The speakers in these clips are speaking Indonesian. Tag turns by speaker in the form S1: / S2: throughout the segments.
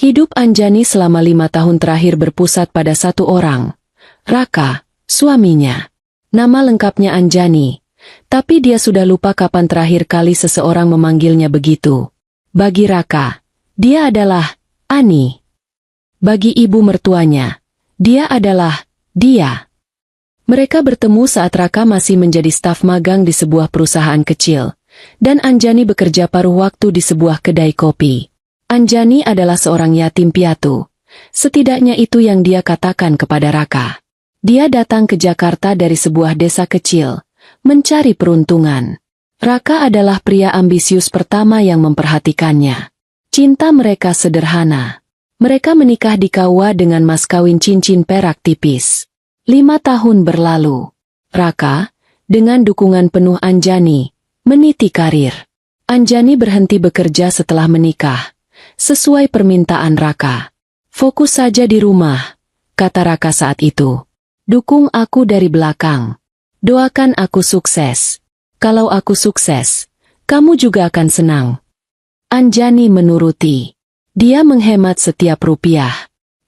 S1: Hidup Anjani selama 5 tahun terakhir berpusat pada satu orang, Raka, suaminya. Nama lengkapnya Anjani, tapi dia sudah lupa kapan terakhir kali seseorang memanggilnya begitu. Bagi Raka, dia adalah Ani. Bagi ibu mertuanya, dia adalah dia. Mereka bertemu saat Raka masih menjadi staf magang di sebuah perusahaan kecil, dan Anjani bekerja paruh waktu di sebuah kedai kopi. Anjani adalah seorang yatim piatu. Setidaknya itu yang dia katakan kepada Raka. Dia datang ke Jakarta dari sebuah desa kecil, mencari peruntungan. Raka adalah pria ambisius pertama yang memperhatikannya. Cinta mereka sederhana. Mereka menikah di KUA dengan mas kawin cincin perak tipis. 5 tahun berlalu. Raka, dengan dukungan penuh Anjani, meniti karir. Anjani berhenti bekerja setelah menikah, sesuai permintaan Raka. Fokus saja di rumah, kata Raka saat itu. Dukung aku dari belakang. Doakan aku sukses. Kalau aku sukses, kamu juga akan senang. Anjani menuruti. Dia menghemat setiap rupiah.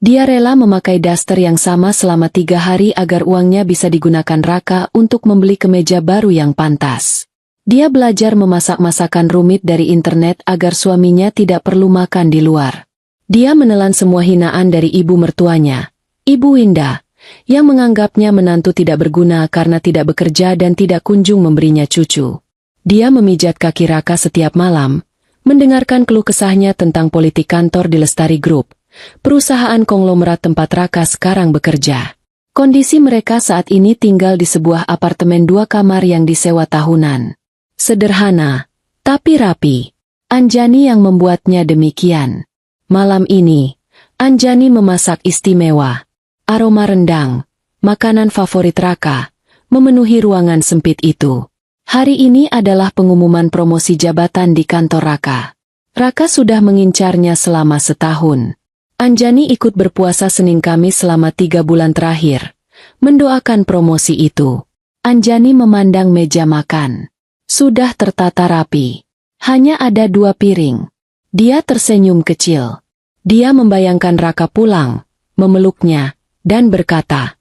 S1: Dia rela memakai daster yang sama selama 3 hari agar uangnya bisa digunakan Raka untuk membeli kemeja baru yang pantas. Dia belajar memasak masakan rumit dari internet agar suaminya tidak perlu makan di luar. Dia menelan semua hinaan dari ibu mertuanya, Ibu Winda, yang menganggapnya menantu tidak berguna karena tidak bekerja dan tidak kunjung memberinya cucu. Dia memijat kaki Raka setiap malam, mendengarkan keluh kesahnya tentang politik kantor di Lestari Group, perusahaan konglomerat tempat Raka sekarang bekerja. Kondisi mereka saat ini tinggal di sebuah apartemen 2 kamar yang disewa tahunan. Sederhana, tapi rapi. Anjani yang membuatnya demikian. Malam ini, Anjani memasak istimewa. Aroma rendang, makanan favorit Raka, memenuhi ruangan sempit itu. Hari ini adalah pengumuman promosi jabatan di kantor Raka. Raka sudah mengincarnya selama setahun. Anjani ikut berpuasa Senin Kamis selama 3 bulan terakhir, mendoakan promosi itu. Anjani memandang meja makan. Sudah tertata rapi. Hanya ada 2 piring. Dia tersenyum kecil. Dia membayangkan Raka pulang, memeluknya, dan berkata,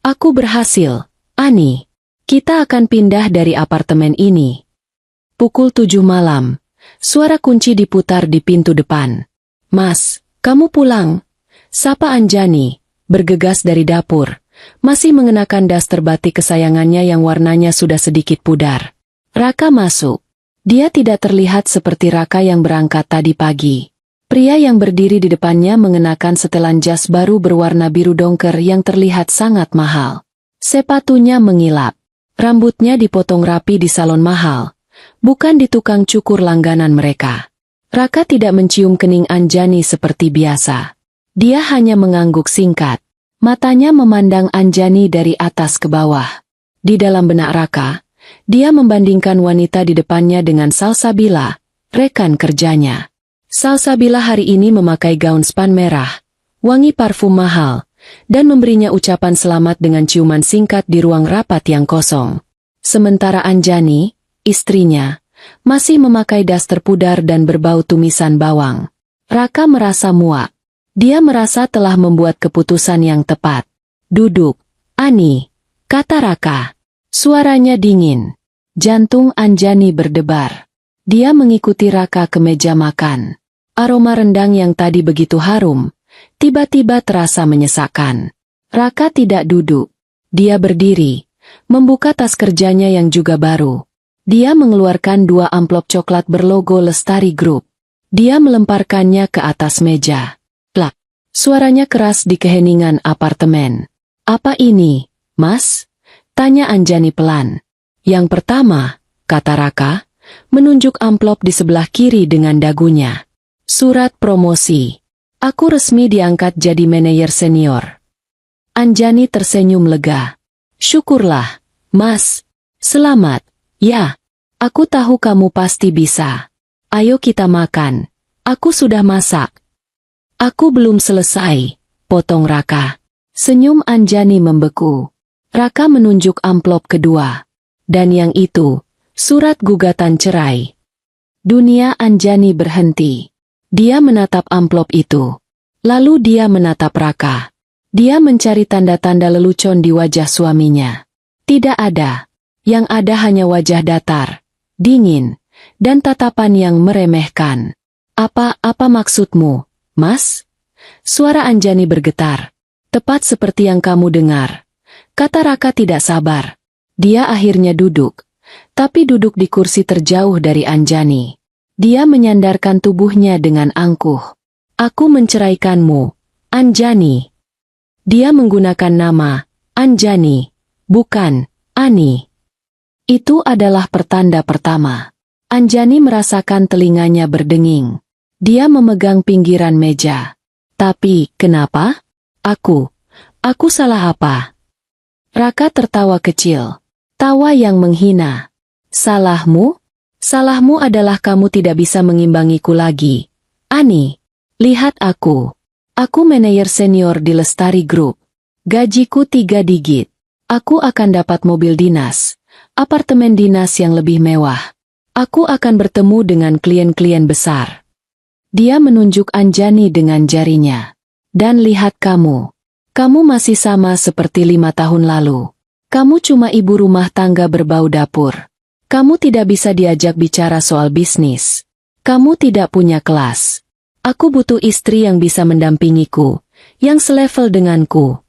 S1: "Aku berhasil, Ani. Kita akan pindah dari apartemen ini." Pukul 7 malam, suara kunci diputar di pintu depan. "Mas, kamu pulang?" sapa Anjani, bergegas dari dapur, masih mengenakan daster batik kesayangannya yang warnanya sudah sedikit pudar. Raka masuk. Dia tidak terlihat seperti Raka yang berangkat tadi pagi. Pria yang berdiri di depannya mengenakan setelan jas baru berwarna biru dongker yang terlihat sangat mahal. Sepatunya mengilap. Rambutnya dipotong rapi di salon mahal, bukan di tukang cukur langganan mereka. Raka tidak mencium kening Anjani seperti biasa. Dia hanya mengangguk singkat. Matanya memandang Anjani dari atas ke bawah. Di dalam benak Raka, dia membandingkan wanita di depannya dengan Salsabila, rekan kerjanya. Salsabila hari ini memakai gaun span merah, wangi parfum mahal, dan memberinya ucapan selamat dengan ciuman singkat di ruang rapat yang kosong. Sementara Anjani, istrinya, masih memakai daster pudar dan berbau tumisan bawang. Raka merasa muak. Dia merasa telah membuat keputusan yang tepat. "Duduk, Ani," kata Raka. Suaranya dingin. Jantung Anjani berdebar. Dia mengikuti Raka ke meja makan. Aroma rendang yang tadi begitu harum, tiba-tiba terasa menyesakkan. Raka tidak duduk. Dia berdiri, membuka tas kerjanya yang juga baru. Dia mengeluarkan 2 amplop coklat berlogo Lestari Group. Dia melemparkannya ke atas meja. Plak. Suaranya keras di keheningan apartemen. "Apa ini, Mas?" tanya Anjani pelan. "Yang pertama," kata Raka, menunjuk amplop di sebelah kiri dengan dagunya. "Surat promosi. Aku resmi diangkat jadi manajer senior." Anjani tersenyum lega. "Syukurlah, Mas. Selamat." "Ya, aku tahu kamu pasti bisa. Ayo kita makan. Aku sudah masak." "Aku belum selesai," potong Raka. Senyum Anjani membeku. Raka menunjuk amplop kedua. "Dan yang itu, surat gugatan cerai." Dunia Anjani berhenti. Dia menatap amplop itu. Lalu dia menatap Raka. Dia mencari tanda-tanda lelucon di wajah suaminya. Tidak ada. Yang ada hanya wajah datar, dingin, dan tatapan yang meremehkan. Apa maksudmu, Mas? Suara Anjani bergetar. Tepat seperti yang kamu dengar. Kata Raka tidak sabar. Dia akhirnya duduk. Tapi duduk di kursi terjauh dari Anjani. Dia menyandarkan tubuhnya dengan angkuh. Aku menceraikanmu, Anjani. Dia menggunakan nama Anjani, bukan Ani. Itu adalah pertanda pertama. Anjani merasakan telinganya berdenging. Dia memegang pinggiran meja. Tapi, kenapa? Aku salah apa? Raka tertawa kecil. Tawa yang menghina. Salahmu? Salahmu adalah kamu tidak bisa mengimbangiku lagi. Ani, lihat aku. Aku manajer senior di Lestari Group. Gajiku 3 digit. Aku akan dapat mobil dinas, apartemen dinas yang lebih mewah. Aku akan bertemu dengan klien-klien besar. Dia menunjuk Anjani dengan jarinya. Dan lihat kamu. Kamu masih sama seperti 5 tahun lalu. Kamu cuma ibu rumah tangga berbau dapur. Kamu tidak bisa diajak bicara soal bisnis. Kamu tidak punya kelas. Aku butuh istri yang bisa mendampingiku, yang selevel denganku.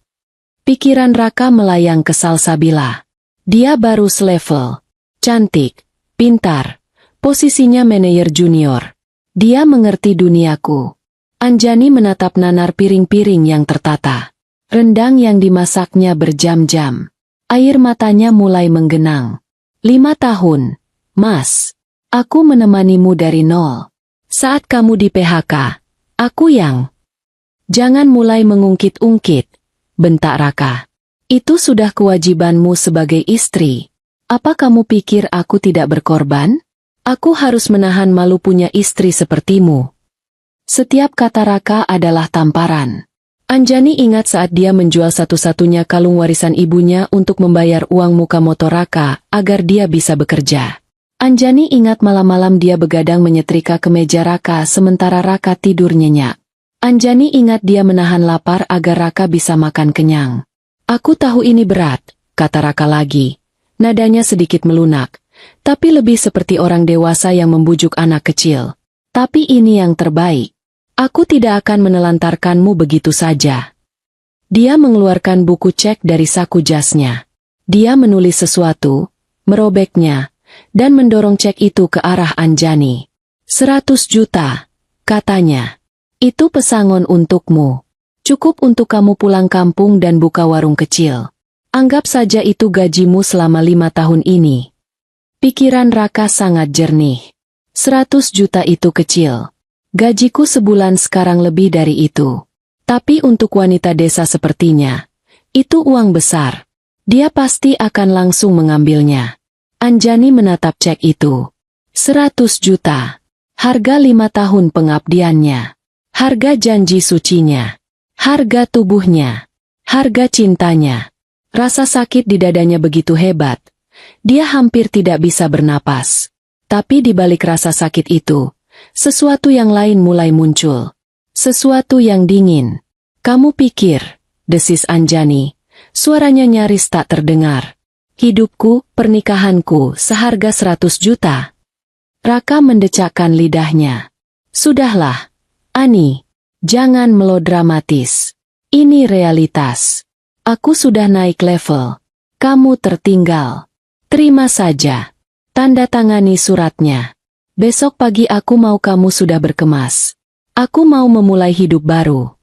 S1: Pikiran Raka melayang ke Salsabila. Dia baru selevel. Cantik, pintar, posisinya manajer junior. Dia mengerti duniaku. Anjani menatap nanar piring-piring yang tertata. Rendang yang dimasaknya berjam-jam. Air matanya mulai menggenang. 5 tahun, Mas. Aku menemanimu dari nol. Saat kamu di PHK, aku yang... Jangan mulai mengungkit-ungkit, bentak Raka. Itu sudah kewajibanmu sebagai istri. Apa kamu pikir aku tidak berkorban? Aku harus menahan malu punya istri sepertimu. Setiap kata Raka adalah tamparan. Anjani ingat saat dia menjual satu-satunya kalung warisan ibunya untuk membayar uang muka motor Raka agar dia bisa bekerja. Anjani ingat malam-malam dia begadang menyetrika kemeja Raka sementara Raka tidur nyenyak. Anjani ingat dia menahan lapar agar Raka bisa makan kenyang. Aku tahu ini berat, kata Raka lagi. Nadanya sedikit melunak, tapi lebih seperti orang dewasa yang membujuk anak kecil. Tapi ini yang terbaik. Aku tidak akan menelantarkanmu begitu saja. Dia mengeluarkan buku cek dari saku jasnya. Dia menulis sesuatu, merobeknya, dan mendorong cek itu ke arah Anjani. 100 juta, katanya. Itu pesangon untukmu. Cukup untuk kamu pulang kampung dan buka warung kecil. Anggap saja itu gajimu selama 5 tahun ini. Pikiran Raka sangat jernih. 100 juta itu kecil. Gajiku sebulan sekarang lebih dari itu. Tapi untuk wanita desa sepertinya, itu uang besar. Dia pasti akan langsung mengambilnya. Anjani menatap cek itu. 100 juta. Harga 5 tahun pengabdiannya. Harga janji sucinya. Harga tubuhnya. Harga cintanya. Rasa sakit di dadanya begitu hebat. Dia hampir tidak bisa bernapas. Tapi di balik rasa sakit itu, sesuatu yang lain mulai muncul. Sesuatu yang dingin. Kamu pikir, desis Anjani. Suaranya nyaris tak terdengar. Hidupku, pernikahanku, seharga 100 juta. Raka mendecakkan lidahnya. Sudahlah, Ani. Jangan melodramatis. Ini realitas. Aku sudah naik level. Kamu tertinggal. Terima saja. Tanda tangani suratnya. Besok pagi aku mau kamu sudah berkemas. Aku mau memulai hidup baru.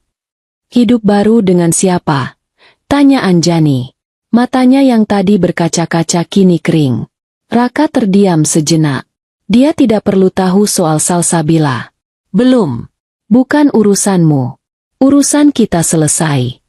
S1: Hidup baru dengan siapa? Tanya Anjani. Matanya yang tadi berkaca-kaca kini kering. Raka terdiam sejenak. Dia tidak perlu tahu soal Salsabila. Belum. Bukan urusanmu. Urusan kita selesai.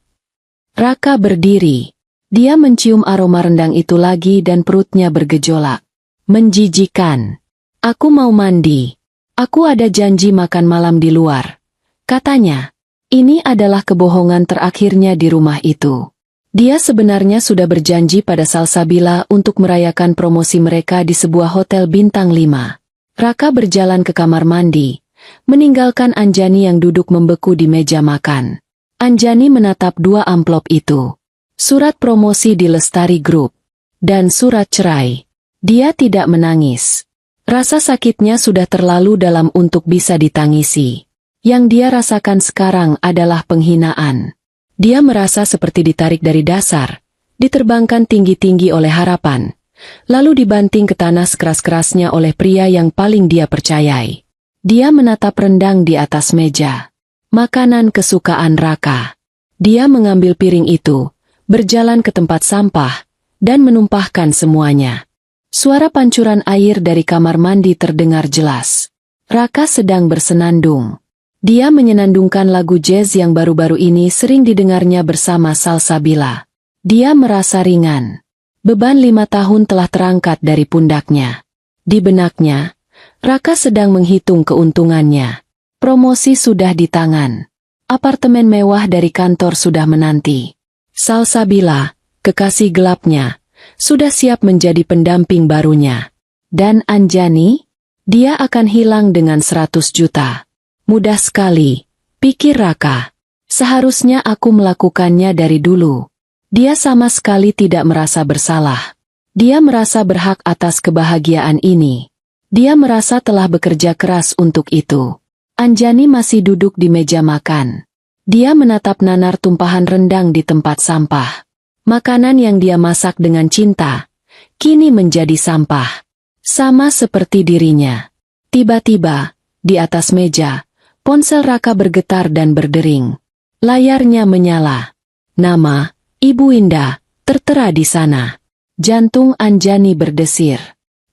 S1: Raka berdiri. Dia mencium aroma rendang itu lagi dan perutnya bergejolak. Menjijikan. Aku mau mandi. Aku ada janji makan malam di luar. Katanya. Ini adalah kebohongan terakhirnya di rumah itu. Dia sebenarnya sudah berjanji pada Salsabila untuk merayakan promosi mereka di sebuah hotel bintang 5. Raka berjalan ke kamar mandi, meninggalkan Anjani yang duduk membeku di meja makan. Anjani menatap dua amplop itu. Surat promosi di Lestari Group dan surat cerai. Dia tidak menangis. Rasa sakitnya sudah terlalu dalam untuk bisa ditangisi. Yang dia rasakan sekarang adalah penghinaan. Dia merasa seperti ditarik dari dasar, diterbangkan tinggi-tinggi oleh harapan, lalu dibanting ke tanah sekeras-kerasnya oleh pria yang paling dia percayai. Dia menatap rendang di atas meja. Makanan kesukaan Raka. Dia mengambil piring itu, berjalan ke tempat sampah, dan menumpahkan semuanya. Suara pancuran air dari kamar mandi terdengar jelas. Raka sedang bersenandung. Dia menyenandungkan lagu jazz yang baru-baru ini sering didengarnya bersama Salsabila. Dia merasa ringan. Beban 5 tahun telah terangkat dari pundaknya. Di benaknya, Raka sedang menghitung keuntungannya. Promosi sudah di tangan. Apartemen mewah dari kantor sudah menanti. Salsabila, kekasih gelapnya, sudah siap menjadi pendamping barunya. Dan Anjani? Dia akan hilang dengan 100 juta. Mudah sekali, pikir Raka. Seharusnya aku melakukannya dari dulu. Dia sama sekali tidak merasa bersalah. Dia merasa berhak atas kebahagiaan ini. Dia merasa telah bekerja keras untuk itu. Anjani masih duduk di meja makan. Dia menatap nanar tumpahan rendang di tempat sampah. Makanan yang dia masak dengan cinta, kini menjadi sampah. Sama seperti dirinya. Tiba-tiba, di atas meja, ponsel Raka bergetar dan berdering. Layarnya menyala. Nama, Ibu Indah, tertera di sana. Jantung Anjani berdesir.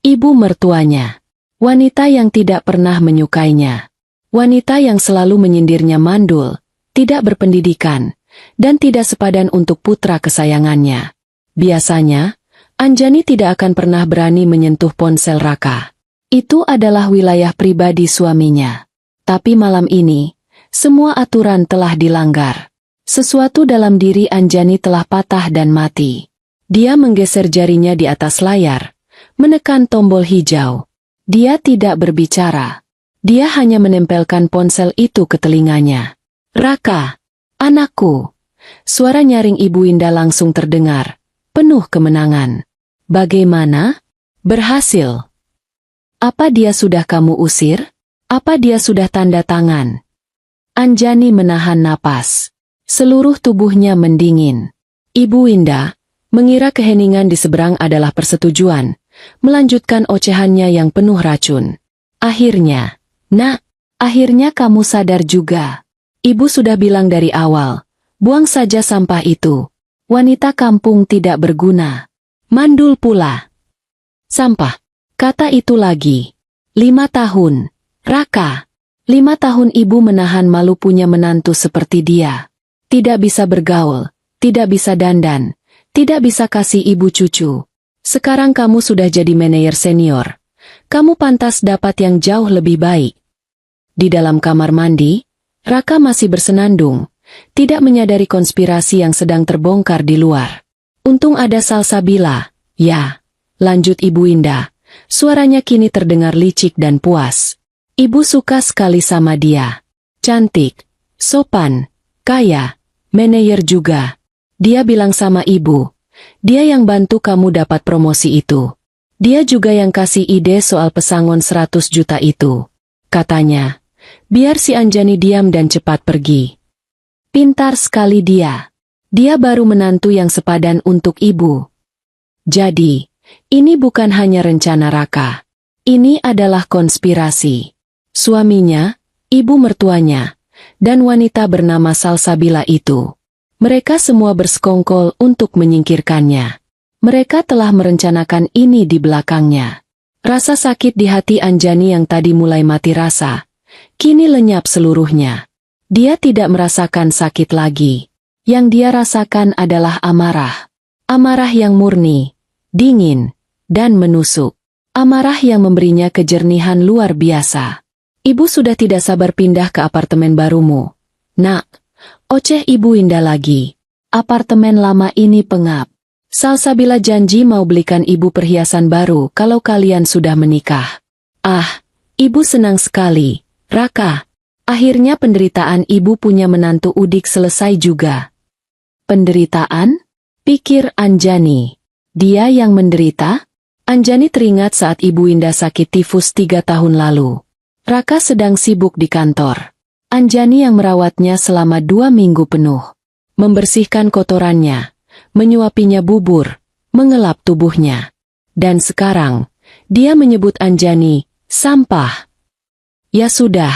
S1: Ibu mertuanya. Wanita yang tidak pernah menyukainya. Wanita yang selalu menyindirnya mandul, tidak berpendidikan, dan tidak sepadan untuk putra kesayangannya. Biasanya, Anjani tidak akan pernah berani menyentuh ponsel Raka. Itu adalah wilayah pribadi suaminya. Tapi malam ini, semua aturan telah dilanggar. Sesuatu dalam diri Anjani telah patah dan mati. Dia menggeser jarinya di atas layar, menekan tombol hijau. Dia tidak berbicara. Dia hanya menempelkan ponsel itu ke telinganya. Raka, anakku. Suara nyaring Ibu Indah langsung terdengar, penuh kemenangan. Bagaimana? Berhasil. Apa dia sudah kamu usir? Apa dia sudah tanda tangan? Anjani menahan napas. Seluruh tubuhnya mendingin. Ibu Indah, mengira keheningan di seberang adalah persetujuan, melanjutkan ocehannya yang penuh racun. Akhirnya, nak, akhirnya kamu sadar juga. Ibu sudah bilang dari awal, buang saja sampah itu. Wanita kampung tidak berguna. Mandul pula. Sampah. Kata itu lagi. 5 tahun. Raka, 5 tahun ibu menahan malu punya menantu seperti dia. Tidak bisa bergaul, tidak bisa dandan, tidak bisa kasih ibu cucu. Sekarang kamu sudah jadi manajer senior. Kamu pantas dapat yang jauh lebih baik. Di dalam kamar mandi, Raka masih bersenandung, tidak menyadari konspirasi yang sedang terbongkar di luar. Untung ada Salsabila, ya, lanjut Ibu Indah. Suaranya kini terdengar licik dan puas. Ibu suka sekali sama dia. Cantik, sopan, kaya, manajer juga. Dia bilang sama ibu, dia yang bantu kamu dapat promosi itu. Dia juga yang kasih ide soal pesangon 100 juta itu. Katanya, biar si Anjani diam dan cepat pergi. Pintar sekali dia. Dia baru menantu yang sepadan untuk ibu. Jadi, ini bukan hanya rencana Raka. Ini adalah konspirasi. Suaminya, ibu mertuanya, dan wanita bernama Salsabila itu. Mereka semua bersekongkol untuk menyingkirkannya. Mereka telah merencanakan ini di belakangnya. Rasa sakit di hati Anjani yang tadi mulai mati rasa, kini lenyap seluruhnya. Dia tidak merasakan sakit lagi. Yang dia rasakan adalah amarah. Amarah yang murni, dingin, dan menusuk. Amarah yang memberinya kejernihan luar biasa. Ibu sudah tidak sabar pindah ke apartemen barumu. Nak, oceh Ibu Indah lagi. Apartemen lama ini pengap. Salsabila janji mau belikan ibu perhiasan baru kalau kalian sudah menikah. Ah, ibu senang sekali. Raka, akhirnya penderitaan ibu punya menantu Udik selesai juga. Penderitaan? Pikir Anjani. Dia yang menderita? Anjani teringat saat Ibu Indah sakit tifus 3 tahun lalu. Raka sedang sibuk di kantor. Anjani yang merawatnya selama 2 minggu penuh. Membersihkan kotorannya, menyuapinya bubur, mengelap tubuhnya. Dan sekarang, dia menyebut Anjani, sampah. Ya sudah,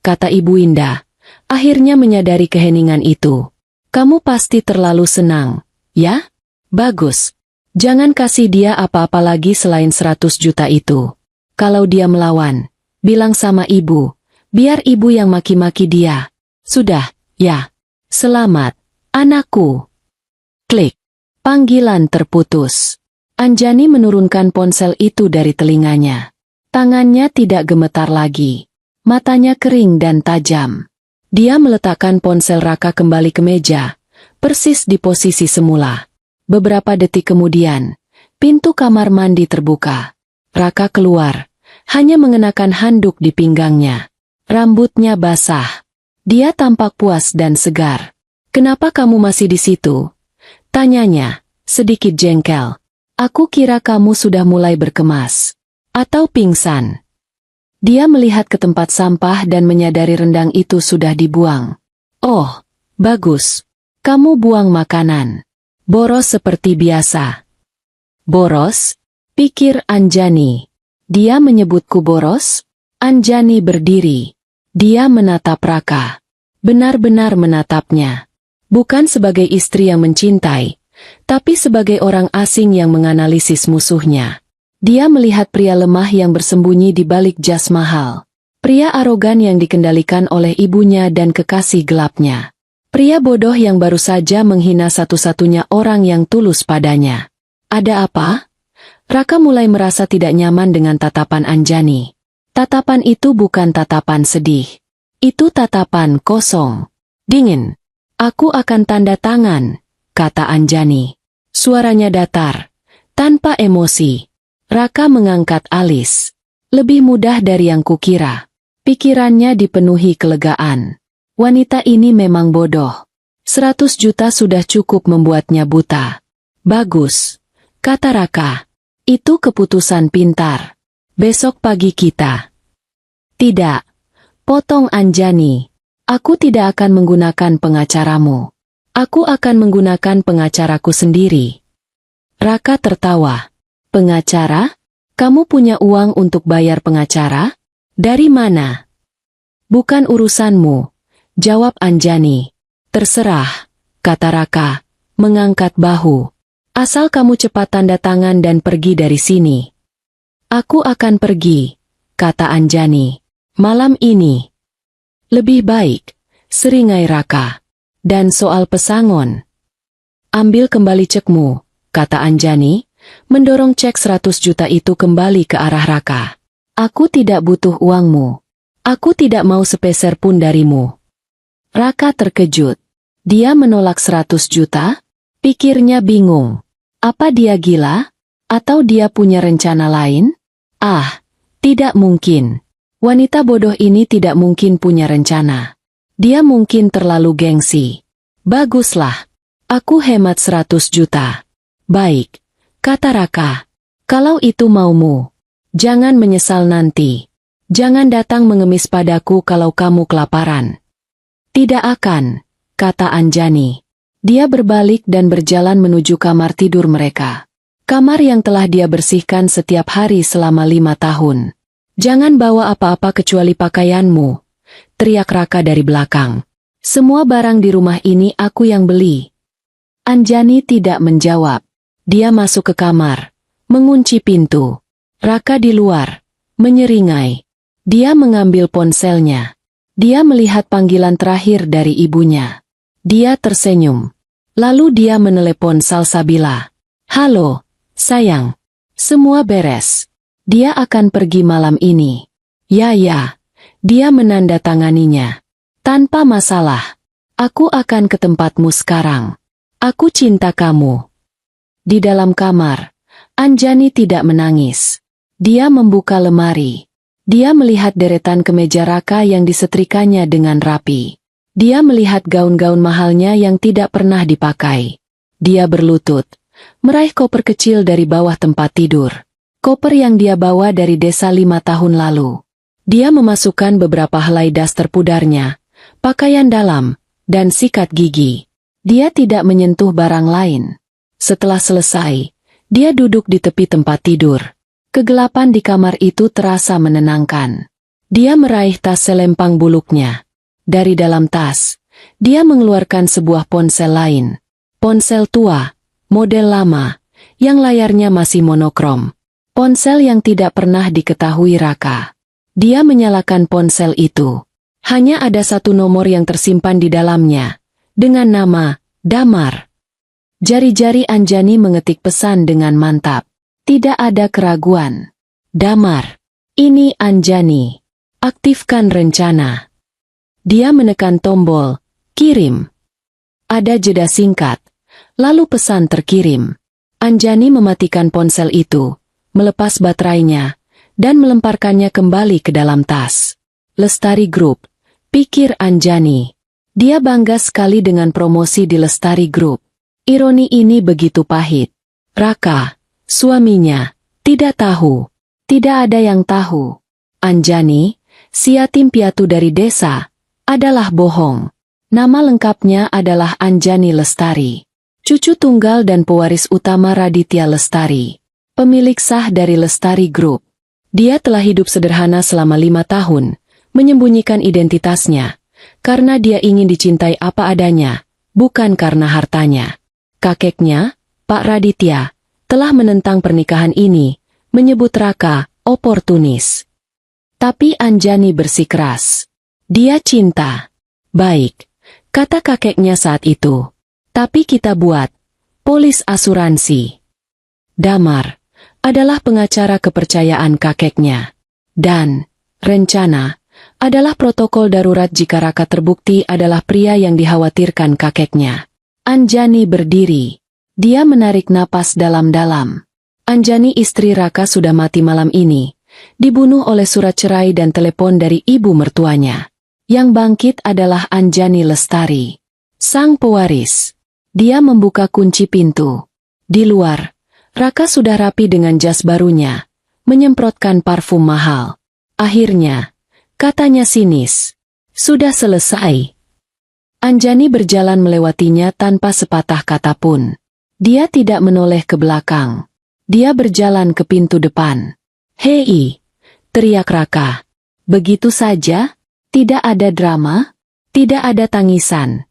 S1: kata Ibu Indah, akhirnya menyadari keheningan itu. Kamu pasti terlalu senang, ya? Bagus. Jangan kasih dia apa-apa lagi selain 100 juta itu. Kalau dia melawan, bilang sama ibu, biar ibu yang maki-maki dia. Sudah, ya. Selamat, anakku. Klik. Panggilan terputus. Anjani menurunkan ponsel itu dari telinganya. Tangannya tidak gemetar lagi. Matanya kering dan tajam. Dia meletakkan ponsel Raka kembali ke meja, persis di posisi semula. Beberapa detik kemudian, pintu kamar mandi terbuka. Raka keluar, hanya mengenakan handuk di pinggangnya. Rambutnya basah. Dia tampak puas dan segar. Kenapa kamu masih di situ? Tanyanya, sedikit jengkel. Aku kira kamu sudah mulai berkemas. Atau pingsan. Dia melihat ke tempat sampah dan menyadari rendang itu sudah dibuang. Oh, bagus. Kamu buang makanan. Boros seperti biasa. Boros? Pikir Anjani. Dia menyebutku boros? Anjani berdiri. Dia menatap Raka. Benar-benar menatapnya. Bukan sebagai istri yang mencintai, tapi sebagai orang asing yang menganalisis musuhnya. Dia melihat pria lemah yang bersembunyi di balik jas mahal. Pria arogan yang dikendalikan oleh ibunya dan kekasih gelapnya. Pria bodoh yang baru saja menghina satu-satunya orang yang tulus padanya. Ada apa? Raka mulai merasa tidak nyaman dengan tatapan Anjani. Tatapan itu bukan tatapan sedih. Itu tatapan kosong. Dingin. Aku akan tanda tangan, kata Anjani. Suaranya datar, tanpa emosi. Raka mengangkat alis. Lebih mudah dari yang kukira. Pikirannya dipenuhi kelegaan. Wanita ini memang bodoh. 100 juta sudah cukup membuatnya buta. Bagus, kata Raka. Itu keputusan pintar. Besok pagi kita. Tidak, potong Anjani. Aku tidak akan menggunakan pengacaramu. Aku akan menggunakan pengacaraku sendiri. Raka tertawa. Pengacara? Kamu punya uang untuk bayar pengacara? Dari mana? Bukan urusanmu. Jawab Anjani. Terserah, kata Raka, mengangkat bahu. Asal kamu cepat tanda tangan dan pergi dari sini. Aku akan pergi, kata Anjani. Malam ini. Lebih baik, seringai Raka. Dan soal pesangon. Ambil kembali cekmu, kata Anjani, mendorong cek 100 juta itu kembali ke arah Raka. Aku tidak butuh uangmu. Aku tidak mau sepeser pun darimu. Raka terkejut. Dia menolak 100 juta? Pikirnya bingung. Apa dia gila? Atau dia punya rencana lain? Ah, tidak mungkin. Wanita bodoh ini tidak mungkin punya rencana. Dia mungkin terlalu gengsi. Baguslah. Aku hemat 100 juta. Baik, kata Raka. Kalau itu maumu. Jangan menyesal nanti. Jangan datang mengemis padaku kalau kamu kelaparan. Tidak akan, kata Anjani. Dia berbalik dan berjalan menuju kamar tidur mereka. Kamar yang telah dia bersihkan setiap hari selama 5 tahun. Jangan bawa apa-apa kecuali pakaianmu, teriak Raka dari belakang. Semua barang di rumah ini aku yang beli. Anjani tidak menjawab. Dia masuk ke kamar, mengunci pintu. Raka di luar, menyeringai. Dia mengambil ponselnya. Dia melihat panggilan terakhir dari ibunya. Dia tersenyum. Lalu dia menelepon Salsabila. Halo, sayang. Semua beres. Dia akan pergi malam ini. Ya. Dia menandatanganinya. Tanpa masalah. Aku akan ke tempatmu sekarang. Aku cinta kamu. Di dalam kamar, Anjani tidak menangis. Dia membuka lemari. Dia melihat deretan kemeja Raka yang disetrikanya dengan rapi. Dia melihat gaun-gaun mahalnya yang tidak pernah dipakai. Dia berlutut, meraih koper kecil dari bawah tempat tidur. Koper yang dia bawa dari desa 5 tahun lalu. Dia memasukkan beberapa helai daster pudarnya, pakaian dalam, dan sikat gigi. Dia tidak menyentuh barang lain. Setelah selesai, dia duduk di tepi tempat tidur. Kegelapan di kamar itu terasa menenangkan. Dia meraih tas selempang buluknya. Dari dalam tas, dia mengeluarkan sebuah ponsel lain. Ponsel tua, model lama, yang layarnya masih monokrom. Ponsel yang tidak pernah diketahui Raka. Dia menyalakan ponsel itu. Hanya ada satu nomor yang tersimpan di dalamnya, dengan nama Damar. Jari-jari Anjani mengetik pesan dengan mantap. Tidak ada keraguan. Damar. Ini Anjani. Aktifkan rencana. Dia menekan tombol, kirim. Ada jeda singkat. Lalu pesan terkirim. Anjani mematikan ponsel itu, melepas baterainya, dan melemparkannya kembali ke dalam tas. Lestari Group, pikir Anjani. Dia bangga sekali dengan promosi di Lestari Group. Ironi ini begitu pahit. Raka, suaminya, tidak tahu. Tidak ada yang tahu. Anjani, si yatim piatu dari desa, adalah bohong. Nama lengkapnya adalah Anjani Lestari. Cucu tunggal dan pewaris utama Raditya Lestari. Pemilik sah dari Lestari Group. Dia telah hidup sederhana selama 5 tahun, menyembunyikan identitasnya, karena dia ingin dicintai apa adanya, bukan karena hartanya. Kakeknya, Pak Raditya, telah menentang pernikahan ini, menyebut Raka oportunis. Tapi Anjani bersikeras. Dia cinta. Baik, kata kakeknya saat itu. Tapi kita buat polis asuransi. Damar adalah pengacara kepercayaan kakeknya. Dan rencana adalah protokol darurat jika Raka terbukti adalah pria yang dikhawatirkan kakeknya. Anjani berdiri. Dia menarik napas dalam-dalam. Anjani istri Raka sudah mati malam ini. Dibunuh oleh surat cerai dan telepon dari ibu mertuanya. Yang bangkit adalah Anjani Lestari, sang pewaris. Dia membuka kunci pintu. Di luar, Raka sudah rapi dengan jas barunya, menyemprotkan parfum mahal. Akhirnya, katanya sinis, sudah selesai. Anjani berjalan melewatinya tanpa sepatah kata pun. Dia tidak menoleh ke belakang. Dia berjalan ke pintu depan. Hei, teriak Raka. Begitu saja? Tidak ada drama? Tidak ada tangisan.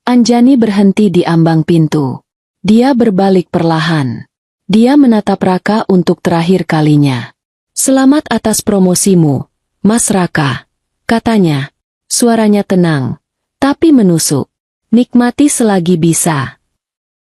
S1: Anjani berhenti di ambang pintu. Dia berbalik perlahan. Dia menatap Raka untuk terakhir kalinya. Selamat atas promosimu, Mas Raka, katanya. Suaranya tenang, tapi menusuk. Nikmati selagi bisa.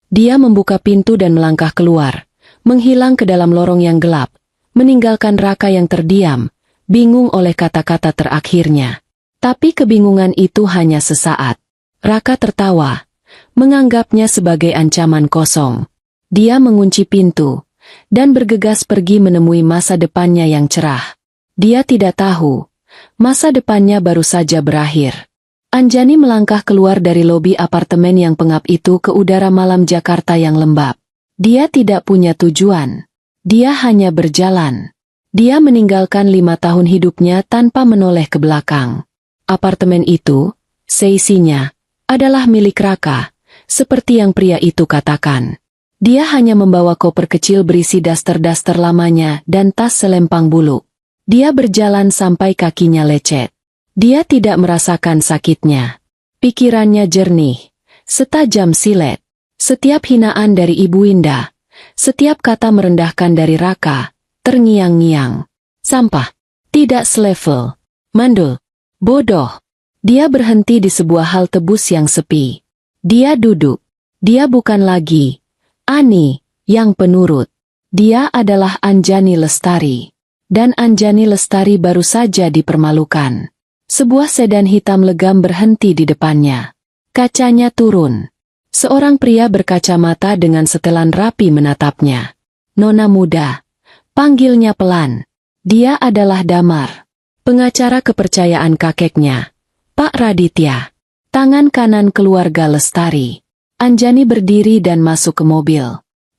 S1: Dia membuka pintu dan melangkah keluar, menghilang ke dalam lorong yang gelap, meninggalkan Raka yang terdiam, bingung oleh kata-kata terakhirnya. Tapi kebingungan itu hanya sesaat. Raka tertawa, menganggapnya sebagai ancaman kosong. Dia mengunci pintu, dan bergegas pergi menemui masa depannya yang cerah. Dia tidak tahu, masa depannya baru saja berakhir. Anjani melangkah keluar dari lobi apartemen yang pengap itu ke udara malam Jakarta yang lembab. Dia tidak punya tujuan. Dia hanya berjalan. Dia meninggalkan 5 tahun hidupnya tanpa menoleh ke belakang. Apartemen itu, seisinya, adalah milik Raka, seperti yang pria itu katakan. Dia hanya membawa koper kecil berisi daster-daster lamanya dan tas selempang buluk. Dia berjalan sampai kakinya lecet. Dia tidak merasakan sakitnya. Pikirannya jernih, setajam silet. Setiap hinaan dari Ibu Indah, setiap kata merendahkan dari Raka, terngiang-ngiang. Sampah, tidak selevel, mandul, bodoh. Dia berhenti di sebuah halte bus yang sepi. Dia duduk. Dia bukan lagi Ani yang penurut. Dia adalah Anjani Lestari. Dan Anjani Lestari baru saja dipermalukan. Sebuah sedan hitam legam berhenti di depannya. Kacanya turun. Seorang pria berkacamata dengan setelan rapi menatapnya. Nona muda, panggilnya pelan. Dia adalah Damar, pengacara kepercayaan kakeknya, Pak Raditya. Tangan kanan keluarga Lestari. Anjani berdiri dan masuk ke mobil.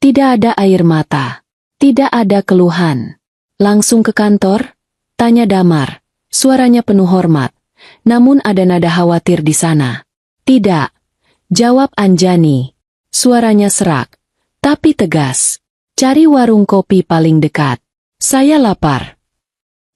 S1: Tidak ada air mata. Tidak ada keluhan. Langsung ke kantor? Tanya Damar. Suaranya penuh hormat. Namun ada nada khawatir di sana. Tidak. Jawab Anjani. Suaranya serak. Tapi tegas. Cari warung kopi paling dekat. Saya lapar.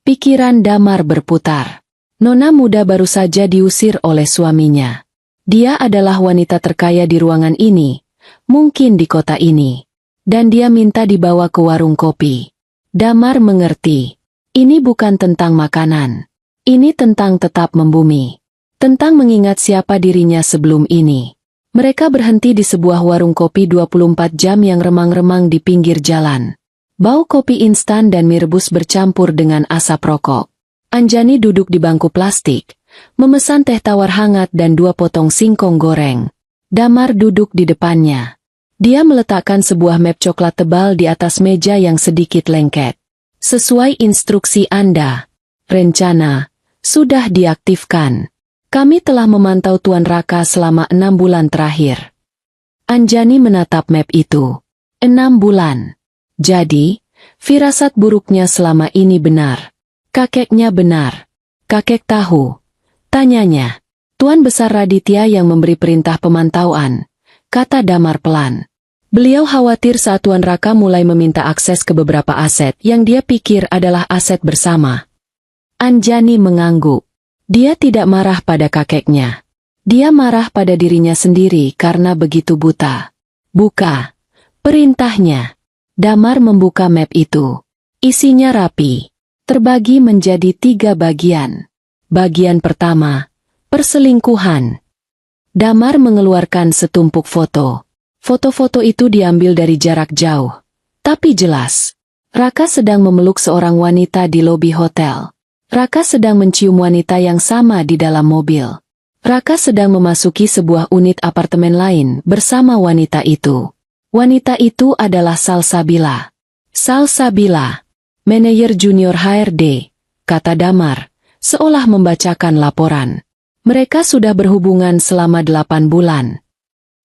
S1: Pikiran Damar berputar. Nona muda baru saja diusir oleh suaminya. Dia adalah wanita terkaya di ruangan ini, mungkin di kota ini. Dan dia minta dibawa ke warung kopi. Damar mengerti. Ini bukan tentang makanan. Ini tentang tetap membumi. Tentang mengingat siapa dirinya sebelum ini. Mereka berhenti di sebuah warung kopi 24 jam yang remang-remang di pinggir jalan. Bau kopi instan dan mie rebus bercampur dengan asap rokok. Anjani duduk di bangku plastik, memesan teh tawar hangat dan 2 potong singkong goreng. Damar duduk di depannya. Dia meletakkan sebuah map coklat tebal di atas meja yang sedikit lengket. Sesuai instruksi Anda, rencana sudah diaktifkan. Kami telah memantau Tuan Raka selama 6 bulan terakhir. Anjani menatap map itu. 6 bulan. Jadi, firasat buruknya selama ini benar. Kakeknya benar. Kakek tahu. Tanyanya. Tuan Besar Raditya yang memberi perintah pemantauan, kata Damar pelan. Beliau khawatir saat Tuan Raka mulai meminta akses ke beberapa aset yang dia pikir adalah aset bersama. Anjani mengangguk. Dia tidak marah pada kakeknya. Dia marah pada dirinya sendiri karena begitu buta. Buka. Perintahnya. Damar membuka map itu. Isinya rapi. Terbagi menjadi 3 bagian. Bagian pertama, perselingkuhan. Damar mengeluarkan setumpuk foto. Foto-foto itu diambil dari jarak jauh. Tapi jelas. Raka sedang memeluk seorang wanita di lobi hotel. Raka sedang mencium wanita yang sama di dalam mobil. Raka sedang memasuki sebuah unit apartemen lain bersama wanita itu. Wanita itu adalah Salsabila. Salsabila. Manajer junior HRD, kata Damar, seolah membacakan laporan. Mereka sudah berhubungan selama 8 bulan.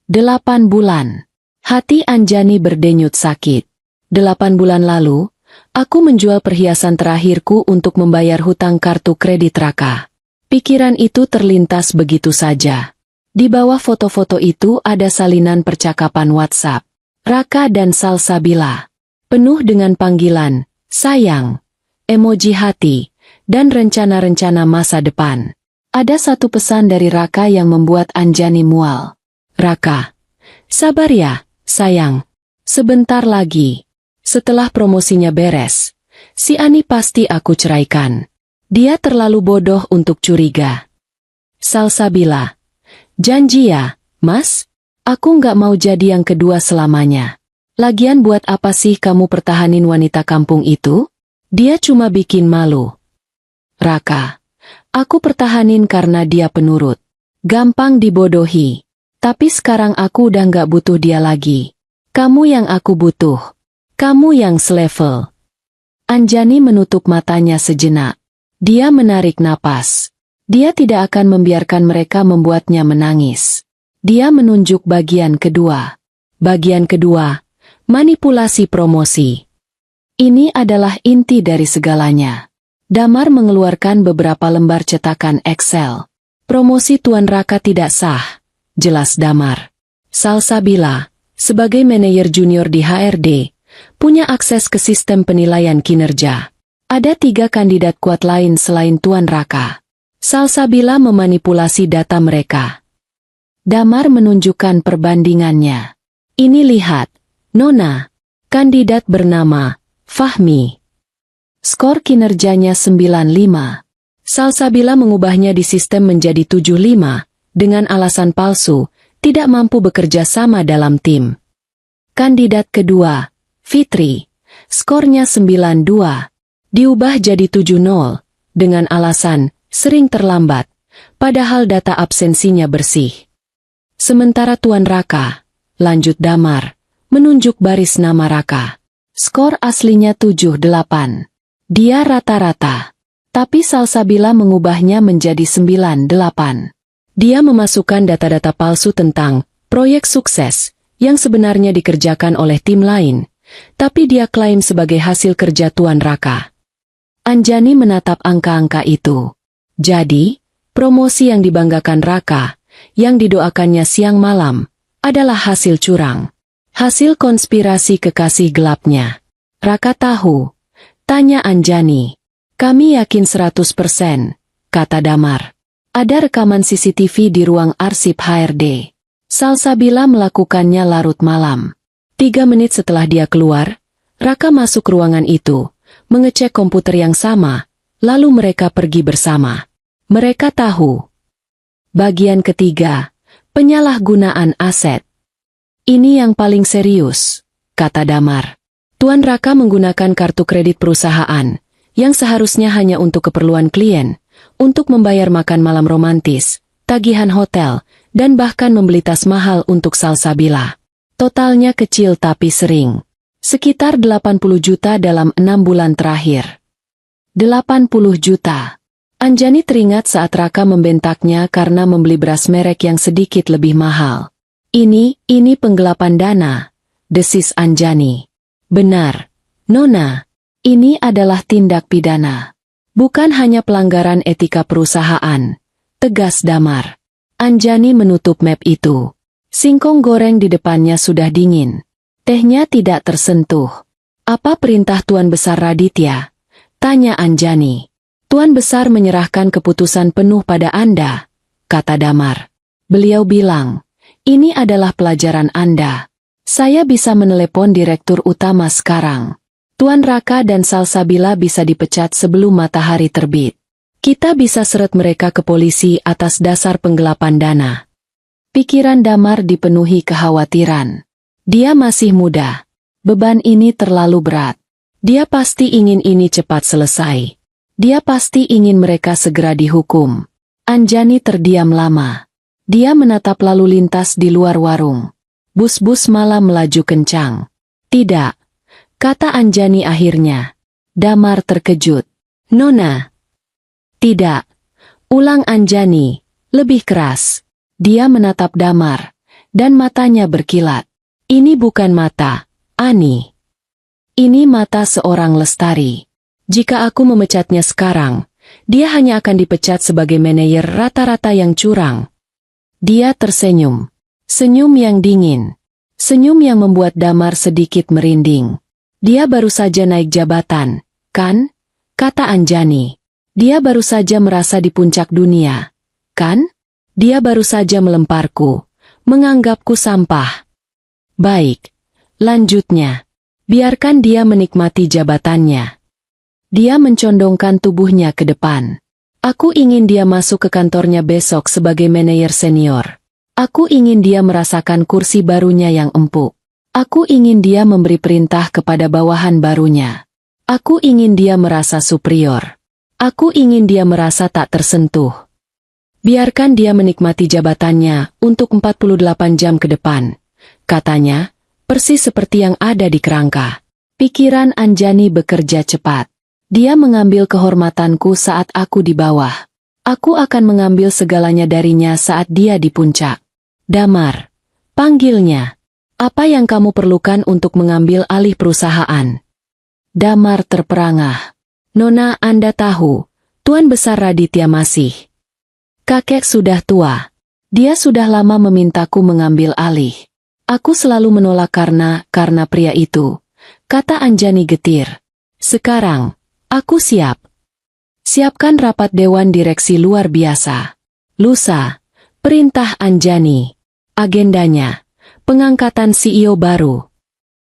S1: 8 bulan. Hati Anjani berdenyut sakit. 8 bulan lalu, aku menjual perhiasan terakhirku untuk membayar hutang kartu kredit Raka. Pikiran itu terlintas begitu saja. Di bawah foto-foto itu ada salinan percakapan WhatsApp. Raka dan Salsabila. Penuh dengan panggilan. Sayang, emoji hati, dan rencana-rencana masa depan. Ada satu pesan dari Raka yang membuat Anjani mual. Raka, sabar ya, sayang. Sebentar lagi. Setelah promosinya beres, si Ani pasti aku ceraikan. Dia terlalu bodoh untuk curiga. Salsabila, janji ya, Mas? Aku nggak mau jadi yang kedua selamanya. Lagian buat apa sih kamu pertahanin wanita kampung itu? Dia cuma bikin malu. Raka, aku pertahanin karena dia penurut. Gampang dibodohi. Tapi sekarang aku udah nggak butuh dia lagi. Kamu yang aku butuh. Kamu yang selevel. Anjani menutup matanya sejenak. Dia menarik napas. Dia tidak akan membiarkan mereka membuatnya menangis. Dia menunjuk bagian kedua. Bagian kedua. Manipulasi promosi. Ini adalah inti dari segalanya. Damar mengeluarkan beberapa lembar cetakan Excel. Promosi Tuan Raka tidak sah. Jelas Damar. Salsabila, sebagai manajer junior di HRD, punya akses ke sistem penilaian kinerja. Ada 3 kandidat kuat lain selain Tuan Raka. Salsabila memanipulasi data mereka. Damar menunjukkan perbandingannya. Ini lihat. Nona, kandidat bernama Fahmi. Skor kinerjanya 95. Salsabila mengubahnya di sistem menjadi 75, dengan alasan palsu, tidak mampu bekerja sama dalam tim. Kandidat kedua, Fitri. Skornya 92, diubah jadi 70, dengan alasan sering terlambat, padahal data absensinya bersih. Sementara Tuan Raka, lanjut Damar, menunjuk baris nama Raka. Skor aslinya 78. Dia rata-rata. Tapi Salsabila mengubahnya menjadi 98. Dia memasukkan data-data palsu tentang proyek sukses yang sebenarnya dikerjakan oleh tim lain, tapi dia klaim sebagai hasil kerja Tuan Raka. Anjani menatap angka-angka itu. Jadi, promosi yang dibanggakan Raka, yang didoakannya siang malam, adalah hasil curang. Hasil konspirasi kekasih gelapnya. Raka tahu. Tanya Anjani. Kami yakin 100%, kata Damar. Ada rekaman CCTV di ruang arsip HRD. Salsabila melakukannya larut malam. 3 menit setelah dia keluar, Raka masuk ruangan itu, mengecek komputer yang sama, lalu mereka pergi bersama. Mereka tahu. Bagian ketiga, penyalahgunaan aset. Ini yang paling serius, kata Damar. Tuan Raka menggunakan kartu kredit perusahaan, yang seharusnya hanya untuk keperluan klien, untuk membayar makan malam romantis, tagihan hotel, dan bahkan membeli tas mahal untuk Salsabila. Totalnya kecil tapi sering. Sekitar 80 juta dalam 6 bulan terakhir. 80 juta. Anjani teringat saat Raka membentaknya karena membeli beras merek yang sedikit lebih mahal. Ini penggelapan dana, desis Anjani. Benar, Nona. Ini adalah tindak pidana. Bukan hanya pelanggaran etika perusahaan, tegas Damar. Anjani menutup map itu. Singkong goreng di depannya sudah dingin. Tehnya tidak tersentuh. Apa perintah Tuan Besar Raditya? Tanya Anjani. Tuan Besar menyerahkan keputusan penuh pada Anda, kata Damar. Beliau bilang, ini adalah pelajaran Anda. Saya bisa menelepon Direktur Utama sekarang. Tuan Raka dan Salsabila bisa dipecat sebelum matahari terbit. Kita bisa seret mereka ke polisi atas dasar penggelapan dana. Pikiran Damar dipenuhi kekhawatiran. Dia masih muda. Beban ini terlalu berat. Dia pasti ingin ini cepat selesai. Dia pasti ingin mereka segera dihukum. Anjani terdiam lama. Dia menatap lalu lintas di luar warung. Bus-bus malah melaju kencang. Tidak. Kata Anjani akhirnya. Damar terkejut. Nona. Tidak. Ulang Anjani, lebih keras. Dia menatap Damar, dan matanya berkilat. Ini bukan mata, Ani. Ini mata seorang Lestari. Jika aku memecatnya sekarang, dia hanya akan dipecat sebagai manajer rata-rata yang curang. Dia tersenyum. Senyum yang dingin. Senyum yang membuat Damar sedikit merinding. Dia baru saja naik jabatan, kan? Kata Anjani. Dia baru saja merasa di puncak dunia, kan? Dia baru saja melemparku, menganggapku sampah. Baik, lanjutnya. Biarkan dia menikmati jabatannya. Dia mencondongkan tubuhnya ke depan. Aku ingin dia masuk ke kantornya besok sebagai manajer senior. Aku ingin dia merasakan kursi barunya yang empuk. Aku ingin dia memberi perintah kepada bawahan barunya. Aku ingin dia merasa superior. Aku ingin dia merasa tak tersentuh. Biarkan dia menikmati jabatannya untuk 48 jam ke depan. Katanya, persis seperti yang ada di kerangka. Pikiran Anjani bekerja cepat. Dia mengambil kehormatanku saat aku di bawah. Aku akan mengambil segalanya darinya saat dia di puncak. Damar. Panggilnya. Apa yang kamu perlukan untuk mengambil alih perusahaan? Damar terperangah. Nona, Anda tahu, Tuan Besar Raditya masih. Kakek sudah tua. Dia sudah lama memintaku mengambil alih. Aku selalu menolak karena pria itu, kata Anjani getir. Sekarang, aku siap. Siapkan rapat Dewan Direksi luar biasa. Lusa, perintah Anjani. Agendanya. Pengangkatan CEO baru.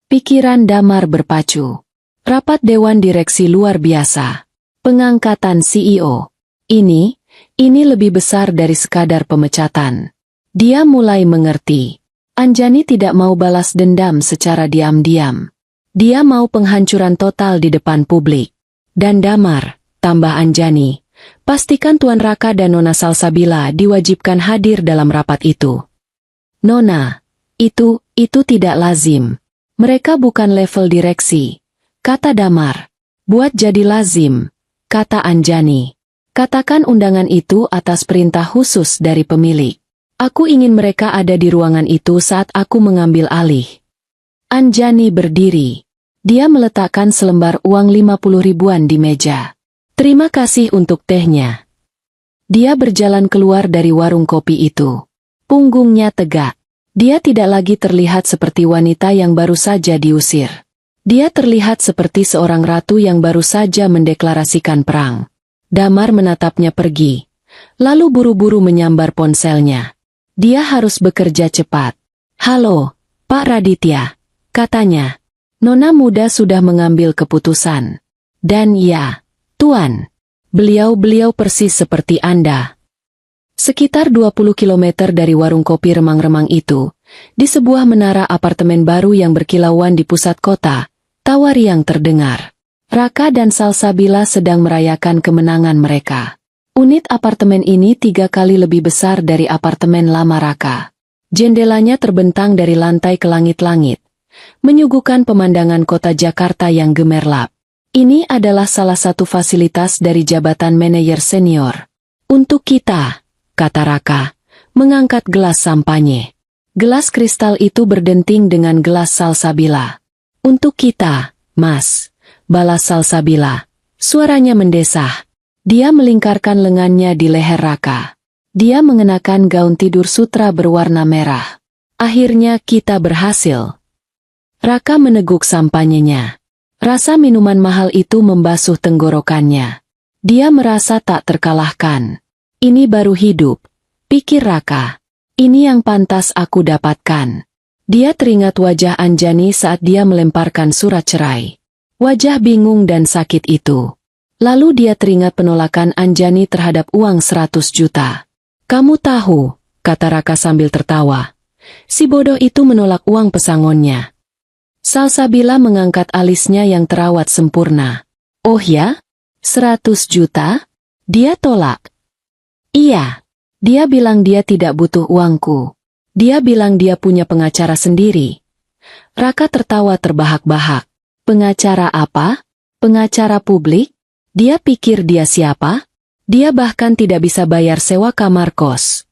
S1: Pikiran Damar berpacu. Rapat Dewan Direksi luar biasa. Pengangkatan CEO. Ini lebih besar dari sekadar pemecatan. Dia mulai mengerti. Anjani tidak mau balas dendam secara diam-diam. Dia mau penghancuran total di depan publik. Dan Damar, tambah Anjani, pastikan Tuan Raka dan Nona Salsabila diwajibkan hadir dalam rapat itu. Nona. Itu tidak lazim. Mereka bukan level direksi, kata Damar. Buat jadi lazim, kata Anjani. Katakan undangan itu atas perintah khusus dari pemilik. Aku ingin mereka ada di ruangan itu saat aku mengambil alih. Anjani berdiri. Dia meletakkan selembar uang 50 ribuan di meja. Terima kasih untuk tehnya. Dia berjalan keluar dari warung kopi itu. Punggungnya tegak. Dia tidak lagi terlihat seperti wanita yang baru saja diusir. Dia terlihat seperti seorang ratu yang baru saja mendeklarasikan perang. Damar menatapnya pergi, lalu buru-buru menyambar ponselnya. Dia harus bekerja cepat. Halo, Pak Raditya, katanya. Nona muda sudah mengambil keputusan. Dan ya, Tuan, beliau persis seperti Anda. Sekitar 20 kilometer dari warung kopi remang-remang itu, di sebuah menara apartemen baru yang berkilauan di pusat kota, tawa riang terdengar. Raka dan Salsabila sedang merayakan kemenangan mereka. Unit apartemen ini 3 kali lebih besar dari apartemen lama Raka. Jendelanya terbentang dari lantai ke langit-langit, menyuguhkan pemandangan kota Jakarta yang gemerlap. Ini adalah salah satu fasilitas dari jabatan manajer senior. Untuk kita, kata Raka, mengangkat gelas sampanye. Gelas kristal itu berdenting dengan gelas Salsabila. Untuk kita, Mas, balas Salsabila. Suaranya mendesah. Dia melingkarkan lengannya di leher Raka. Dia mengenakan gaun tidur sutra berwarna merah. Akhirnya kita berhasil. Raka meneguk sampanyenya. Rasa minuman mahal itu membasuh tenggorokannya. Dia merasa tak terkalahkan. Ini baru hidup, pikir Raka. Ini yang pantas aku dapatkan. Dia teringat wajah Anjani saat dia melemparkan surat cerai. Wajah bingung dan sakit itu. Lalu dia teringat penolakan Anjani terhadap uang 100 juta. Kamu tahu, kata Raka sambil tertawa. Si bodoh itu menolak uang pesangonnya. Salsabila mengangkat alisnya yang terawat sempurna. Oh ya? 100 juta? Dia tolak. Iya. Dia bilang dia tidak butuh uangku. Dia bilang dia punya pengacara sendiri. Raka tertawa terbahak-bahak. Pengacara apa? Pengacara publik? Dia pikir dia siapa? Dia bahkan tidak bisa bayar sewa kamar kos.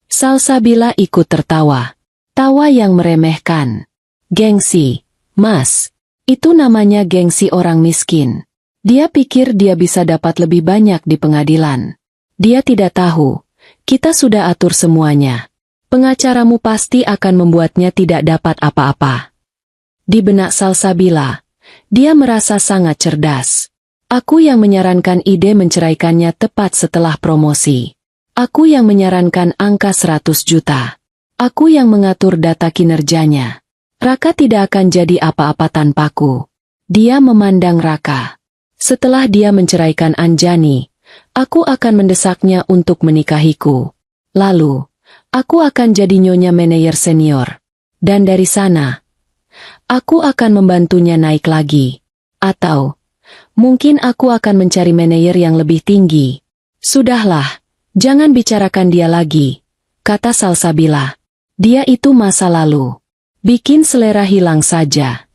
S1: Salsabila ikut tertawa. Tawa yang meremehkan. Gengsi, Mas. Itu namanya gengsi orang miskin. Dia pikir dia bisa dapat lebih banyak di pengadilan. Dia tidak tahu. Kita sudah atur semuanya. Pengacaramu pasti akan membuatnya tidak dapat apa-apa. Di benak Salsabila, dia merasa sangat cerdas. Aku yang menyarankan ide menceraikannya tepat setelah promosi. Aku yang menyarankan angka 100 juta. Aku yang mengatur data kinerjanya. Raka tidak akan jadi apa-apa tanpaku. Dia memandang Raka. Setelah dia menceraikan Anjani, aku akan mendesaknya untuk menikahiku. Lalu, aku akan jadi nyonya manajer senior. Dan dari sana, aku akan membantunya naik lagi. Atau, mungkin aku akan mencari manajer yang lebih tinggi. Sudahlah, jangan bicarakan dia lagi, kata Salsabila. Dia itu masa lalu. Bikin selera hilang saja.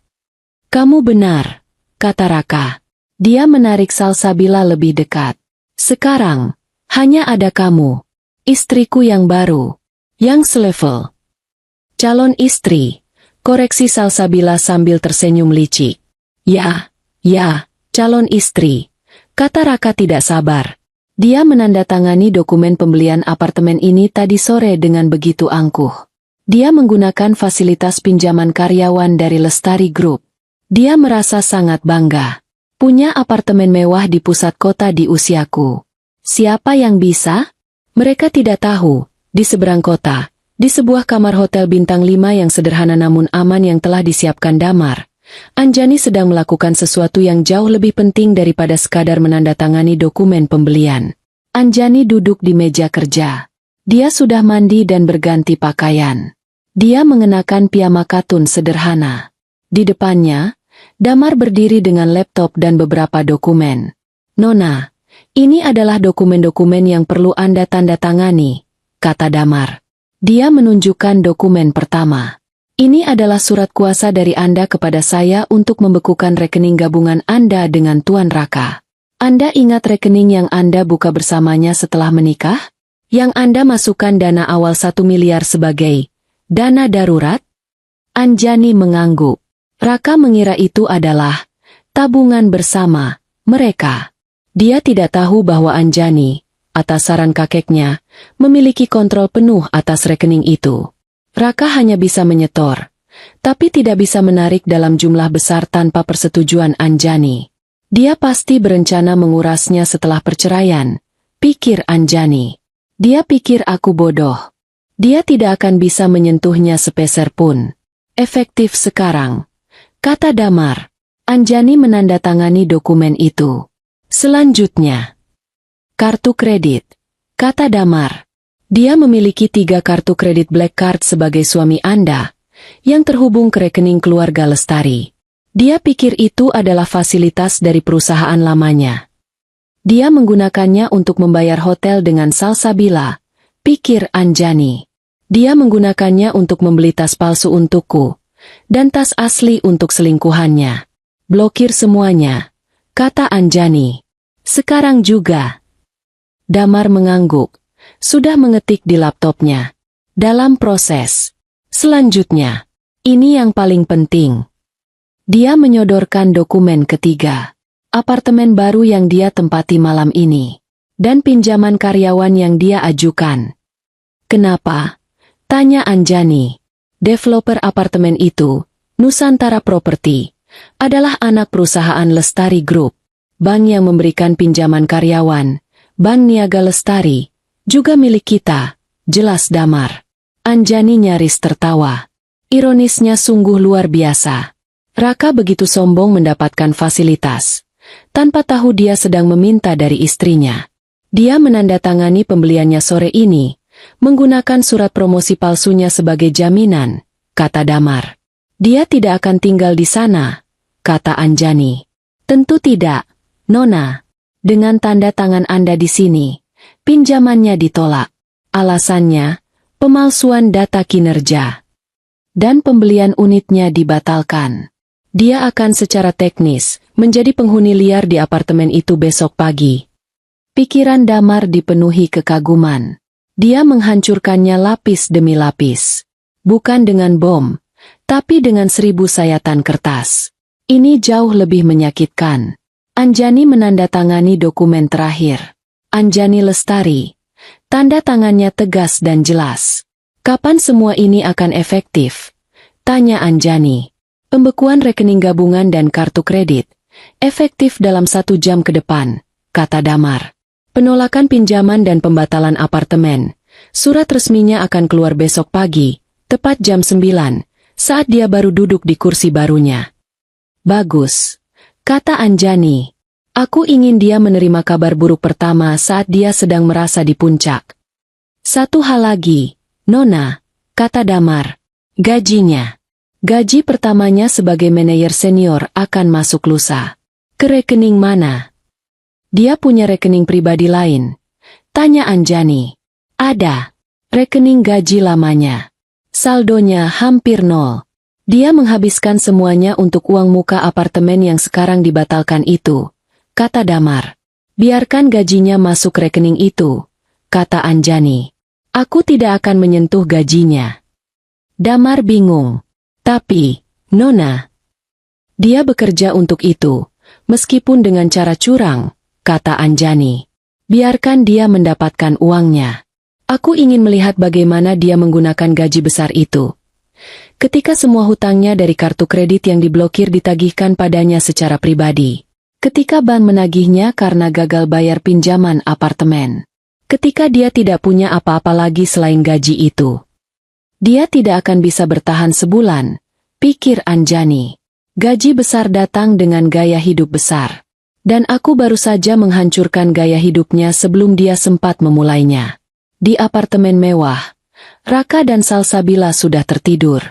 S1: Kamu benar, kata Raka. Dia menarik Salsabila lebih dekat. Sekarang, hanya ada kamu, istriku yang baru, yang selevel. Calon istri, koreksi Salsabila sambil tersenyum licik. Ya, calon istri, kata Raka tidak sabar. Dia menandatangani dokumen pembelian apartemen ini tadi sore dengan begitu angkuh. Dia menggunakan fasilitas pinjaman karyawan dari Lestari Group. Dia merasa sangat bangga. Punya apartemen mewah di pusat kota di usiaku. Siapa yang bisa? Mereka tidak tahu, di seberang kota, di sebuah kamar hotel bintang 5 yang sederhana namun aman yang telah disiapkan Damar, Anjani sedang melakukan sesuatu yang jauh lebih penting daripada sekadar menandatangani dokumen pembelian. Anjani duduk di meja kerja. Dia sudah mandi dan berganti pakaian. Dia mengenakan piyama katun sederhana. Di depannya, Damar berdiri dengan laptop dan beberapa dokumen. Nona, ini adalah dokumen-dokumen yang perlu Anda tanda tangani, kata Damar. Dia menunjukkan dokumen pertama. Ini adalah surat kuasa dari Anda kepada saya untuk membekukan rekening gabungan Anda dengan Tuan Raka. Anda ingat rekening yang Anda buka bersamanya setelah menikah? Yang Anda masukkan dana awal 1 miliar sebagai dana darurat? Anjani mengangguk. Raka mengira itu adalah tabungan bersama mereka. Dia tidak tahu bahwa Anjani, atas saran kakeknya, memiliki kontrol penuh atas rekening itu. Raka hanya bisa menyetor, tapi tidak bisa menarik dalam jumlah besar tanpa persetujuan Anjani. Dia pasti berencana mengurasnya setelah perceraian, pikir Anjani. Dia pikir aku bodoh. Dia tidak akan bisa menyentuhnya sepeser pun. Efektif sekarang, kata Damar. Anjani menandatangani dokumen itu. Selanjutnya, kartu kredit, kata Damar. Dia memiliki 3 kartu kredit Black Card sebagai suami Anda, yang terhubung ke rekening keluarga Lestari. Dia pikir itu adalah fasilitas dari perusahaan lamanya. Dia menggunakannya untuk membayar hotel dengan Salsabila, pikir Anjani. Dia menggunakannya untuk membeli tas palsu untukku, dan tas asli untuk selingkuhannya. Blokir semuanya, kata Anjani. Sekarang juga. Damar mengangguk. Sudah mengetik di laptopnya. Dalam proses. Selanjutnya, ini yang paling penting. Dia menyodorkan dokumen ketiga. Apartemen baru yang dia tempati malam ini. Dan pinjaman karyawan yang dia ajukan. Kenapa? Tanya Anjani. Developer apartemen itu, Nusantara Property, adalah anak perusahaan Lestari Group. Bank yang memberikan pinjaman karyawan, Bank Niaga Lestari, juga milik kita, jelas Damar. Anjani nyaris tertawa. Ironisnya sungguh luar biasa. Raka begitu sombong mendapatkan fasilitas, tanpa tahu dia sedang meminta dari istrinya. Dia menandatangani pembeliannya sore ini, menggunakan surat promosi palsunya sebagai jaminan, kata Damar. Dia tidak akan tinggal di sana, kata Anjani. Tentu tidak, Nona. Dengan tanda tangan Anda di sini, pinjamannya ditolak. Alasannya, pemalsuan data kinerja. Dan pembelian unitnya dibatalkan. Dia akan secara teknis menjadi penghuni liar di apartemen itu besok pagi. Pikiran Damar dipenuhi kekaguman. Dia menghancurkannya lapis demi lapis. Bukan dengan bom, tapi dengan 1000 sayatan kertas. Ini jauh lebih menyakitkan. Anjani menandatangani dokumen terakhir. Anjani Lestari. Tanda tangannya tegas dan jelas. Kapan semua ini akan efektif? Tanya Anjani. Pembekuan rekening gabungan dan kartu kredit. Efektif dalam 1 jam ke depan, kata Damar. Penolakan pinjaman dan pembatalan apartemen. Surat resminya akan keluar besok pagi, tepat jam 9, saat dia baru duduk di kursi barunya. Bagus, kata Anjani. Aku ingin dia menerima kabar buruk pertama saat dia sedang merasa di puncak. Satu hal lagi, Nona, kata Damar. Gajinya. Gaji pertamanya sebagai manajer senior akan masuk lusa. Ke rekening mana? Dia punya rekening pribadi lain. Tanya Anjani. Ada. Rekening gaji lamanya. Saldonya hampir 0. Dia menghabiskan semuanya untuk uang muka apartemen yang sekarang dibatalkan itu, kata Damar. Biarkan gajinya masuk rekening itu, kata Anjani. Aku tidak akan menyentuh gajinya. Damar bingung. Tapi, Nona, dia bekerja untuk itu, meskipun dengan cara curang, kata Anjani. Biarkan dia mendapatkan uangnya. Aku ingin melihat bagaimana dia menggunakan gaji besar itu. Ketika semua hutangnya dari kartu kredit yang diblokir ditagihkan padanya secara pribadi. Ketika bank menagihnya karena gagal bayar pinjaman apartemen. Ketika dia tidak punya apa-apa lagi selain gaji itu. Dia tidak akan bisa bertahan sebulan, pikir Anjani. Gaji besar datang dengan gaya hidup besar. Dan aku baru saja menghancurkan gaya hidupnya sebelum dia sempat memulainya. Di apartemen mewah, Raka dan Salsabila sudah tertidur.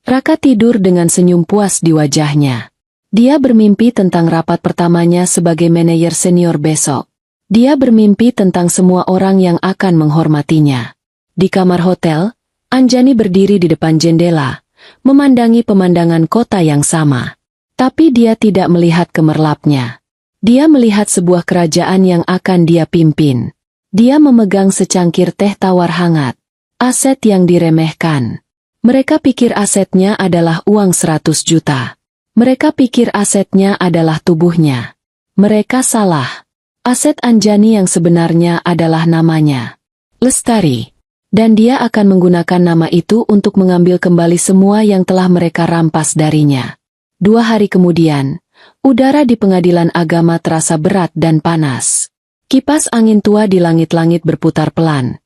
S1: Raka tidur dengan senyum puas di wajahnya. Dia bermimpi tentang rapat pertamanya sebagai manajer senior besok. Dia bermimpi tentang semua orang yang akan menghormatinya. Di kamar hotel, Anjani berdiri di depan jendela, memandangi pemandangan kota yang sama. Tapi dia tidak melihat kemerlapnya. Dia melihat sebuah kerajaan yang akan dia pimpin. Dia memegang secangkir teh tawar hangat. Aset yang diremehkan. Mereka pikir asetnya adalah uang 100 juta. Mereka pikir asetnya adalah tubuhnya. Mereka salah. Aset Anjani yang sebenarnya adalah namanya Lestari. Dan dia akan menggunakan nama itu untuk mengambil kembali semua yang telah mereka rampas darinya. 2 hari kemudian, udara di pengadilan agama terasa berat dan panas. Kipas angin tua di langit-langit berputar pelan.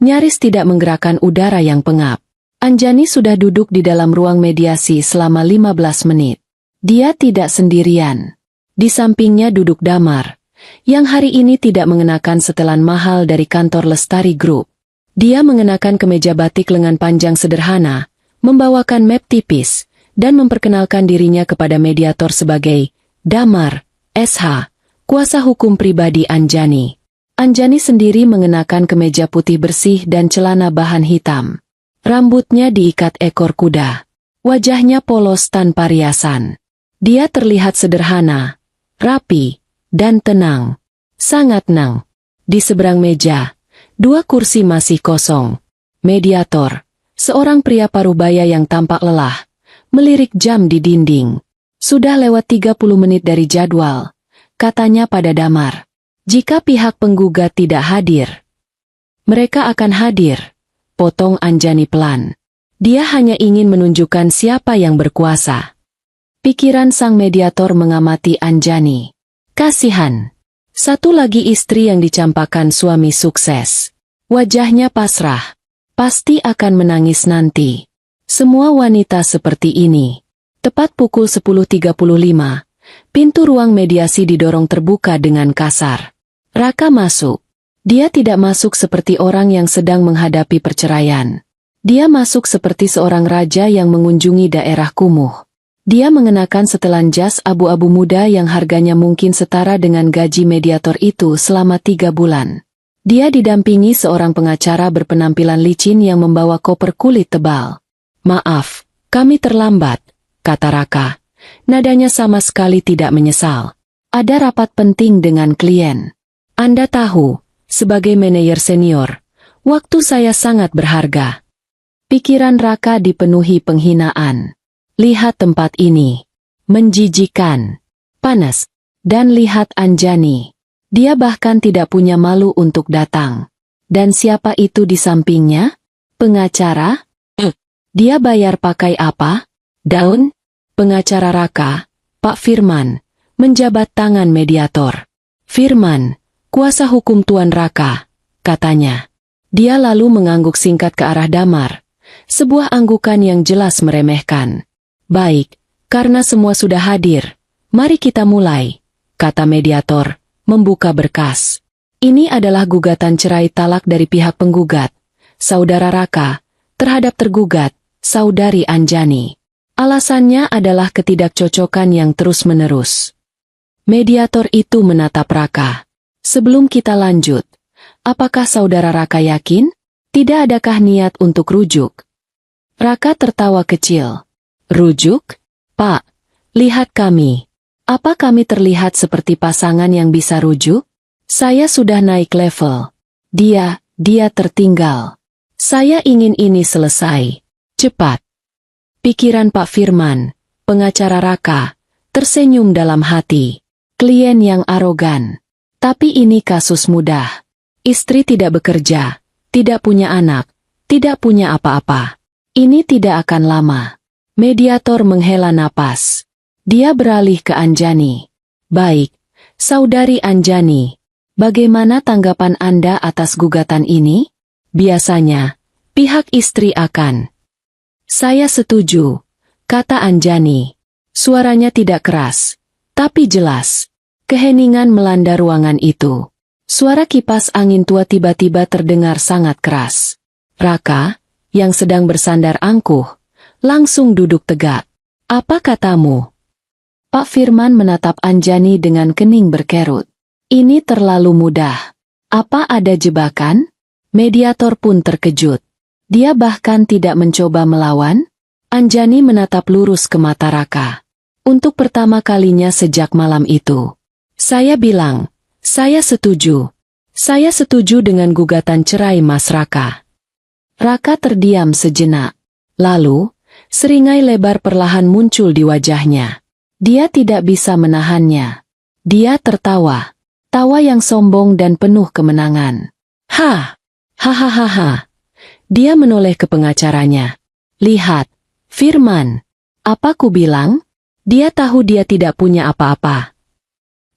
S1: Nyaris tidak menggerakkan udara yang pengap. Anjani sudah duduk di dalam ruang mediasi selama 15 menit. Dia tidak sendirian. Di sampingnya duduk Damar, yang hari ini tidak mengenakan setelan mahal dari kantor Lestari Group. Dia mengenakan kemeja batik lengan panjang sederhana, membawakan map tipis, dan memperkenalkan dirinya kepada mediator sebagai Damar, SH, kuasa hukum pribadi Anjani. Anjani sendiri mengenakan kemeja putih bersih dan celana bahan hitam. Rambutnya diikat ekor kuda. Wajahnya polos tanpa riasan. Dia terlihat sederhana, rapi, dan tenang. Sangat tenang. Di seberang meja, 2 kursi masih kosong. Mediator, seorang pria parubaya yang tampak lelah, melirik jam di dinding. Sudah lewat 30 menit dari jadwal, katanya pada Damar. Jika pihak penggugat tidak hadir, mereka akan hadir, potong Anjani pelan. Dia hanya ingin menunjukkan siapa yang berkuasa. Pikiran sang mediator mengamati Anjani. Kasihan. Satu lagi istri yang dicampakkan suami sukses. Wajahnya pasrah. Pasti akan menangis nanti. Semua wanita seperti ini. Tepat pukul 10.35, pintu ruang mediasi didorong terbuka dengan kasar. Raka masuk. Dia tidak masuk seperti orang yang sedang menghadapi perceraian. Dia masuk seperti seorang raja yang mengunjungi daerah kumuh. Dia mengenakan setelan jas abu-abu muda yang harganya mungkin setara dengan gaji mediator itu selama 3 bulan. Dia didampingi seorang pengacara berpenampilan licin yang membawa koper kulit tebal. "Maaf, kami terlambat," kata Raka. Nadanya sama sekali tidak menyesal. "Ada rapat penting dengan klien. Anda tahu, sebagai manajer senior, waktu saya sangat berharga." Pikiran Raka dipenuhi penghinaan. Lihat tempat ini. Menjijikan. Panas. Dan lihat Anjani. Dia bahkan tidak punya malu untuk datang. Dan siapa itu di sampingnya? Pengacara? Dia bayar pakai apa? Daun? Pengacara Raka, Pak Firman, menjabat tangan mediator. "Firman, kuasa hukum Tuan Raka," katanya. Dia lalu mengangguk singkat ke arah Damar. Sebuah anggukan yang jelas meremehkan. "Baik, karena semua sudah hadir, mari kita mulai," kata mediator, membuka berkas. Ini adalah gugatan cerai talak dari pihak penggugat, Saudara Raka, terhadap tergugat, Saudari Anjani. Alasannya adalah ketidakcocokan yang terus-menerus. Mediator itu menatap Raka. "Sebelum kita lanjut, apakah Saudara Raka yakin? Tidak adakah niat untuk rujuk?" Raka tertawa kecil. "Rujuk? Pak, lihat kami. Apa kami terlihat seperti pasangan yang bisa rujuk? Saya sudah naik level. Dia tertinggal. Saya ingin ini selesai. Cepat." Pikiran Pak Firman, pengacara Raka, tersenyum dalam hati. Klien yang arogan. Tapi ini kasus mudah. Istri tidak bekerja, tidak punya anak, tidak punya apa-apa. Ini tidak akan lama. Mediator menghela napas. Dia beralih ke Anjani. "Baik, Saudari Anjani, bagaimana tanggapan Anda atas gugatan ini?" "Biasanya, pihak istri akan." "Saya setuju," kata Anjani. Suaranya tidak keras, tapi jelas. Keheningan melanda ruangan itu. Suara kipas angin tua tiba-tiba terdengar sangat keras. Raka, yang sedang bersandar angkuh, langsung duduk tegak. "Apa katamu?" Pak Firman menatap Anjani dengan kening berkerut. "Ini terlalu mudah. Apa ada jebakan?" Mediator pun terkejut. Dia bahkan tidak mencoba melawan. Anjani menatap lurus ke mata Raka. Untuk pertama kalinya sejak malam itu. Saya bilang, saya setuju. Saya setuju dengan gugatan cerai Mas Raka. Raka terdiam sejenak. Lalu, seringai lebar perlahan muncul di wajahnya. Dia tidak bisa menahannya. Dia tertawa. Tawa yang sombong dan penuh kemenangan. Hahaha. Dia menoleh ke pengacaranya. Lihat, Firman. Apa ku bilang? Dia tahu dia tidak punya apa-apa.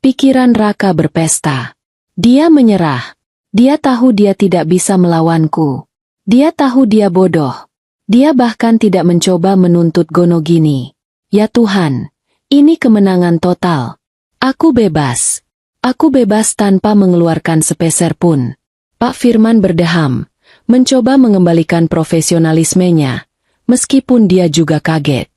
S1: Pikiran Raka berpesta. Dia menyerah. Dia tahu dia tidak bisa melawanku. Dia tahu dia bodoh. Dia bahkan tidak mencoba menuntut Gonogini. Ya Tuhan, ini kemenangan total. Aku bebas. Aku bebas tanpa mengeluarkan sepeser pun. Pak Firman berdeham, mencoba mengembalikan profesionalismenya, meskipun dia juga kaget.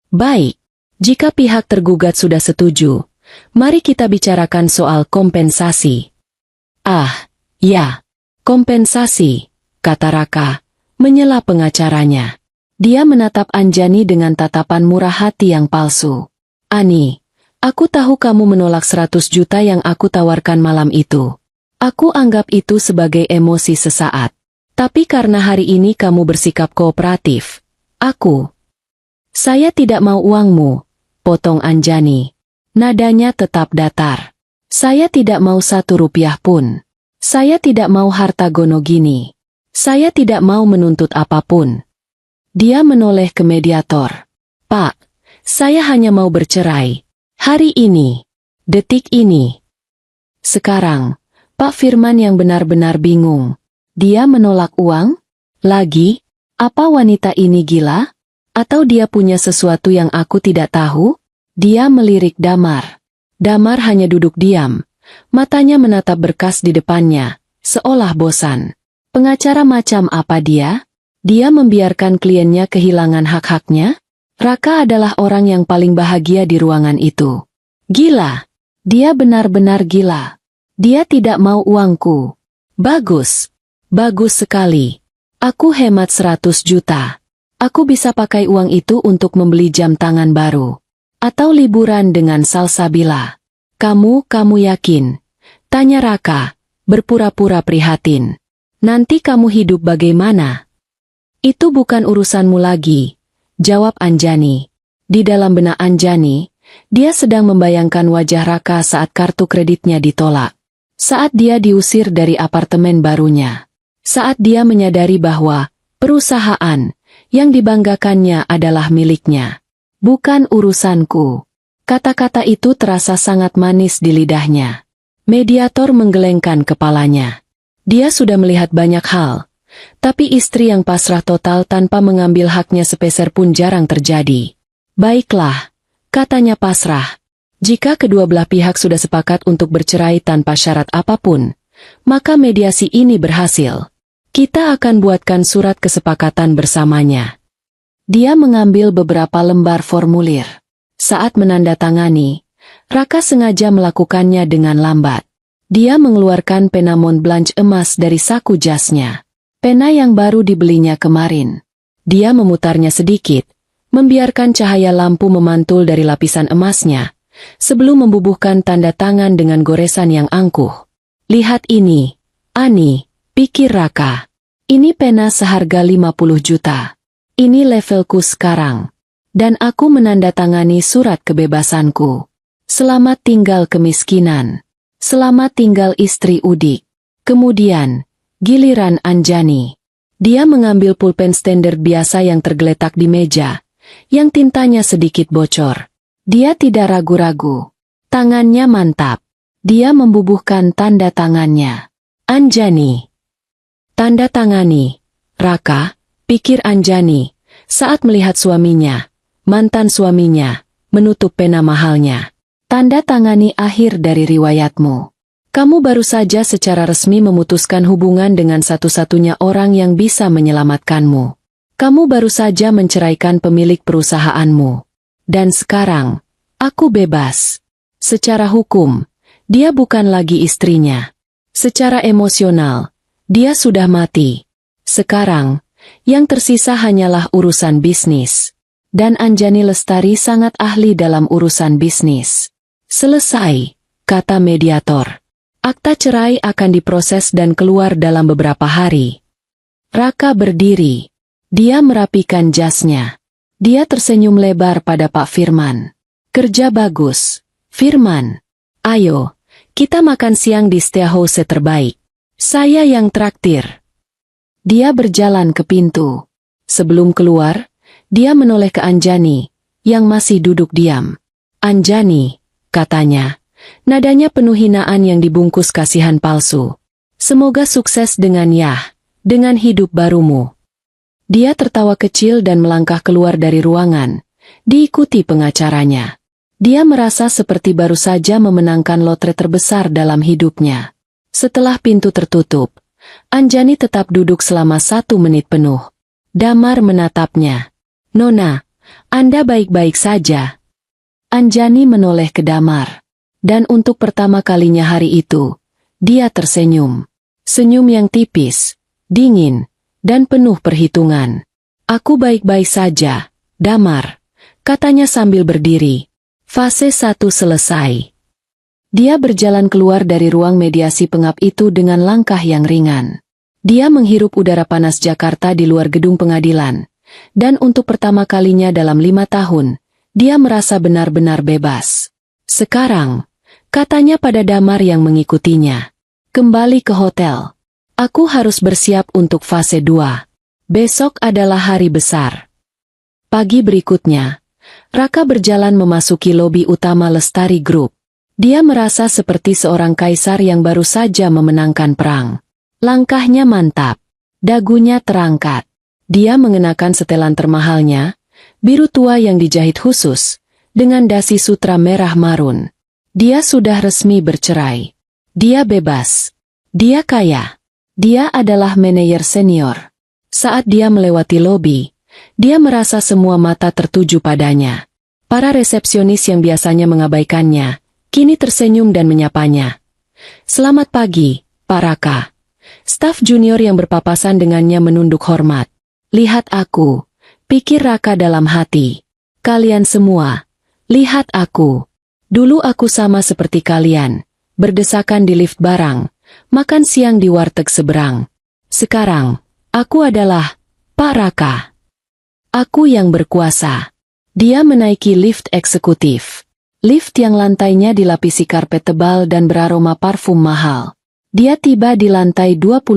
S1: Baik. Jika pihak tergugat sudah setuju, mari kita bicarakan soal kompensasi. Ya, kompensasi, kata Raka, menyela pengacaranya. Dia menatap Anjani dengan tatapan murah hati yang palsu. Ani, aku tahu kamu menolak 100 juta yang aku tawarkan malam itu. Aku anggap itu sebagai emosi sesaat. Tapi karena hari ini kamu bersikap kooperatif, Saya tidak mau uangmu, potong Anjani. Nadanya tetap datar. Saya tidak mau 1 rupiah pun. Saya tidak mau harta Gonogini. Saya tidak mau menuntut apapun. Dia menoleh ke mediator. Pak, saya hanya mau bercerai. Hari ini. Detik ini. Sekarang, Pak Firman yang benar-benar bingung. Dia menolak uang? Lagi? Apa wanita ini gila? Atau dia punya sesuatu yang aku tidak tahu? Dia melirik Damar. Damar hanya duduk diam. Matanya menatap berkas di depannya, seolah bosan. Pengacara macam apa dia? Dia membiarkan kliennya kehilangan hak-haknya? Raka adalah orang yang paling bahagia di ruangan itu. Gila. Dia benar-benar gila. Dia tidak mau uangku. Bagus. Bagus sekali. Aku hemat 100 juta. Aku bisa pakai uang itu untuk membeli jam tangan baru. Atau liburan dengan Salsabila. Kamu yakin? Tanya Raka, berpura-pura prihatin. Nanti kamu hidup bagaimana? Itu bukan urusanmu lagi, jawab Anjani. Di dalam benak Anjani, dia sedang membayangkan wajah Raka saat kartu kreditnya ditolak. Saat dia diusir dari apartemen barunya. Saat dia menyadari bahwa perusahaan yang dibanggakannya adalah miliknya. Bukan urusanku. Kata-kata itu terasa sangat manis di lidahnya. Mediator menggelengkan kepalanya. Dia sudah melihat banyak hal. Tapi istri yang pasrah total tanpa mengambil haknya sepeser pun jarang terjadi. Baiklah, katanya pasrah. Jika kedua belah pihak sudah sepakat untuk bercerai tanpa syarat apapun, maka mediasi ini berhasil. Kita akan buatkan surat kesepakatan bersamanya. Dia mengambil beberapa lembar formulir. Saat menandatangani, Raka sengaja melakukannya dengan lambat. Dia mengeluarkan pena Montblanc emas dari saku jasnya. Pena yang baru dibelinya kemarin. Dia memutarnya sedikit, membiarkan cahaya lampu memantul dari lapisan emasnya, sebelum membubuhkan tanda tangan dengan goresan yang angkuh. Lihat ini, Ani, pikir Raka. Ini pena seharga 50 juta. Ini levelku sekarang. Dan aku menandatangani surat kebebasanku. Selamat tinggal kemiskinan. Selamat tinggal istri Udik. Kemudian, giliran Anjani. Dia mengambil pulpen standar biasa yang tergeletak di meja, yang tintanya sedikit bocor. Dia tidak ragu-ragu. Tangannya mantap. Dia membubuhkan tanda tangannya. Anjani. Tanda tangani. Raka, pikir Anjani, saat melihat suaminya, mantan suaminya, menutup pena mahalnya. Tanda tangani akhir dari riwayatmu. Kamu baru saja secara resmi memutuskan hubungan dengan satu-satunya orang yang bisa menyelamatkanmu. Kamu baru saja menceraikan pemilik perusahaanmu. Dan sekarang, aku bebas. Secara hukum, dia bukan lagi istrinya. Secara emosional, dia sudah mati. Sekarang, Yang tersisa hanyalah urusan bisnis. Dan Anjani Lestari sangat ahli dalam urusan bisnis. Selesai, kata mediator. Akta cerai akan diproses dan keluar dalam beberapa hari. Raka berdiri. Dia merapikan jasnya. Dia tersenyum lebar pada Pak Firman. Kerja bagus, Firman. Ayo, kita makan siang di steakhouse terbaik. Saya yang traktir. Dia berjalan ke pintu. Sebelum keluar, dia menoleh ke Anjani, yang masih duduk diam. Anjani, katanya, nadanya penuh hinaan yang dibungkus kasihan palsu. Semoga sukses dengan hidup barumu. Dia tertawa kecil dan melangkah keluar dari ruangan, diikuti pengacaranya. Dia merasa seperti baru saja memenangkan lotre terbesar dalam hidupnya. Setelah pintu tertutup, Anjani tetap duduk selama 1 menit penuh. Damar menatapnya. Nona, Anda baik-baik saja. Anjani menoleh ke Damar. Dan untuk pertama kalinya hari itu, dia tersenyum. Senyum yang tipis, dingin, dan penuh perhitungan. Aku baik-baik saja, Damar, katanya sambil berdiri. Fase 1 selesai. Dia berjalan keluar dari ruang mediasi pengap itu dengan langkah yang ringan. Dia menghirup udara panas Jakarta di luar gedung pengadilan. Dan untuk pertama kalinya dalam 5 tahun, dia merasa benar-benar bebas. Sekarang, katanya pada Damar yang mengikutinya, kembali ke hotel. Aku harus bersiap untuk fase 2. Besok adalah hari besar. Pagi berikutnya, Raka berjalan memasuki lobi utama Lestari Group. Dia merasa seperti seorang kaisar yang baru saja memenangkan perang. Langkahnya mantap. Dagunya terangkat. Dia mengenakan setelan termahalnya, biru tua yang dijahit khusus, dengan dasi sutra merah marun. Dia sudah resmi bercerai. Dia bebas. Dia kaya. Dia adalah manajer senior. Saat dia melewati lobi, dia merasa semua mata tertuju padanya. Para resepsionis yang biasanya mengabaikannya, kini tersenyum dan menyapanya. Selamat pagi, Pak Raka. Staf junior yang berpapasan dengannya menunduk hormat. Lihat aku, pikir Raka dalam hati. Kalian semua, lihat aku. Dulu aku sama seperti kalian, berdesakan di lift barang, makan siang di warteg seberang. Sekarang, aku adalah Pak Raka. Aku yang berkuasa. Dia menaiki lift eksekutif. Lift yang lantainya dilapisi karpet tebal dan beraroma parfum mahal. Dia tiba di lantai 25.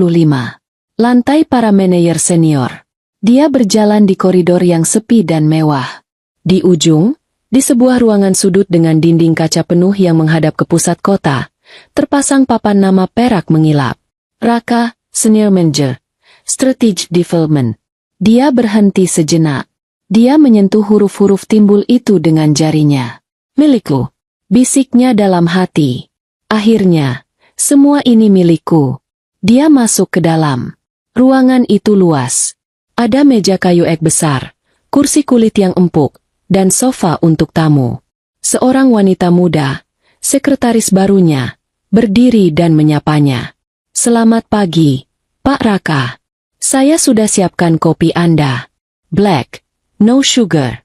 S1: Lantai para manajer senior. Dia berjalan di koridor yang sepi dan mewah. Di ujung, di sebuah ruangan sudut dengan dinding kaca penuh yang menghadap ke pusat kota, terpasang papan nama perak mengilap. Raka, Senior Manager, Strategic Development. Dia berhenti sejenak. Dia menyentuh huruf-huruf timbul itu dengan jarinya. Milikku, bisiknya dalam hati. Akhirnya, semua ini milikku. Dia masuk ke dalam. Ruangan itu luas. Ada meja kayu ek besar, kursi kulit yang empuk, dan sofa untuk tamu. Seorang wanita muda, sekretaris barunya, berdiri dan menyapanya. Selamat pagi, Pak Raka. Saya sudah siapkan kopi Anda. Black, no sugar.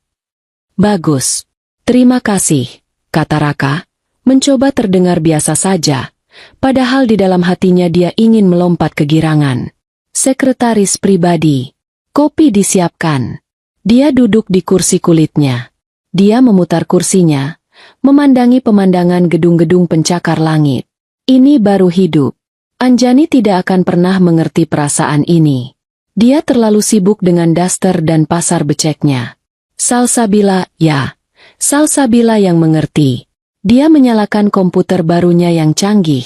S1: Bagus. Terima kasih, kata Raka, mencoba terdengar biasa saja, padahal di dalam hatinya dia ingin melompat kegirangan. Sekretaris pribadi. Kopi disiapkan. Dia duduk di kursi kulitnya. Dia memutar kursinya, memandangi pemandangan gedung-gedung pencakar langit. Ini baru hidup. Anjani tidak akan pernah mengerti perasaan ini. Dia terlalu sibuk dengan daster dan pasar beceknya. Salsabila, ya. Salsabila yang mengerti. Dia menyalakan komputer barunya yang canggih.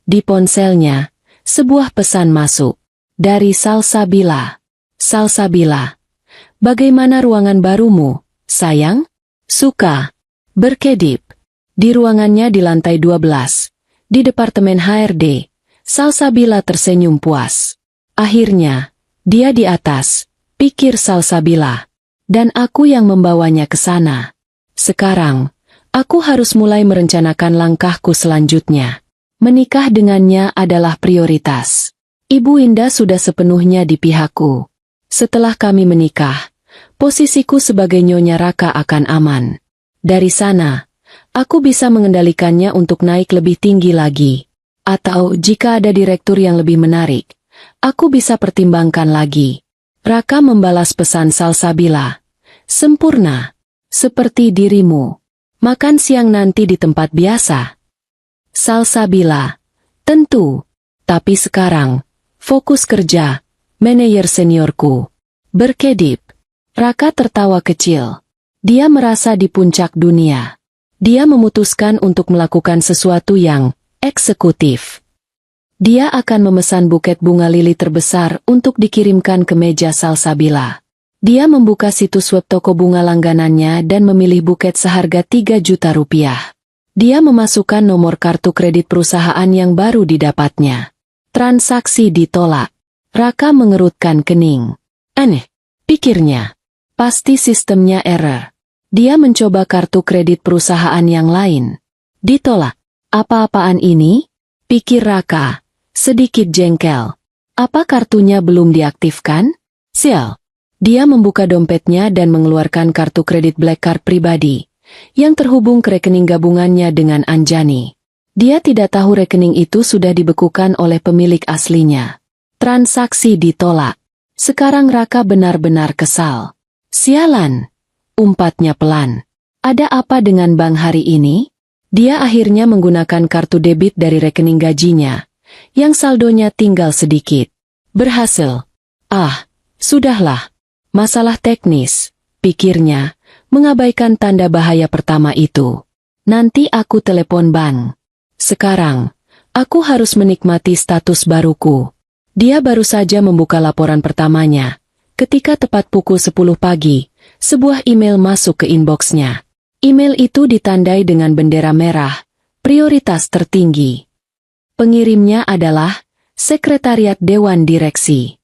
S1: Di ponselnya, sebuah pesan masuk. Dari Salsabila. Salsabila. Bagaimana ruangan barumu, sayang? Suka. Berkedip. Di ruangannya di lantai 12. Di Departemen HRD. Salsabila tersenyum puas. Akhirnya, dia di atas, pikir Salsabila. Dan aku yang membawanya ke sana. Sekarang, aku harus mulai merencanakan langkahku selanjutnya. Menikah dengannya adalah prioritas. Ibu Indah sudah sepenuhnya di pihakku. Setelah kami menikah, posisiku sebagai Nyonya Raka akan aman. Dari sana, aku bisa mengendalikannya untuk naik lebih tinggi lagi. Atau jika ada direktur yang lebih menarik, aku bisa pertimbangkan lagi. Raka membalas pesan Salsabila. Sempurna. Seperti dirimu. Makan siang nanti di tempat biasa. Salsabila. Tentu. Tapi sekarang, fokus kerja. Manajer seniorku. Berkedip. Raka tertawa kecil. Dia merasa di puncak dunia. Dia memutuskan untuk melakukan sesuatu yang eksekutif. Dia akan memesan buket bunga lili terbesar untuk dikirimkan ke meja Salsabila. Dia membuka situs web toko bunga langganannya dan memilih buket seharga 3 juta rupiah. Dia memasukkan nomor kartu kredit perusahaan yang baru didapatnya. Transaksi ditolak. Raka mengerutkan kening. Aneh, pikirnya. Pasti sistemnya error. Dia mencoba kartu kredit perusahaan yang lain. Ditolak. Apa-apaan ini? Pikir Raka. Sedikit jengkel. Apa kartunya belum diaktifkan? Sial. Dia membuka dompetnya dan mengeluarkan kartu kredit Black Card pribadi, yang terhubung ke rekening gabungannya dengan Anjani. Dia tidak tahu rekening itu sudah dibekukan oleh pemilik aslinya. Transaksi ditolak. Sekarang Raka benar-benar kesal. Sialan. Umpatnya pelan. Ada apa dengan bank hari ini? Dia akhirnya menggunakan kartu debit dari rekening gajinya, yang saldonya tinggal sedikit. Berhasil. Ah, sudahlah. Masalah teknis, pikirnya, mengabaikan tanda bahaya pertama itu. Nanti aku telepon bank. Sekarang, aku harus menikmati status baruku. Dia baru saja membuka laporan pertamanya. Ketika tepat pukul 10 pagi, sebuah email masuk ke inboxnya. Email itu ditandai dengan bendera merah, prioritas tertinggi. Pengirimnya adalah Sekretariat Dewan Direksi.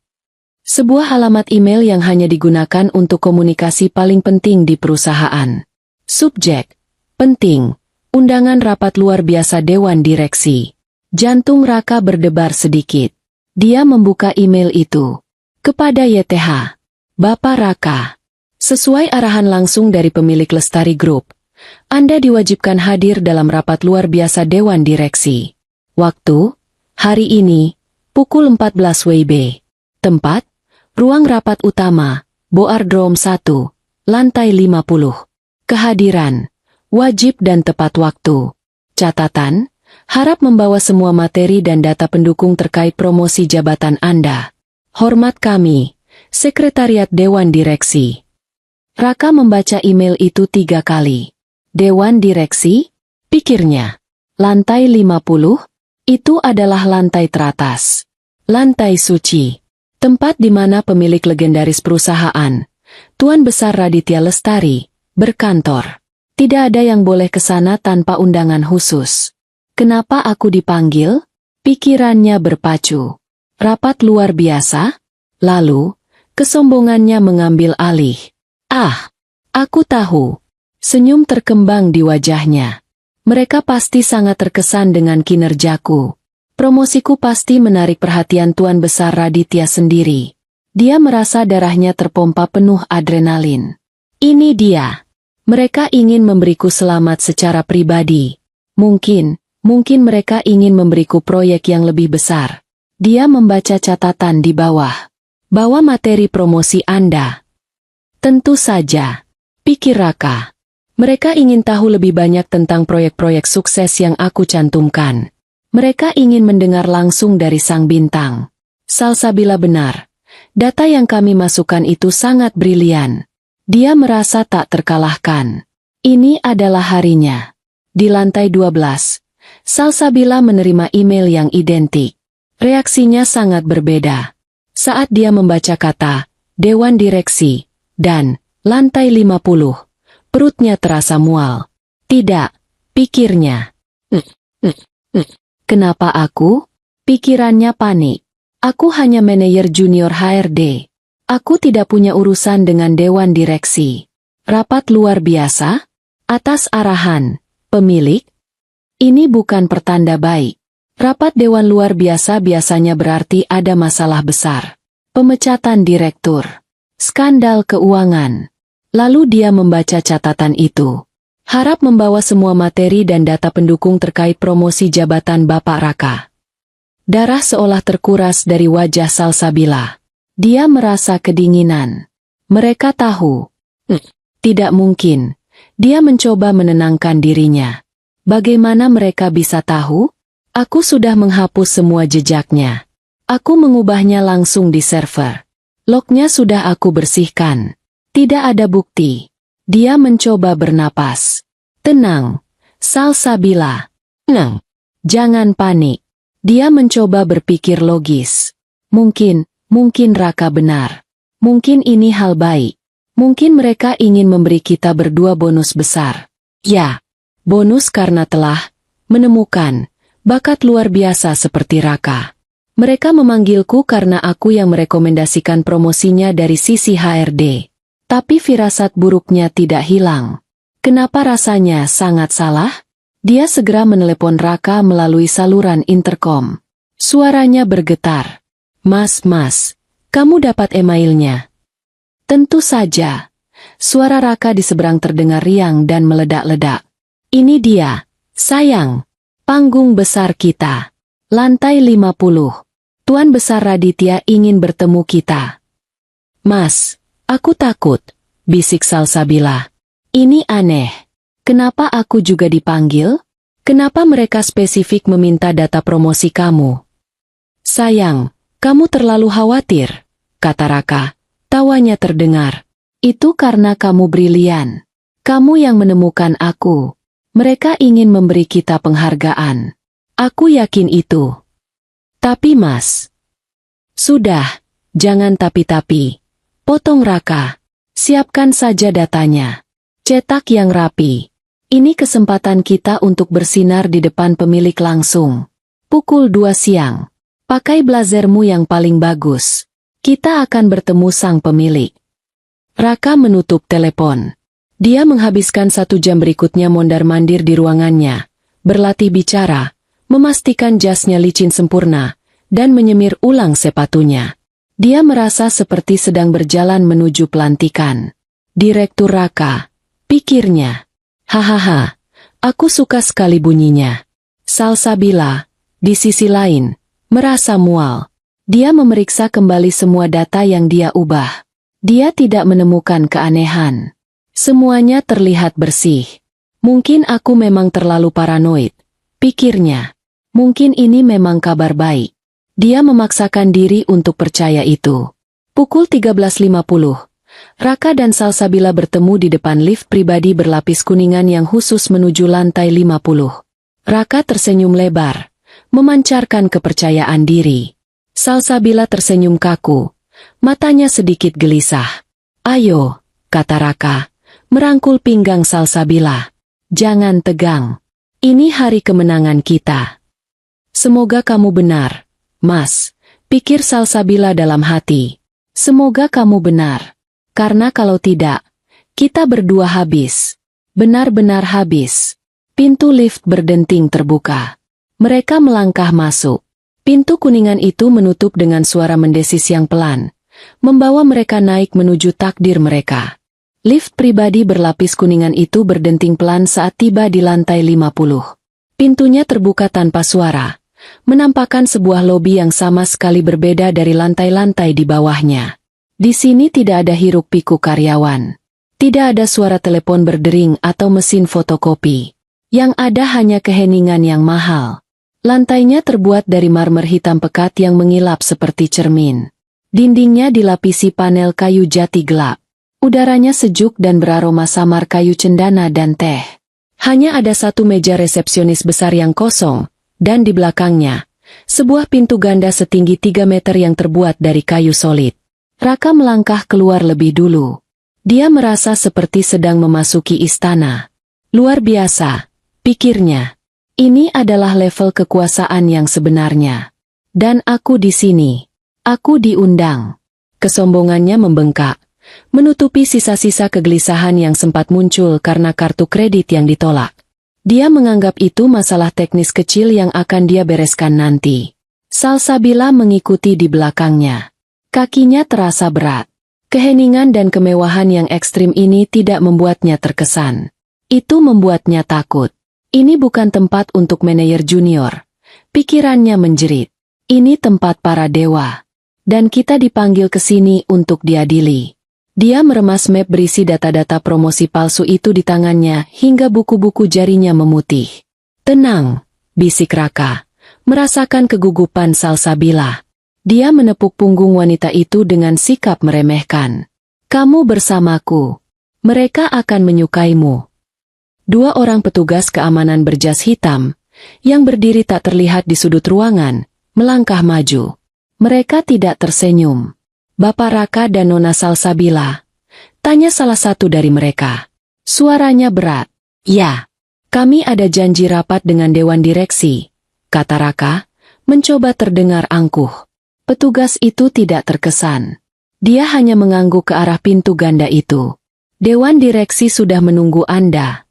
S1: Sebuah alamat email yang hanya digunakan untuk komunikasi paling penting di perusahaan. Subjek, penting, undangan rapat luar biasa Dewan Direksi. Jantung Raka berdebar sedikit. Dia membuka email itu. Kepada YTH. Bapak Raka. Sesuai arahan langsung dari pemilik Lestari Group, Anda diwajibkan hadir dalam rapat luar biasa Dewan Direksi. Waktu, hari ini, pukul 14 WIB. Tempat, ruang rapat utama, Boardroom 1, lantai 50. Kehadiran, wajib dan tepat waktu. Catatan, harap membawa semua materi dan data pendukung terkait promosi jabatan Anda. Hormat kami, Sekretariat Dewan Direksi. Raka membaca email itu 3 kali. Dewan Direksi? Pikirnya. Lantai 50? Itu adalah lantai teratas. Lantai suci. Tempat di mana pemilik legendaris perusahaan, Tuan Besar Raditya Lestari, berkantor. Tidak ada yang boleh ke sana tanpa undangan khusus. Kenapa aku dipanggil? Pikirannya berpacu. Rapat luar biasa? Lalu, kesombongannya mengambil alih. Ah, aku tahu. Senyum terkembang di wajahnya. Mereka pasti sangat terkesan dengan kinerjaku. Promosiku pasti menarik perhatian Tuan Besar Raditya sendiri. Dia merasa darahnya terpompa penuh adrenalin. Ini dia. Mereka ingin memberiku selamat secara pribadi. Mungkin mereka ingin memberiku proyek yang lebih besar. Dia membaca catatan di bawah. Bawa materi promosi Anda. Tentu saja. Pikir Raka. Mereka ingin tahu lebih banyak tentang proyek-proyek sukses yang aku cantumkan. Mereka ingin mendengar langsung dari sang bintang. Salsabila benar. Data yang kami masukkan itu sangat brilian. Dia merasa tak terkalahkan. Ini adalah harinya. Di lantai 12. Salsabila menerima email yang identik. Reaksinya sangat berbeda. Saat dia membaca kata, Dewan Direksi, dan lantai 50, perutnya terasa mual. Tidak, pikirnya. Kenapa aku? Pikirannya panik. Aku hanya manajer junior HRD. Aku tidak punya urusan dengan Dewan Direksi. Rapat luar biasa? Atas arahan pemilik? Ini bukan pertanda baik. Rapat Dewan luar biasa biasanya berarti ada masalah besar. Pemecatan direktur. Skandal keuangan. Lalu dia membaca catatan itu. Harap membawa semua materi dan data pendukung terkait promosi jabatan Bapak Raka. Darah seolah terkuras dari wajah Salsabila. Dia merasa kedinginan. Mereka tahu. Tidak mungkin. Dia mencoba menenangkan dirinya. Bagaimana mereka bisa tahu? Aku sudah menghapus semua jejaknya. Aku mengubahnya langsung di server. Lognya sudah aku bersihkan. Tidak ada bukti. Dia mencoba bernapas. Tenang, Salsabila. Tenang. Jangan panik. Dia mencoba berpikir logis. Mungkin Raka benar. Mungkin ini hal baik. Mungkin mereka ingin memberi kita berdua bonus besar. Ya, bonus karena telah menemukan bakat luar biasa seperti Raka. Mereka memanggilku karena aku yang merekomendasikan promosinya dari sisi HRD. Tapi firasat buruknya tidak hilang. Kenapa rasanya sangat salah? Dia segera menelepon Raka melalui saluran intercom. Suaranya bergetar. Mas, kamu dapat emailnya? Tentu saja. Suara Raka di seberang terdengar riang dan meledak-ledak. Ini dia, sayang. Panggung besar kita. Lantai 50. Tuan Besar Raditya ingin bertemu kita. Mas, aku takut, bisik Salsabila. Ini aneh. Kenapa aku juga dipanggil? Kenapa mereka spesifik meminta data promosi kamu? Sayang, kamu terlalu khawatir, kata Raka. Tawanya terdengar. Itu karena kamu brilian. Kamu yang menemukan aku. Mereka ingin memberi kita penghargaan. Aku yakin itu. Tapi Mas. Sudah, jangan tapi-tapi. Potong Raka. Siapkan saja datanya. Cetak yang rapi. Ini kesempatan kita untuk bersinar di depan pemilik langsung. Pukul 2 siang. Pakai blazermu yang paling bagus. Kita akan bertemu sang pemilik. Raka menutup telepon. Dia menghabiskan 1 jam berikutnya mondar-mandir di ruangannya. Berlatih bicara. Memastikan jasnya licin sempurna, dan menyemir ulang sepatunya. Dia merasa seperti sedang berjalan menuju pelantikan. Direktur Raka, pikirnya. Hahaha, aku suka sekali bunyinya. Salsabila, di sisi lain, merasa mual. Dia memeriksa kembali semua data yang dia ubah. Dia tidak menemukan keanehan. Semuanya terlihat bersih. Mungkin aku memang terlalu paranoid, pikirnya. Mungkin ini memang kabar baik. Dia memaksakan diri untuk percaya itu. Pukul 13.50. Raka dan Salsabila bertemu di depan lift pribadi berlapis kuningan yang khusus menuju lantai 50. Raka tersenyum lebar, memancarkan kepercayaan diri. Salsabila tersenyum kaku, matanya sedikit gelisah. Ayo, kata Raka, merangkul pinggang Salsabila. Jangan tegang. Ini hari kemenangan kita. Semoga kamu benar, Mas, pikir Salsabila dalam hati. Semoga kamu benar. Karena kalau tidak, kita berdua habis. Benar-benar habis. Pintu lift berdenting terbuka. Mereka melangkah masuk. Pintu kuningan itu menutup dengan suara mendesis yang pelan, membawa mereka naik menuju takdir mereka. Lift pribadi berlapis kuningan itu berdenting pelan saat tiba di lantai 50. Pintunya terbuka tanpa suara, menampakkan sebuah lobi yang sama sekali berbeda dari lantai-lantai di bawahnya. Di sini tidak ada hiruk-pikuk karyawan. Tidak ada suara telepon berdering atau mesin fotokopi. Yang ada hanya keheningan yang mahal. Lantainya terbuat dari marmer hitam pekat yang mengilap seperti cermin. Dindingnya dilapisi panel kayu jati gelap. Udaranya sejuk dan beraroma samar kayu cendana dan teh. Hanya ada satu meja resepsionis besar yang kosong, dan di belakangnya, sebuah pintu ganda setinggi 3 meter yang terbuat dari kayu solid. Raka melangkah keluar lebih dulu. Dia merasa seperti sedang memasuki istana. Luar biasa, pikirnya. Ini adalah level kekuasaan yang sebenarnya. Dan aku di sini. Aku diundang. Kesombongannya membengkak, menutupi sisa-sisa kegelisahan yang sempat muncul karena kartu kredit yang ditolak. Dia menganggap itu masalah teknis kecil yang akan dia bereskan nanti. Salsabila mengikuti di belakangnya. Kakinya terasa berat. Keheningan dan kemewahan yang ekstrim ini tidak membuatnya terkesan. Itu membuatnya takut. Ini bukan tempat untuk manajer junior. Pikirannya menjerit. Ini tempat para dewa. Dan kita dipanggil ke sini untuk diadili. Dia meremas map berisi data-data promosi palsu itu di tangannya hingga buku-buku jarinya memutih. Tenang, bisik Raka. Merasakan kegugupan Salsabila. Dia menepuk punggung wanita itu dengan sikap meremehkan. Kamu bersamaku. Mereka akan menyukaimu. Dua orang petugas keamanan berjas hitam, yang berdiri tak terlihat di sudut ruangan, melangkah maju. Mereka tidak tersenyum. Bapak Raka dan Nona Salsabila? Tanya salah satu dari mereka. Suaranya berat. Ya, kami ada janji rapat dengan Dewan Direksi, kata Raka, mencoba terdengar angkuh. Petugas itu tidak terkesan. Dia hanya mengangguk ke arah pintu ganda itu. Dewan Direksi sudah menunggu Anda.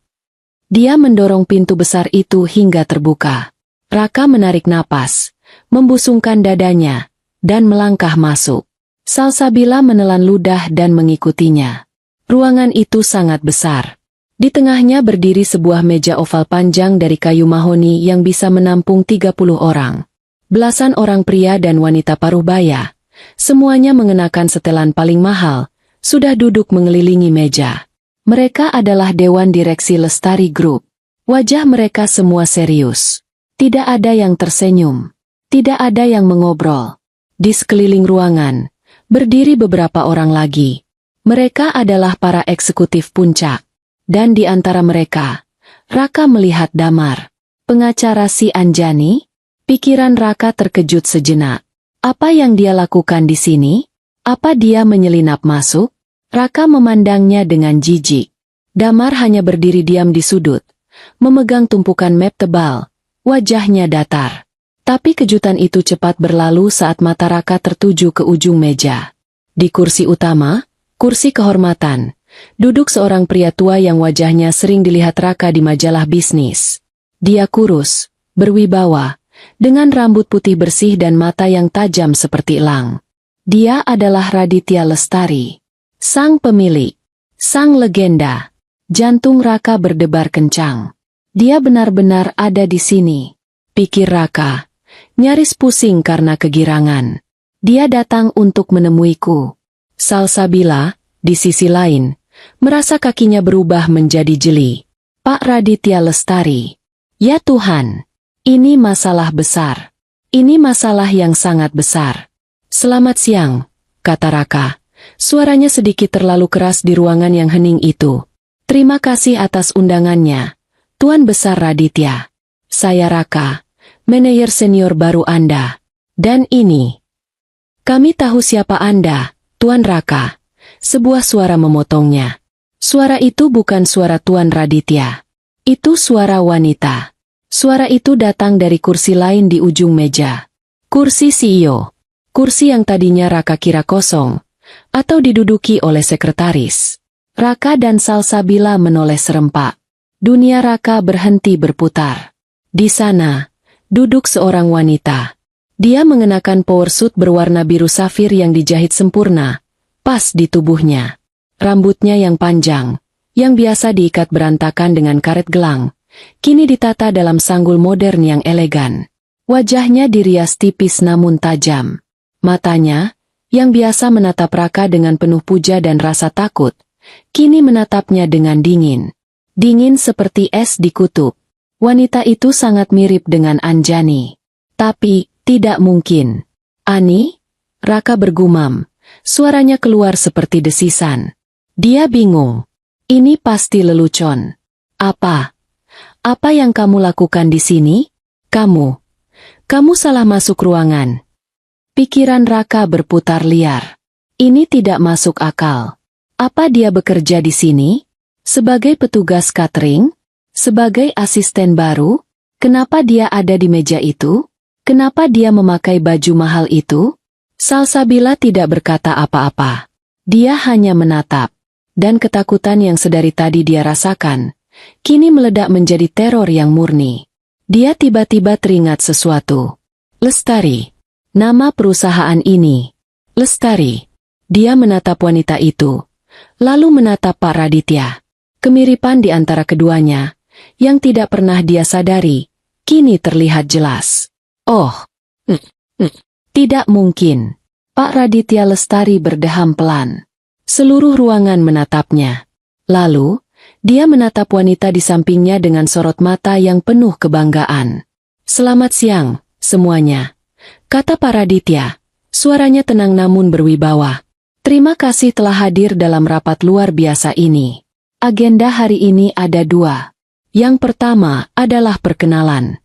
S1: Dia mendorong pintu besar itu hingga terbuka. Raka menarik napas, membusungkan dadanya, dan melangkah masuk. Salsabila menelan ludah dan mengikutinya. Ruangan itu sangat besar. Di tengahnya berdiri sebuah meja oval panjang dari kayu mahoni yang bisa menampung 30 orang. Belasan orang pria dan wanita paruh-baya, semuanya mengenakan setelan paling mahal, sudah duduk mengelilingi meja. Mereka adalah Dewan Direksi Lestari Group. Wajah mereka semua serius. Tidak ada yang tersenyum. Tidak ada yang mengobrol. Di sekeliling ruangan, berdiri beberapa orang lagi. Mereka adalah para eksekutif puncak. Dan di antara mereka, Raka melihat Damar, pengacara si Anjani. Pikiran Raka terkejut sejenak. Apa yang dia lakukan di sini? Apa dia menyelinap masuk? Raka memandangnya dengan jijik. Damar hanya berdiri diam di sudut, memegang tumpukan map tebal, wajahnya datar. Tapi kejutan itu cepat berlalu saat mata Raka tertuju ke ujung meja. Di kursi utama, kursi kehormatan, duduk seorang pria tua yang wajahnya sering dilihat Raka di majalah bisnis. Dia kurus, berwibawa, dengan rambut putih bersih dan mata yang tajam seperti elang. Dia adalah Raditya Lestari, sang pemilik, sang legenda. Jantung Raka berdebar kencang. Dia benar-benar ada di sini, pikir Raka, nyaris pusing karena kegirangan. Dia datang untuk menemuiku. Salsabila, di sisi lain, merasa kakinya berubah menjadi jeli. Pak Raditya Lestari. Ya Tuhan. Ini masalah besar. Ini masalah yang sangat besar. Selamat siang, kata Raka. Suaranya sedikit terlalu keras di ruangan yang hening itu. Terima kasih atas undangannya, Tuan Besar Raditya. Saya Raka, manajer senior baru Anda. Dan ini. Kami tahu siapa Anda, Tuan Raka. Sebuah suara memotongnya. Suara itu bukan suara Tuan Raditya. Itu suara wanita. Suara itu datang dari kursi lain di ujung meja. Kursi CEO. Kursi yang tadinya Raka kira kosong, atau diduduki oleh sekretaris. Raka dan Salsabila menoleh serempak. Dunia Raka berhenti berputar. Di sana, duduk seorang wanita. Dia mengenakan power suit berwarna biru safir yang dijahit sempurna, pas di tubuhnya. Rambutnya yang panjang, yang biasa diikat berantakan dengan karet gelang, kini ditata dalam sanggul modern yang elegan. Wajahnya dirias tipis namun tajam. Matanya, yang biasa menatap Raka dengan penuh puja dan rasa takut, kini menatapnya dengan dingin. Dingin seperti es di kutub. Wanita itu sangat mirip dengan Anjani. Tapi, tidak mungkin. Ani? Raka bergumam. Suaranya keluar seperti desisan. Dia bingung. Ini pasti lelucon. Apa? Apa yang kamu lakukan di sini? Kamu salah masuk ruangan. Pikiran Raka berputar liar. Ini tidak masuk akal. Apa dia bekerja di sini? Sebagai petugas catering? Sebagai asisten baru? Kenapa dia ada di meja itu? Kenapa dia memakai baju mahal itu? Salsabila tidak berkata apa-apa. Dia hanya menatap. Dan ketakutan yang sedari tadi dia rasakan, kini meledak menjadi teror yang murni. Dia tiba-tiba teringat sesuatu. Lestari. Nama perusahaan ini. Lestari. Dia menatap wanita itu, lalu menatap Pak Raditya. Kemiripan di antara keduanya, yang tidak pernah dia sadari, kini terlihat jelas. Oh, tidak mungkin. Pak Raditya Lestari berdeham pelan. Seluruh ruangan menatapnya. Lalu, dia menatap wanita di sampingnya dengan sorot mata yang penuh kebanggaan. Selamat siang, semuanya, kata Pak Raditya. Suaranya tenang namun berwibawa. Terima kasih telah hadir dalam rapat luar biasa ini. Agenda hari ini ada 2. Yang pertama adalah perkenalan.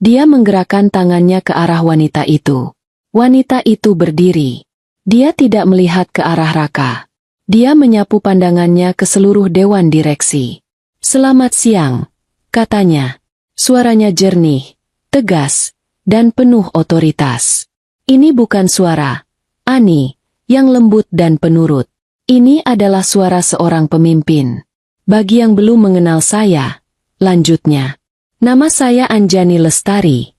S1: Dia menggerakkan tangannya ke arah wanita itu. Wanita itu berdiri. Dia tidak melihat ke arah Raka. Dia menyapu pandangannya ke seluruh dewan direksi. Selamat siang, katanya. Suaranya jernih, tegas, dan penuh otoritas. Ini bukan suara Ani yang lembut dan penurut. Ini adalah suara seorang pemimpin. Bagi yang belum mengenal saya, lanjutnya. Nama saya Anjani Lestari.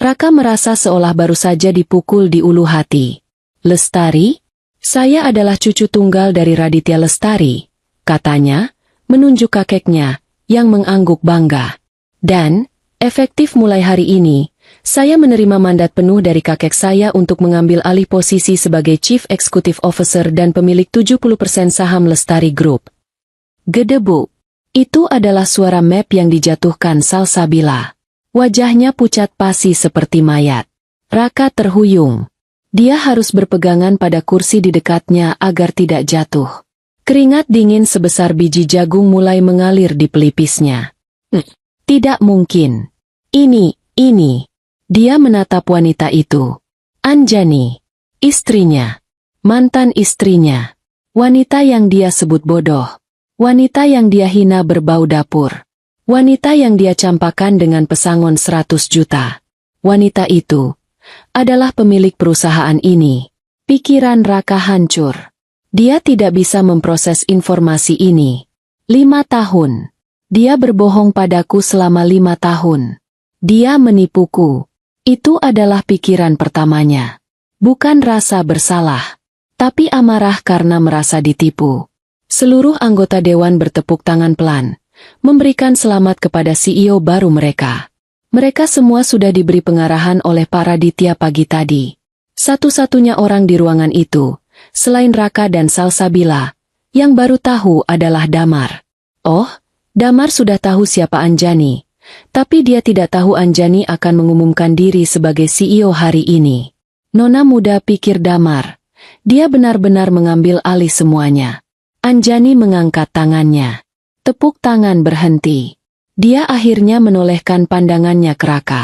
S1: Raka merasa seolah baru saja dipukul di ulu hati. Lestari? Saya adalah cucu tunggal dari Raditya Lestari, katanya, menunjuk kakeknya, yang mengangguk bangga. Dan, efektif mulai hari ini, saya menerima mandat penuh dari kakek saya untuk mengambil alih posisi sebagai Chief Executive Officer dan pemilik 70% saham Lestari Group. Gedebu. Itu adalah suara map yang dijatuhkan Salsabila. Wajahnya pucat pasi seperti mayat. Raka terhuyung. Dia harus berpegangan pada kursi di dekatnya agar tidak jatuh. Keringat dingin sebesar biji jagung mulai mengalir di pelipisnya. Tidak mungkin. Ini. Dia menatap wanita itu. Anjani. Istrinya. Mantan istrinya. Wanita yang dia sebut bodoh. Wanita yang dia hina berbau dapur. Wanita yang dia campakkan dengan pesangon 100 juta. Wanita itu adalah pemilik perusahaan ini. Pikiran Raka hancur. Dia tidak bisa memproses informasi ini. 5 tahun. Dia berbohong padaku selama 5 tahun. Dia menipuku. Itu adalah pikiran pertamanya. Bukan rasa bersalah, tapi amarah karena merasa ditipu. Seluruh anggota dewan bertepuk tangan pelan, memberikan selamat kepada CEO baru mereka. Mereka semua sudah diberi pengarahan oleh Pak Raditya pagi tadi. Satu-satunya orang di ruangan itu, selain Raka dan Salsabila, yang baru tahu adalah Damar. Oh, Damar sudah tahu siapa Anjani, tapi dia tidak tahu Anjani akan mengumumkan diri sebagai CEO hari ini. Nona muda, pikir Damar. Dia benar-benar mengambil alih semuanya. Anjani mengangkat tangannya. Tepuk tangan berhenti. Dia akhirnya menolehkan pandangannya ke Raka.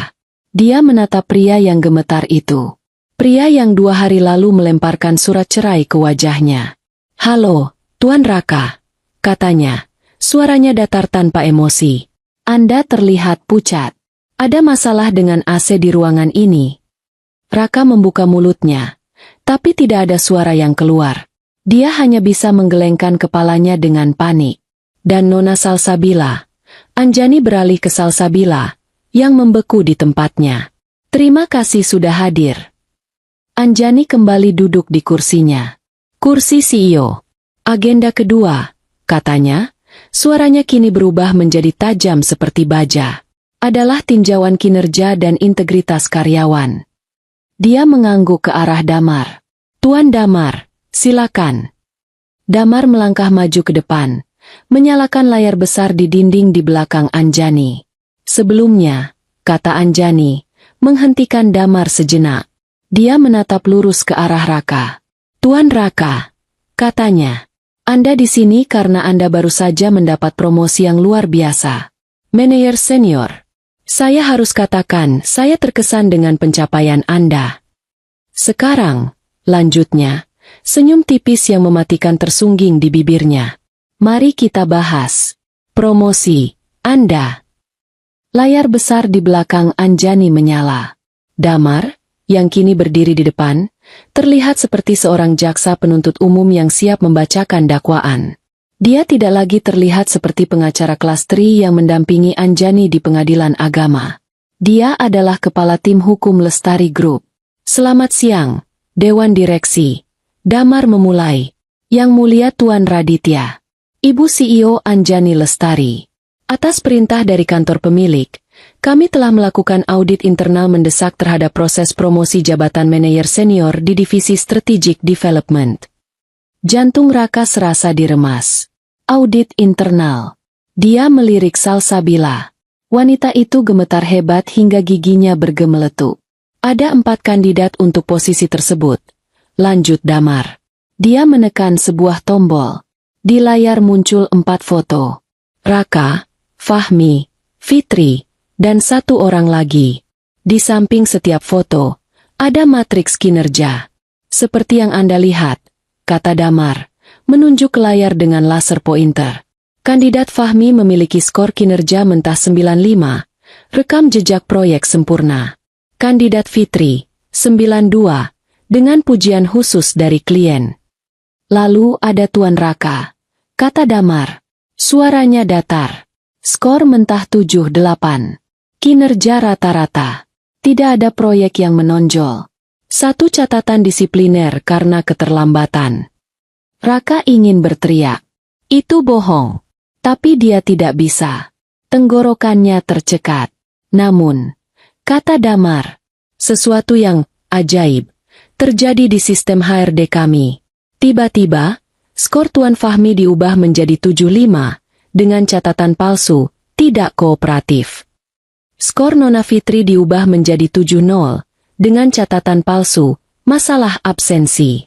S1: Dia menatap pria yang gemetar itu. Pria yang 2 hari lalu melemparkan surat cerai ke wajahnya. Halo, Tuan Raka, katanya. Suaranya datar tanpa emosi. Anda terlihat pucat. Ada masalah dengan AC di ruangan ini? Raka membuka mulutnya, tapi tidak ada suara yang keluar. Dia hanya bisa menggelengkan kepalanya dengan panik. Dan Nona Salsabila. Anjani beralih ke Salsabila, yang membeku di tempatnya. Terima kasih sudah hadir. Anjani kembali duduk di kursinya. Kursi CEO. Agenda kedua, katanya, suaranya kini berubah menjadi tajam seperti baja. Adalah tinjauan kinerja dan integritas karyawan. Dia mengangguk ke arah Damar. Tuan Damar, silakan. Damar melangkah maju ke depan, menyalakan layar besar di dinding di belakang Anjani. Sebelumnya, kata Anjani, menghentikan Damar sejenak. Dia menatap lurus ke arah Raka. Tuan Raka, katanya, Anda di sini karena Anda baru saja mendapat promosi yang luar biasa. Manajer senior. Saya harus katakan, saya terkesan dengan pencapaian Anda. Sekarang, lanjutnya, senyum tipis yang mematikan tersungging di bibirnya. Mari kita bahas promosi Anda. Layar besar di belakang Anjani menyala. Damar, yang kini berdiri di depan, terlihat seperti seorang jaksa penuntut umum yang siap membacakan dakwaan. Dia tidak lagi terlihat seperti pengacara kelas 3 yang mendampingi Anjani di pengadilan agama. Dia adalah kepala tim hukum Lestari Group. Selamat siang, Dewan Direksi. Damar memulai. Yang Mulia Tuan Raditya. Ibu CEO Anjani Lestari. Atas perintah dari kantor pemilik, kami telah melakukan audit internal mendesak terhadap proses promosi jabatan manajer senior di Divisi Strategic Development. Jantung Raka serasa diremas. Audit internal. Dia melirik Salsabila. Wanita itu gemetar hebat hingga giginya bergemeletuk. Ada 4 kandidat untuk posisi tersebut. Lanjut Damar. Dia menekan sebuah tombol. Di layar muncul 4 foto. Raka, Fahmi, Fitri, dan 1 orang lagi. Di samping setiap foto, ada matriks kinerja. Seperti yang Anda lihat, kata Damar, menunjuk ke layar dengan laser pointer. Kandidat Fahmi memiliki skor kinerja mentah 95, rekam jejak proyek sempurna. Kandidat Fitri, 92, dengan pujian khusus dari klien. Lalu ada Tuan Raka, kata Damar. Suaranya datar. Skor mentah 78. Kinerja rata-rata. Tidak ada proyek yang menonjol. 1 catatan disipliner karena keterlambatan. Raka ingin berteriak. Itu bohong. Tapi dia tidak bisa. Tenggorokannya tercekat. Namun, kata Damar, sesuatu yang ajaib terjadi di sistem HRD kami. Tiba-tiba, skor Tuan Fahmi diubah menjadi 75, dengan catatan palsu, tidak kooperatif. Skor Nona Fitri diubah menjadi 70, dengan catatan palsu, masalah absensi.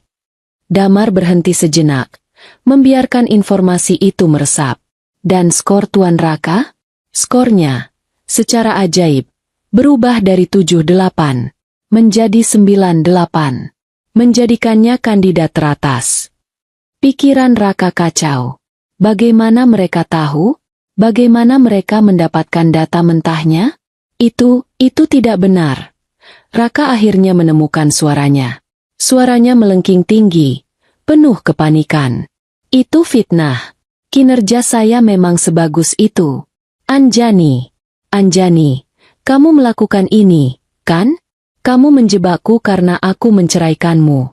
S1: Damar berhenti sejenak, membiarkan informasi itu meresap. Dan skor Tuan Raka? Skornya, secara ajaib, berubah dari 78, menjadi 98. Menjadikannya kandidat teratas. Pikiran Raka kacau. Bagaimana mereka tahu? Bagaimana mereka mendapatkan data mentahnya? Itu tidak benar. Raka akhirnya menemukan suaranya. Suaranya melengking tinggi, penuh kepanikan. Itu fitnah. Kinerja saya memang sebagus itu. Anjani, kamu melakukan ini, kan? Kamu menjebakku karena aku menceraikanmu.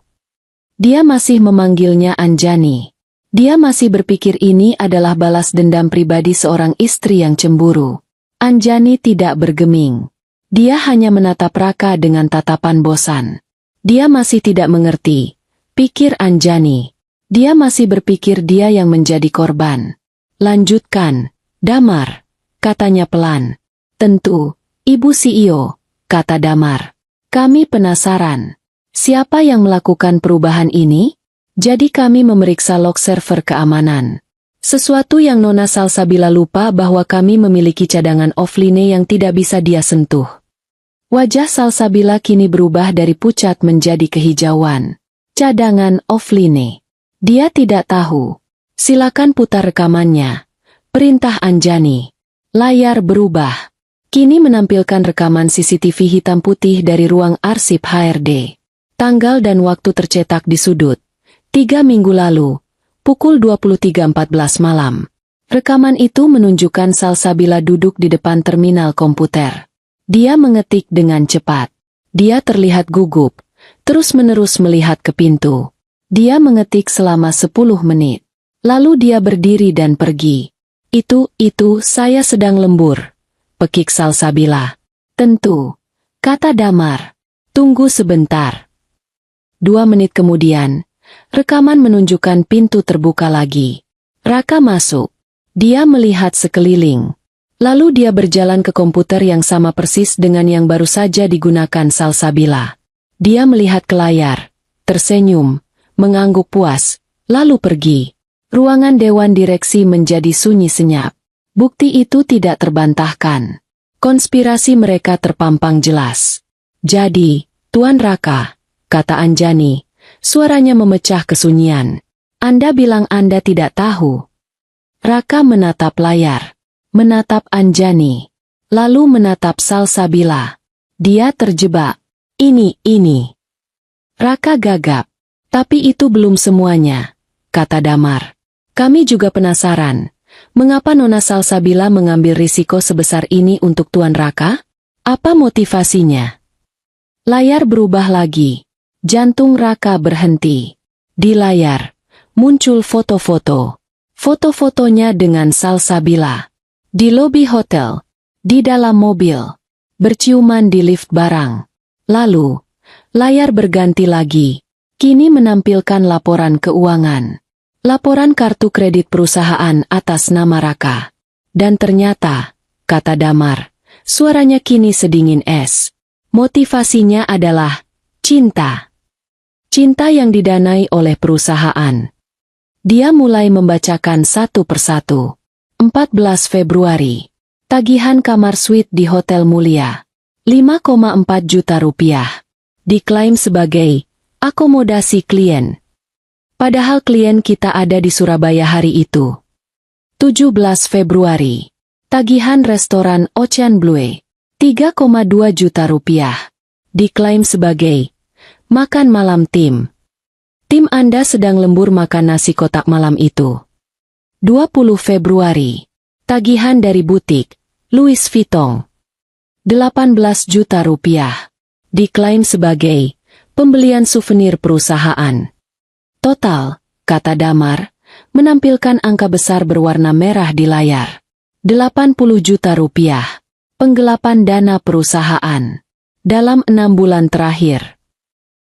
S1: Dia masih memanggilnya Anjani. Dia masih berpikir ini adalah balas dendam pribadi seorang istri yang cemburu. Anjani tidak bergeming. Dia hanya menatap Raka dengan tatapan bosan. Dia masih tidak mengerti, pikir Anjani. Dia masih berpikir dia yang menjadi korban. Lanjutkan, Damar, katanya pelan. Tentu, Ibu CEO, kata Damar. Kami penasaran, siapa yang melakukan perubahan ini? Jadi kami memeriksa log server keamanan. Sesuatu yang Nona Salsabila lupa bahwa kami memiliki cadangan offline yang tidak bisa dia sentuh. Wajah Salsabila kini berubah dari pucat menjadi kehijauan. Cadangan offline. Dia tidak tahu. Silakan putar rekamannya. Perintah Anjani. Layar berubah. Kini menampilkan rekaman CCTV hitam putih dari ruang arsip HRD. Tanggal dan waktu tercetak di sudut. 3 minggu lalu, pukul 23.14 malam. Rekaman itu menunjukkan Salsabila duduk di depan terminal komputer. Dia mengetik dengan cepat. Dia terlihat gugup, terus-menerus melihat ke pintu. Dia mengetik selama 10 menit. Lalu dia berdiri dan pergi. Itu, saya sedang lembur. Pekik Salsabila. Tentu, kata Damar. Tunggu sebentar. 2 menit kemudian, rekaman menunjukkan pintu terbuka lagi. Raka masuk. Dia melihat sekeliling. Lalu dia berjalan ke komputer yang sama persis dengan yang baru saja digunakan Salsabila. Dia melihat ke layar, tersenyum, mengangguk puas, lalu pergi. Ruangan Dewan Direksi menjadi sunyi senyap. Bukti itu tidak terbantahkan. Konspirasi mereka terpampang jelas. Jadi, Tuan Raka, kata Anjani, suaranya memecah kesunyian. Anda bilang Anda tidak tahu. Raka menatap layar, menatap Anjani, lalu menatap Salsabila. Dia terjebak. Ini. Raka gagap. Tapi itu belum semuanya, kata Damar. Kami juga penasaran. Mengapa Nona Salsabila mengambil risiko sebesar ini untuk Tuan Raka? Apa motivasinya? Layar berubah lagi. Jantung Raka berhenti. Di layar, muncul foto-foto. Foto-fotonya dengan Salsabila. Di lobi hotel. Di dalam mobil. Berciuman di lift barang. Lalu, layar berganti lagi. Kini menampilkan laporan keuangan. Laporan kartu kredit perusahaan atas nama Raka. Dan ternyata, kata Damar, suaranya kini sedingin es. Motivasinya adalah cinta. Cinta yang didanai oleh perusahaan. Dia mulai membacakan satu persatu. 14 Februari. Tagihan kamar suite di Hotel Mulia. 5,4 juta rupiah. Diklaim sebagai akomodasi klien. Padahal klien kita ada di Surabaya hari itu. 17 Februari. Tagihan restoran Ocean Blue. 3,2 juta rupiah. Diklaim sebagai makan malam tim. Tim Anda sedang lembur makan nasi kotak malam itu. 20 Februari. Tagihan dari butik Louis Vuitton. 18 juta rupiah. Diklaim sebagai pembelian souvenir perusahaan. Total, kata Damar, menampilkan angka besar berwarna merah di layar. 80 juta rupiah. Penggelapan dana perusahaan. Dalam 6 bulan terakhir.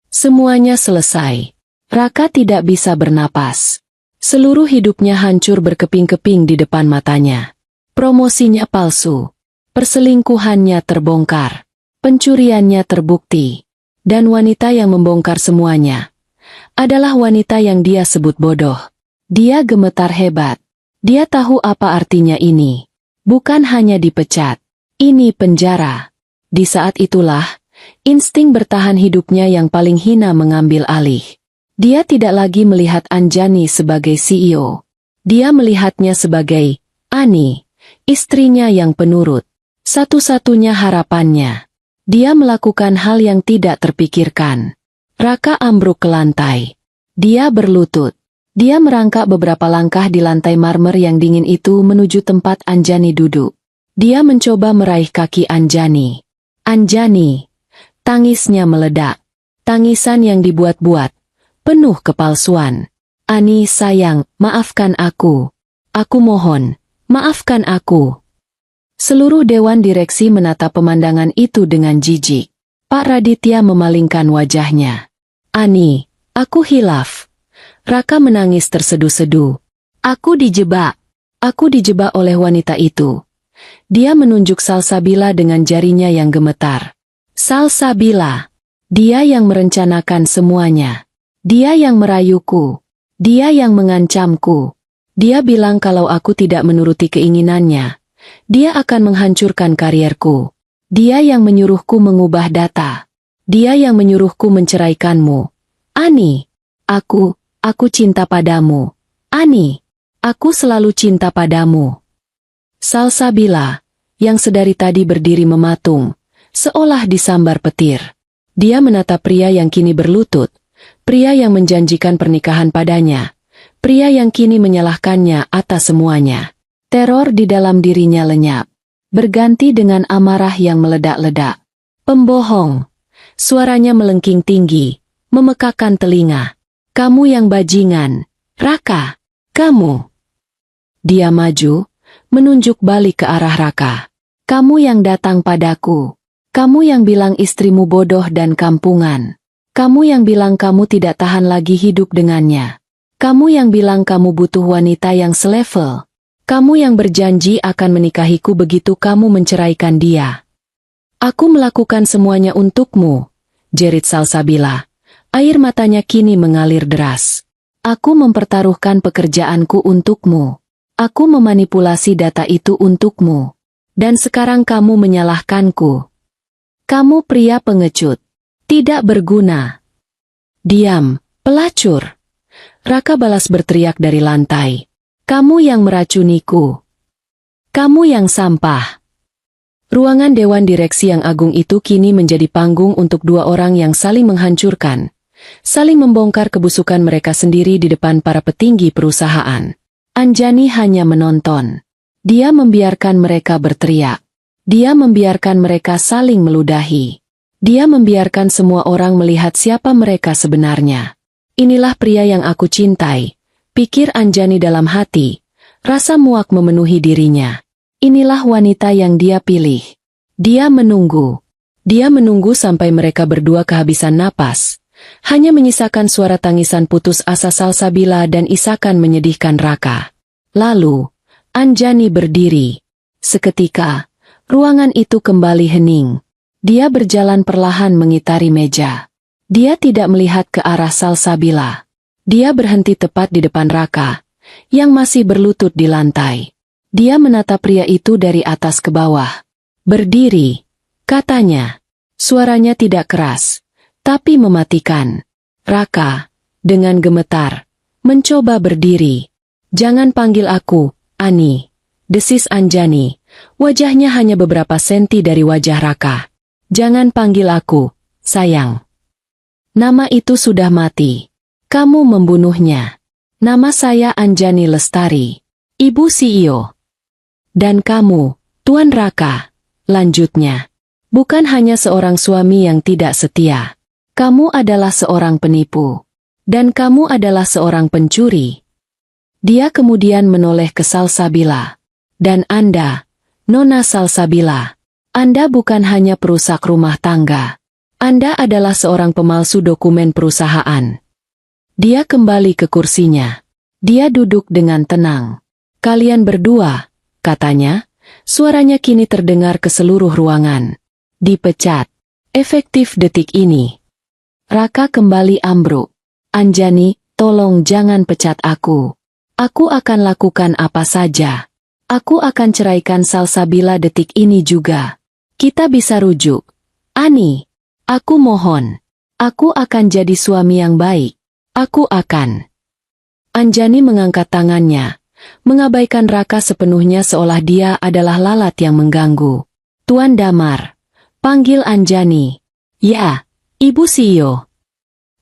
S1: Semuanya selesai. Raka tidak bisa bernapas. Seluruh hidupnya hancur berkeping-keping di depan matanya. Promosinya palsu. Perselingkuhannya terbongkar. Pencuriannya terbukti. Dan wanita yang membongkar semuanya adalah wanita yang dia sebut bodoh. Dia gemetar hebat. Dia tahu apa artinya ini. Bukan hanya dipecat. Ini penjara. Di saat itulah, insting bertahan hidupnya yang paling hina mengambil alih. Dia tidak lagi melihat Anjani sebagai CEO. Dia melihatnya sebagai Ani, istrinya yang penurut. Satu-satunya harapannya. Dia melakukan hal yang tidak terpikirkan. Raka ambruk ke lantai. Dia berlutut. Dia merangkak beberapa langkah di lantai marmer yang dingin itu menuju tempat Anjani duduk. Dia mencoba meraih kaki Anjani. Anjani. Tangisnya meledak. Tangisan yang dibuat-buat. Penuh kepalsuan. Ani sayang, maafkan aku. Aku mohon, maafkan aku. Seluruh dewan direksi menatap pemandangan itu dengan jijik. Pak Raditya memalingkan wajahnya. Ani, aku hilaf. Raka menangis terseduh-seduh. Aku dijebak. Aku dijebak oleh wanita itu. Dia menunjuk Salsabila dengan jarinya yang gemetar. Salsabila. Dia yang merencanakan semuanya. Dia yang merayuku. Dia yang mengancamku. Dia bilang kalau aku tidak menuruti keinginannya, dia akan menghancurkan karierku. Dia yang menyuruhku mengubah data. Dia yang menyuruhku menceraikanmu. Ani, aku cinta padamu. Ani, aku selalu cinta padamu. Salsabila, yang sedari tadi berdiri mematung, seolah disambar petir. Dia menatap pria yang kini berlutut. Pria yang menjanjikan pernikahan padanya. Pria yang kini menyalahkannya atas semuanya. Teror di dalam dirinya lenyap. Berganti dengan amarah yang meledak-ledak. Pembohong. Suaranya melengking tinggi. Memekakkan telinga. Kamu yang bajingan. Raka. Kamu. Dia maju. Menunjuk balik ke arah Raka. Kamu yang datang padaku. Kamu yang bilang istrimu bodoh dan kampungan. Kamu yang bilang kamu tidak tahan lagi hidup dengannya. Kamu yang bilang kamu butuh wanita yang selevel. Kamu yang berjanji akan menikahiku begitu kamu menceraikan dia. Aku melakukan semuanya untukmu, jerit Salsabila. Air matanya kini mengalir deras. Aku mempertaruhkan pekerjaanku untukmu. Aku memanipulasi data itu untukmu. Dan sekarang kamu menyalahkanku. Kamu pria pengecut. Tidak berguna. Diam, pelacur. Raka balas berteriak dari lantai. Kamu yang meracuniku. Kamu yang sampah. Ruangan dewan direksi yang agung itu kini menjadi panggung untuk dua orang yang saling menghancurkan. Saling membongkar kebusukan mereka sendiri di depan para petinggi perusahaan. Anjani hanya menonton. Dia membiarkan mereka berteriak. Dia membiarkan mereka saling meludahi. Dia membiarkan semua orang melihat siapa mereka sebenarnya. Inilah pria yang aku cintai, pikir Anjani dalam hati. Rasa muak memenuhi dirinya. Inilah wanita yang dia pilih. Dia menunggu. Dia menunggu sampai mereka berdua kehabisan napas. Hanya menyisakan suara tangisan putus asa Salsabila dan isakan menyedihkan Raka. Lalu, Anjani berdiri. Seketika, ruangan itu kembali hening. Dia berjalan perlahan mengitari meja. Dia tidak melihat ke arah Salsabila. Dia berhenti tepat di depan Raka, yang masih berlutut di lantai. Dia menatap pria itu dari atas ke bawah. Berdiri, katanya. Suaranya tidak keras, tapi mematikan. Raka, dengan gemetar, mencoba berdiri. Jangan panggil aku, Ani, desis Anjani. Wajahnya hanya beberapa senti dari wajah Raka. Jangan panggil aku, sayang. Nama itu sudah mati. Kamu membunuhnya. Nama saya Anjani Lestari, Ibu CEO. Dan kamu, Tuan Raka, lanjutnya. Bukan hanya seorang suami yang tidak setia. Kamu adalah seorang penipu. Dan kamu adalah seorang pencuri. Dia kemudian menoleh ke Salsabila. Dan Anda, Nona Salsabila, Anda bukan hanya perusak rumah tangga. Anda adalah seorang pemalsu dokumen perusahaan. Dia kembali ke kursinya. Dia duduk dengan tenang. Kalian berdua, katanya, suaranya kini terdengar ke seluruh ruangan. Dipecat. Efektif detik ini. Raka kembali ambruk. Anjani, tolong jangan pecat aku. Aku akan lakukan apa saja. Aku akan ceraikan Salsabila detik ini juga. Kita bisa rujuk. Ani, aku mohon. Aku akan jadi suami yang baik. Aku akan. Anjani mengangkat tangannya, mengabaikan Raka sepenuhnya seolah dia adalah lalat yang mengganggu. Tuan Damar, panggil Anjani. Ya, Ibu CEO.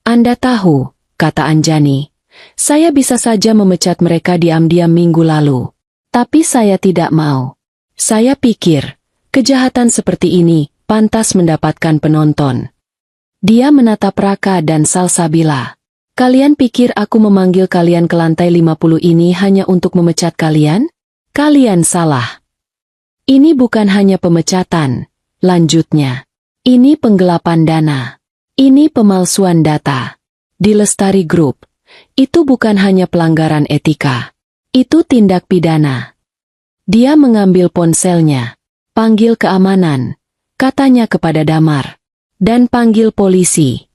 S1: Anda tahu, kata Anjani, saya bisa saja memecat mereka diam-diam minggu lalu. Tapi saya tidak mau. Saya pikir, kejahatan seperti ini pantas mendapatkan penonton. Dia menatap Raka dan Salsabila. Kalian pikir aku memanggil kalian ke lantai 50 ini hanya untuk memecat kalian? Kalian salah. Ini bukan hanya pemecatan, lanjutnya. Ini penggelapan dana. Ini pemalsuan data. Di Lestari Group, itu bukan hanya pelanggaran etika. Itu tindak pidana. Dia mengambil ponselnya. Panggil keamanan, katanya kepada Damar. Dan panggil polisi.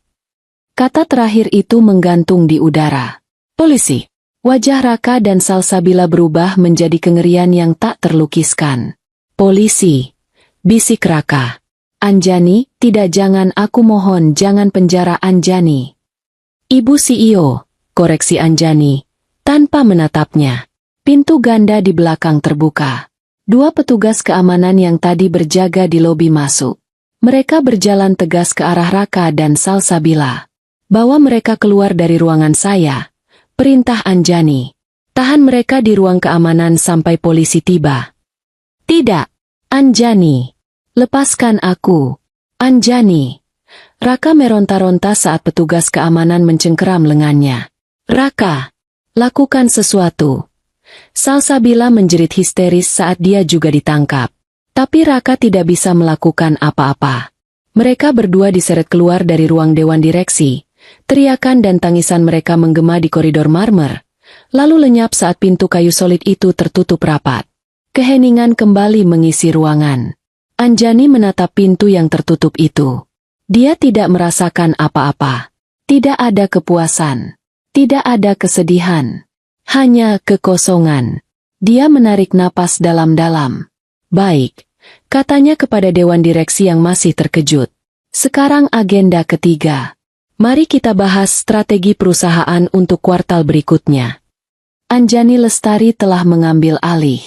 S1: Kata terakhir itu menggantung di udara. Polisi. Wajah Raka dan Salsabila berubah menjadi kengerian yang tak terlukiskan. Polisi. Bisik Raka. Anjani, tidak, jangan, aku mohon, jangan penjara Anjani. Ibu CEO, koreksi Anjani, tanpa menatapnya. Pintu ganda di belakang terbuka. Dua petugas keamanan yang tadi berjaga di lobi masuk. Mereka berjalan tegas ke arah Raka dan Salsabila. Bawa mereka keluar dari ruangan saya. Perintah Anjani. Tahan mereka di ruang keamanan sampai polisi tiba. Tidak, Anjani. Lepaskan aku. Anjani. Raka meronta-ronta saat petugas keamanan mencengkeram lengannya. Raka, lakukan sesuatu. Salsabila menjerit histeris saat dia juga ditangkap. Tapi Raka tidak bisa melakukan apa-apa. Mereka berdua diseret keluar dari ruang dewan direksi. Teriakan dan tangisan mereka menggema di koridor marmer. Lalu lenyap saat pintu kayu solid itu tertutup rapat. Keheningan kembali mengisi ruangan. Anjani menatap pintu yang tertutup itu. Dia tidak merasakan apa-apa. Tidak ada kepuasan. Tidak ada kesedihan. Hanya kekosongan. Dia menarik napas dalam-dalam. Baik, katanya kepada dewan direksi yang masih terkejut. Sekarang agenda ketiga. Mari kita bahas strategi perusahaan untuk kuartal berikutnya. Anjani Lestari telah mengambil alih.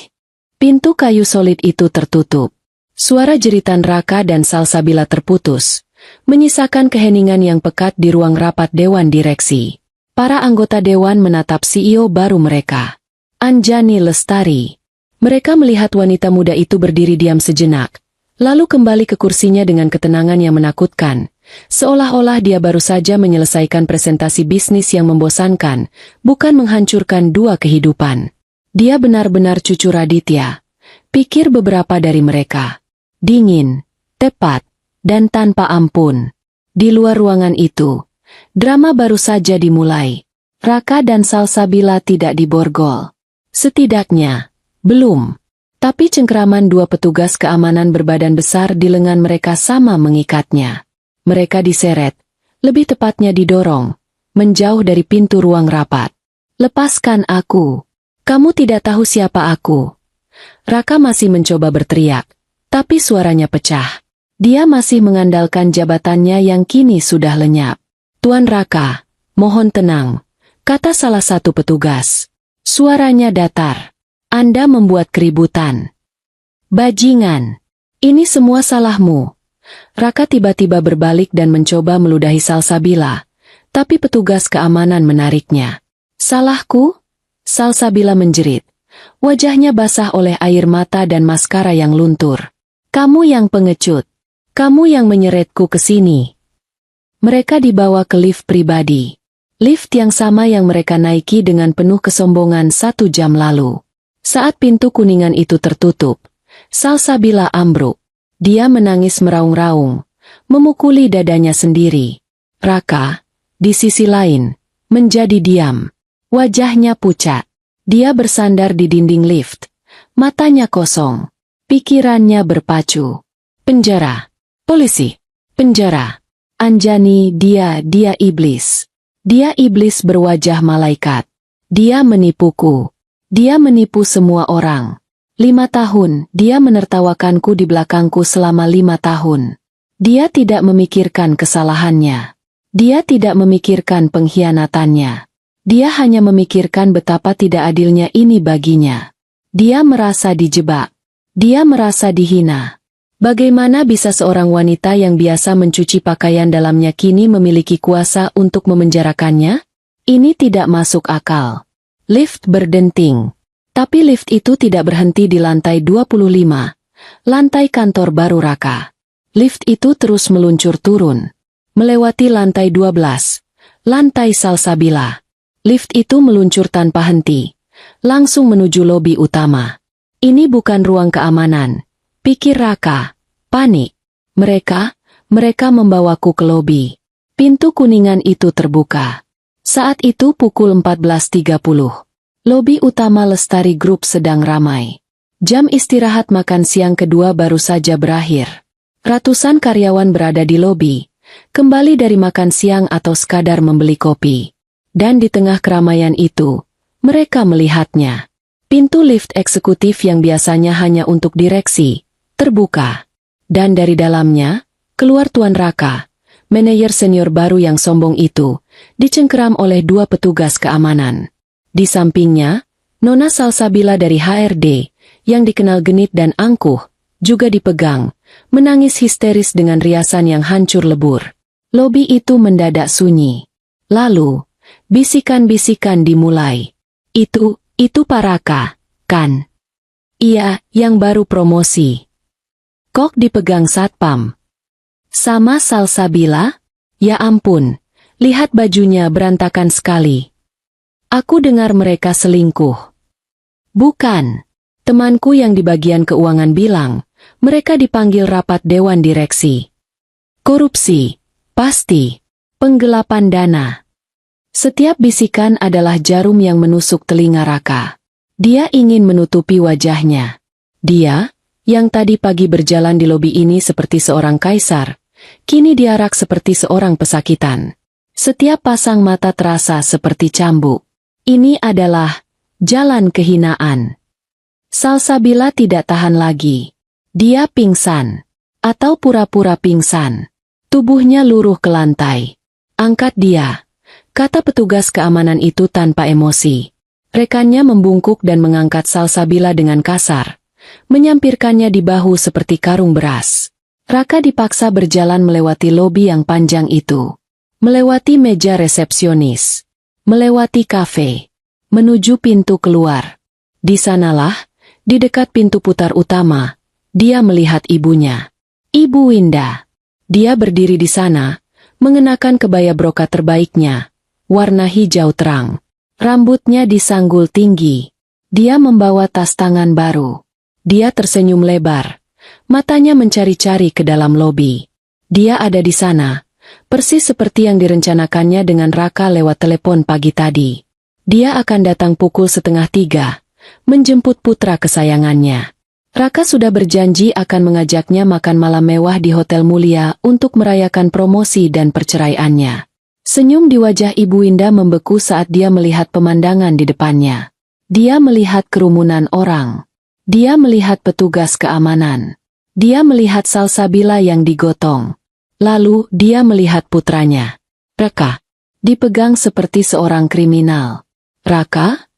S1: Pintu kayu solid itu tertutup. Suara jeritan Raka dan Salsabila terputus, menyisakan keheningan yang pekat di ruang rapat dewan direksi. Para anggota dewan menatap CEO baru mereka. Anjani Lestari. Mereka melihat wanita muda itu berdiri diam sejenak, Lalu kembali ke kursinya dengan ketenangan yang menakutkan, seolah-olah dia baru saja menyelesaikan presentasi bisnis yang membosankan, bukan menghancurkan dua kehidupan. Dia benar-benar cucu Raditya, pikir beberapa dari mereka. Dingin, tepat, dan tanpa ampun. Di luar ruangan itu, drama baru saja dimulai. Raka dan Salsabila tidak diborgol. Setidaknya, belum. Tapi cengkeraman dua petugas keamanan berbadan besar di lengan mereka sama mengikatnya. Mereka diseret, lebih tepatnya didorong, menjauh dari pintu ruang rapat. "Lepaskan aku. Kamu tidak tahu siapa aku." Raka masih mencoba berteriak, tapi suaranya pecah. Dia masih mengandalkan jabatannya yang kini sudah lenyap. "Tuan Raka, mohon tenang," kata salah satu petugas. Suaranya datar. "Anda membuat keributan. Bajingan. Ini semua salahmu." Raka tiba-tiba berbalik dan mencoba meludahi Salsabila, tapi petugas keamanan menariknya. "Salahku?" Salsabila menjerit. Wajahnya basah oleh air mata dan maskara yang luntur. "Kamu yang pengecut. Kamu yang menyeretku ke sini." Mereka dibawa ke lift pribadi. Lift yang sama yang mereka naiki dengan penuh kesombongan 1 jam lalu. Saat pintu kuningan itu tertutup, Salsabila ambruk. Dia menangis meraung-raung, memukuli dadanya sendiri. Raka, di sisi lain, menjadi diam. Wajahnya pucat. Dia bersandar di dinding lift. Matanya kosong. Pikirannya berpacu. Penjara. Polisi. Penjara. Anjani, dia iblis. Dia iblis berwajah malaikat. Dia menipuku. Dia menipu semua orang. 5 tahun, dia menertawakanku di belakangku selama 5 tahun. Dia tidak memikirkan kesalahannya. Dia tidak memikirkan pengkhianatannya. Dia hanya memikirkan betapa tidak adilnya ini baginya. Dia merasa dijebak. Dia merasa dihina. Bagaimana bisa seorang wanita yang biasa mencuci pakaian dalamnya kini memiliki kuasa untuk memenjarakannya? Ini tidak masuk akal. Lift berdenting. Tapi lift itu tidak berhenti di lantai 25, lantai kantor baru Raka. Lift itu terus meluncur turun, melewati lantai 12, lantai Salsabila. Lift itu meluncur tanpa henti, langsung menuju lobi utama. Ini bukan ruang keamanan, pikir Raka. Panik. Mereka membawaku ke lobi. Pintu kuningan itu terbuka. Saat itu pukul 14.30. Lobi utama Lestari Group sedang ramai. Jam istirahat makan siang kedua baru saja berakhir. Ratusan karyawan berada di lobi, kembali dari makan siang atau sekadar membeli kopi. Dan di tengah keramaian itu, mereka melihatnya. Pintu lift eksekutif yang biasanya hanya untuk direksi, terbuka. Dan dari dalamnya, keluar Tuan Raka, manajer senior baru yang sombong itu, dicengkeram oleh 2 petugas keamanan. Di sampingnya, Nona Salsabila dari HRD, yang dikenal genit dan angkuh, juga dipegang, menangis histeris dengan riasan yang hancur lebur. Lobi itu mendadak sunyi. Lalu, bisikan-bisikan dimulai. Itu Pak Raka, kan? Iya, yang baru promosi. Kok dipegang satpam? Sama Salsabila? Ya ampun, lihat bajunya berantakan sekali. Aku dengar mereka selingkuh. Bukan. Temanku yang di bagian keuangan bilang, mereka dipanggil rapat dewan direksi. Korupsi. Pasti. Penggelapan dana. Setiap bisikan adalah jarum yang menusuk telinga Raka. Dia ingin menutupi wajahnya. Dia, yang tadi pagi berjalan di lobi ini seperti seorang kaisar, kini diarak seperti seorang pesakitan. Setiap pasang mata terasa seperti cambuk. Ini adalah jalan kehinaan. Salsabila tidak tahan lagi. Dia pingsan. Atau pura-pura pingsan. Tubuhnya luruh ke lantai. Angkat dia, kata petugas keamanan itu tanpa emosi. Rekannya membungkuk dan mengangkat Salsabila dengan kasar, menyampirkannya di bahu seperti karung beras. Raka dipaksa berjalan melewati lobi yang panjang itu. Melewati meja resepsionis. Melewati kafe, menuju pintu keluar. Di sanalah, di dekat pintu putar utama, dia melihat ibunya. Ibu Winda. Dia berdiri di sana, mengenakan kebaya brokat terbaiknya, warna hijau terang. Rambutnya disanggul tinggi. Dia membawa tas tangan baru. Dia tersenyum lebar. Matanya mencari-cari ke dalam lobi. Dia ada di sana, persis seperti yang direncanakannya dengan Raka lewat telepon pagi tadi. Dia akan datang pukul 2:30, menjemput putra kesayangannya. Raka sudah berjanji akan mengajaknya makan malam mewah di hotel mulia untuk merayakan promosi dan perceraiannya. Senyum di wajah Ibu Winda membeku saat dia melihat pemandangan di depannya. Dia melihat kerumunan orang. Dia melihat petugas keamanan. Dia melihat Salsabila yang digotong. Lalu dia melihat putranya. Raka. Dipegang seperti seorang kriminal. Raka?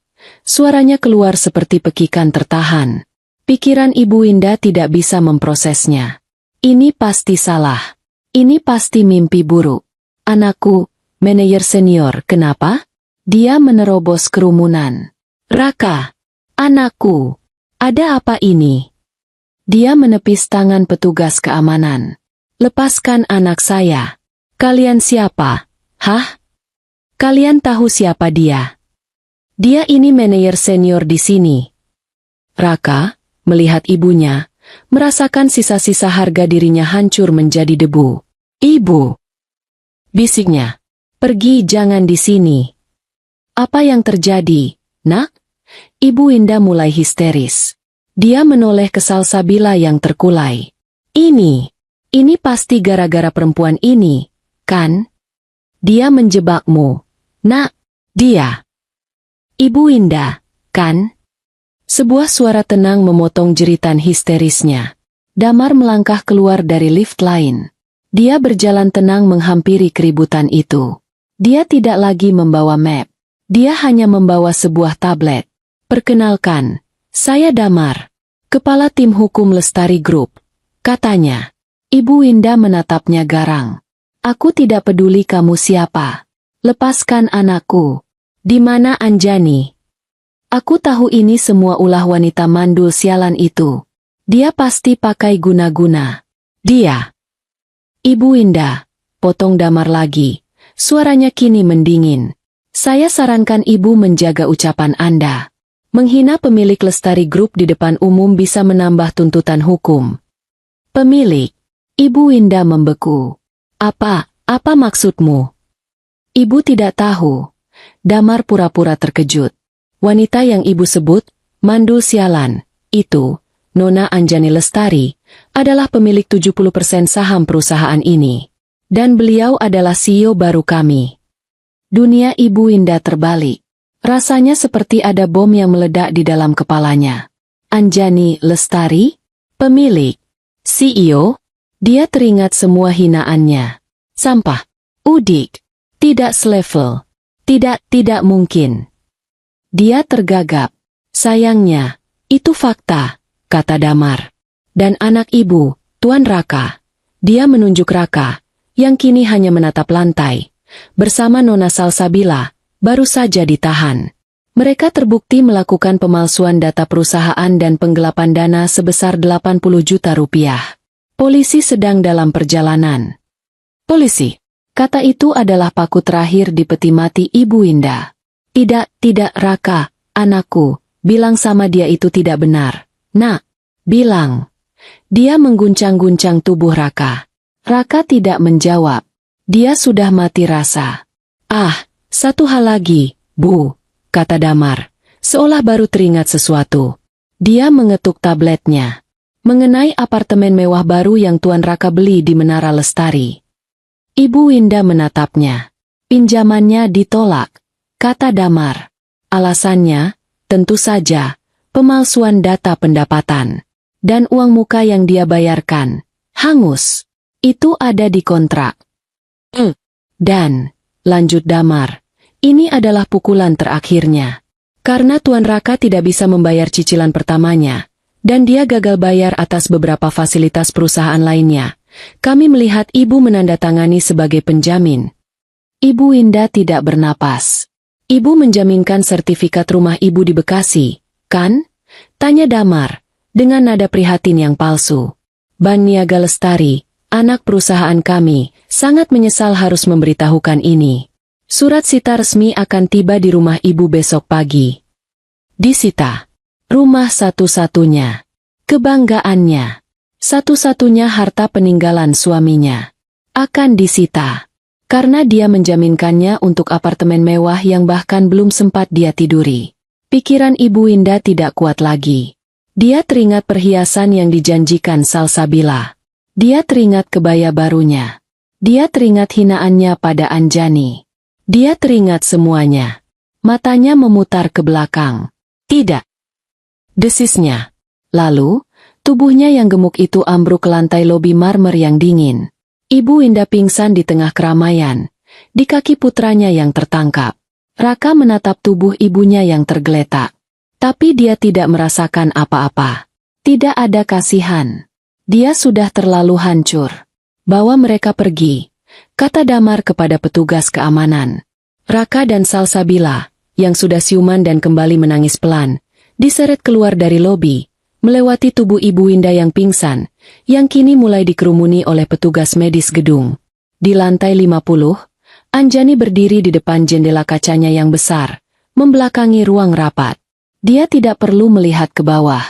S1: Suaranya keluar seperti pekikan tertahan. Pikiran Ibu Winda tidak bisa memprosesnya. Ini pasti salah. Ini pasti mimpi buruk. Anakku, manajer senior, kenapa? Dia menerobos kerumunan. Raka, anakku, ada apa ini? Dia menepis tangan petugas keamanan. Lepaskan anak saya. Kalian siapa? Hah? Kalian tahu siapa dia? Dia ini manajer senior di sini. Raka, melihat ibunya, merasakan sisa-sisa harga dirinya hancur menjadi debu. Ibu! Bisiknya. Pergi, jangan di sini. Apa yang terjadi, nak? Ibu Winda mulai histeris. Dia menoleh ke Salsabila yang terkulai. Ini pasti gara-gara perempuan ini, kan? Dia menjebakmu. Nak, dia. Ibu Winda, kan? Sebuah suara tenang memotong jeritan histerisnya. Damar melangkah keluar dari lift lain. Dia berjalan tenang menghampiri keributan itu. Dia tidak lagi membawa map. Dia hanya membawa sebuah tablet. Perkenalkan, saya Damar, kepala tim hukum Lestari Group, katanya. Ibu Winda menatapnya garang. Aku tidak peduli kamu siapa. Lepaskan anakku. Di mana Anjani? Aku tahu ini semua ulah wanita mandul sialan itu. Dia pasti pakai guna-guna. Dia. Ibu Winda, potong Damar lagi. Suaranya kini mendingin. Saya sarankan ibu menjaga ucapan Anda. Menghina pemilik Lestari Group di depan umum bisa menambah tuntutan hukum. Pemilik. Ibu Winda membeku. Apa maksudmu? Ibu tidak tahu. Damar pura-pura terkejut. Wanita yang ibu sebut, mandul sialan, itu, Nona Anjani Lestari, adalah pemilik 70% saham perusahaan ini. Dan beliau adalah CEO baru kami. Dunia Ibu Winda terbalik. Rasanya seperti ada bom yang meledak di dalam kepalanya. Anjani Lestari? Pemilik? CEO? Dia teringat semua hinaannya. Sampah. Udik. Tidak selevel. Tidak mungkin. Dia tergagap. Sayangnya, itu fakta, kata Damar. Dan anak ibu, Tuan Raka. Dia menunjuk Raka, yang kini hanya menatap lantai. Bersama Nona Salsabila, baru saja ditahan. Mereka terbukti melakukan pemalsuan data perusahaan dan penggelapan dana sebesar 80 juta rupiah. Polisi sedang dalam perjalanan. Polisi. Kata itu adalah paku terakhir di peti mati Ibu Winda. Tidak Raka, anakku, bilang sama dia itu tidak benar. Nak, bilang. Dia mengguncang-guncang tubuh Raka. Raka tidak menjawab. Dia sudah mati rasa. Satu hal lagi, Bu, kata Damar, seolah baru teringat sesuatu. Dia mengetuk tabletnya. Mengenai apartemen mewah baru yang Tuan Raka beli di Menara Lestari. Ibu Winda menatapnya. Pinjamannya ditolak, kata Damar. Alasannya, tentu saja, pemalsuan data pendapatan. Dan uang muka yang dia bayarkan, hangus. Itu ada di kontrak. Dan, lanjut Damar, ini adalah pukulan terakhirnya. Karena Tuan Raka tidak bisa membayar cicilan pertamanya, dan dia gagal bayar atas beberapa fasilitas perusahaan lainnya. Kami melihat ibu menandatangani sebagai penjamin. Ibu Winda tidak bernapas. Ibu menjaminkan sertifikat rumah ibu di Bekasi, kan? Tanya Damar. dengan nada prihatin yang palsu. Ban Niaga Lestari, anak perusahaan kami, sangat menyesal harus memberitahukan ini. Surat sita resmi akan tiba di rumah ibu besok pagi. Disita. Rumah satu-satunya. Kebanggaannya. Satu-satunya harta peninggalan suaminya. Akan disita. Karena dia menjaminkannya untuk apartemen mewah yang bahkan belum sempat dia tiduri. Pikiran Ibu Winda tidak kuat lagi. Dia teringat perhiasan yang dijanjikan Salsabila. Dia teringat kebaya barunya. Dia teringat hinaannya pada Anjani. Dia teringat semuanya. Matanya memutar ke belakang. Tidak. Desisnya. Lalu, tubuhnya yang gemuk itu ambruk ke lantai lobi marmer yang dingin. Ibu Winda pingsan di tengah keramaian. Di kaki putranya yang tertangkap. Raka menatap tubuh ibunya yang tergeletak. Tapi dia tidak merasakan apa-apa. Tidak ada kasihan. Dia sudah terlalu hancur. Bawa mereka pergi, kata Damar kepada petugas keamanan. Raka dan Salsabila, yang sudah siuman dan kembali menangis pelan, diseret keluar dari lobi, melewati tubuh Ibu Winda yang pingsan, yang kini mulai dikerumuni oleh petugas medis gedung. Di lantai 50, Anjani berdiri di depan jendela kacanya yang besar, membelakangi ruang rapat. Dia tidak perlu melihat ke bawah.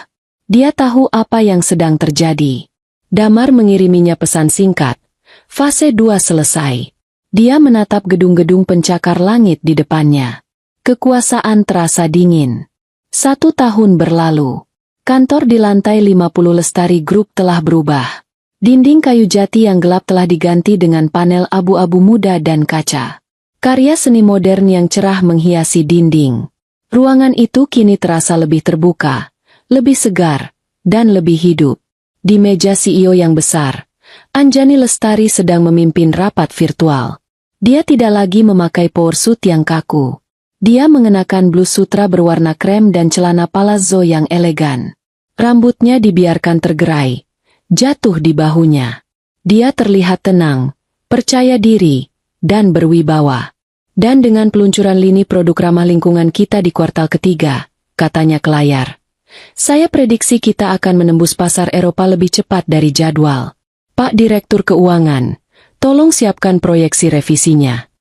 S1: Dia tahu apa yang sedang terjadi. Damar mengiriminya pesan singkat. Fase 2 selesai. Dia menatap gedung-gedung pencakar langit di depannya. Kekuasaan terasa dingin. 1 tahun berlalu. Kantor di lantai 50 Lestari Group telah berubah. Dinding kayu jati yang gelap telah diganti dengan panel abu-abu muda dan kaca. Karya seni modern yang cerah menghiasi dinding. Ruangan itu kini terasa lebih terbuka, lebih segar, dan lebih hidup. Di meja CEO yang besar, Anjani Lestari sedang memimpin rapat virtual. Dia tidak lagi memakai power suit yang kaku. Dia mengenakan blus sutra berwarna krem dan celana palazzo yang elegan. Rambutnya dibiarkan tergerai, jatuh di bahunya. Dia terlihat tenang, percaya diri, dan berwibawa. Dan dengan peluncuran lini produk ramah lingkungan kita di kuartal ketiga, katanya ke layar. Saya prediksi kita akan menembus pasar Eropa lebih cepat dari jadwal. Pak Direktur Keuangan, tolong siapkan proyeksi revisinya.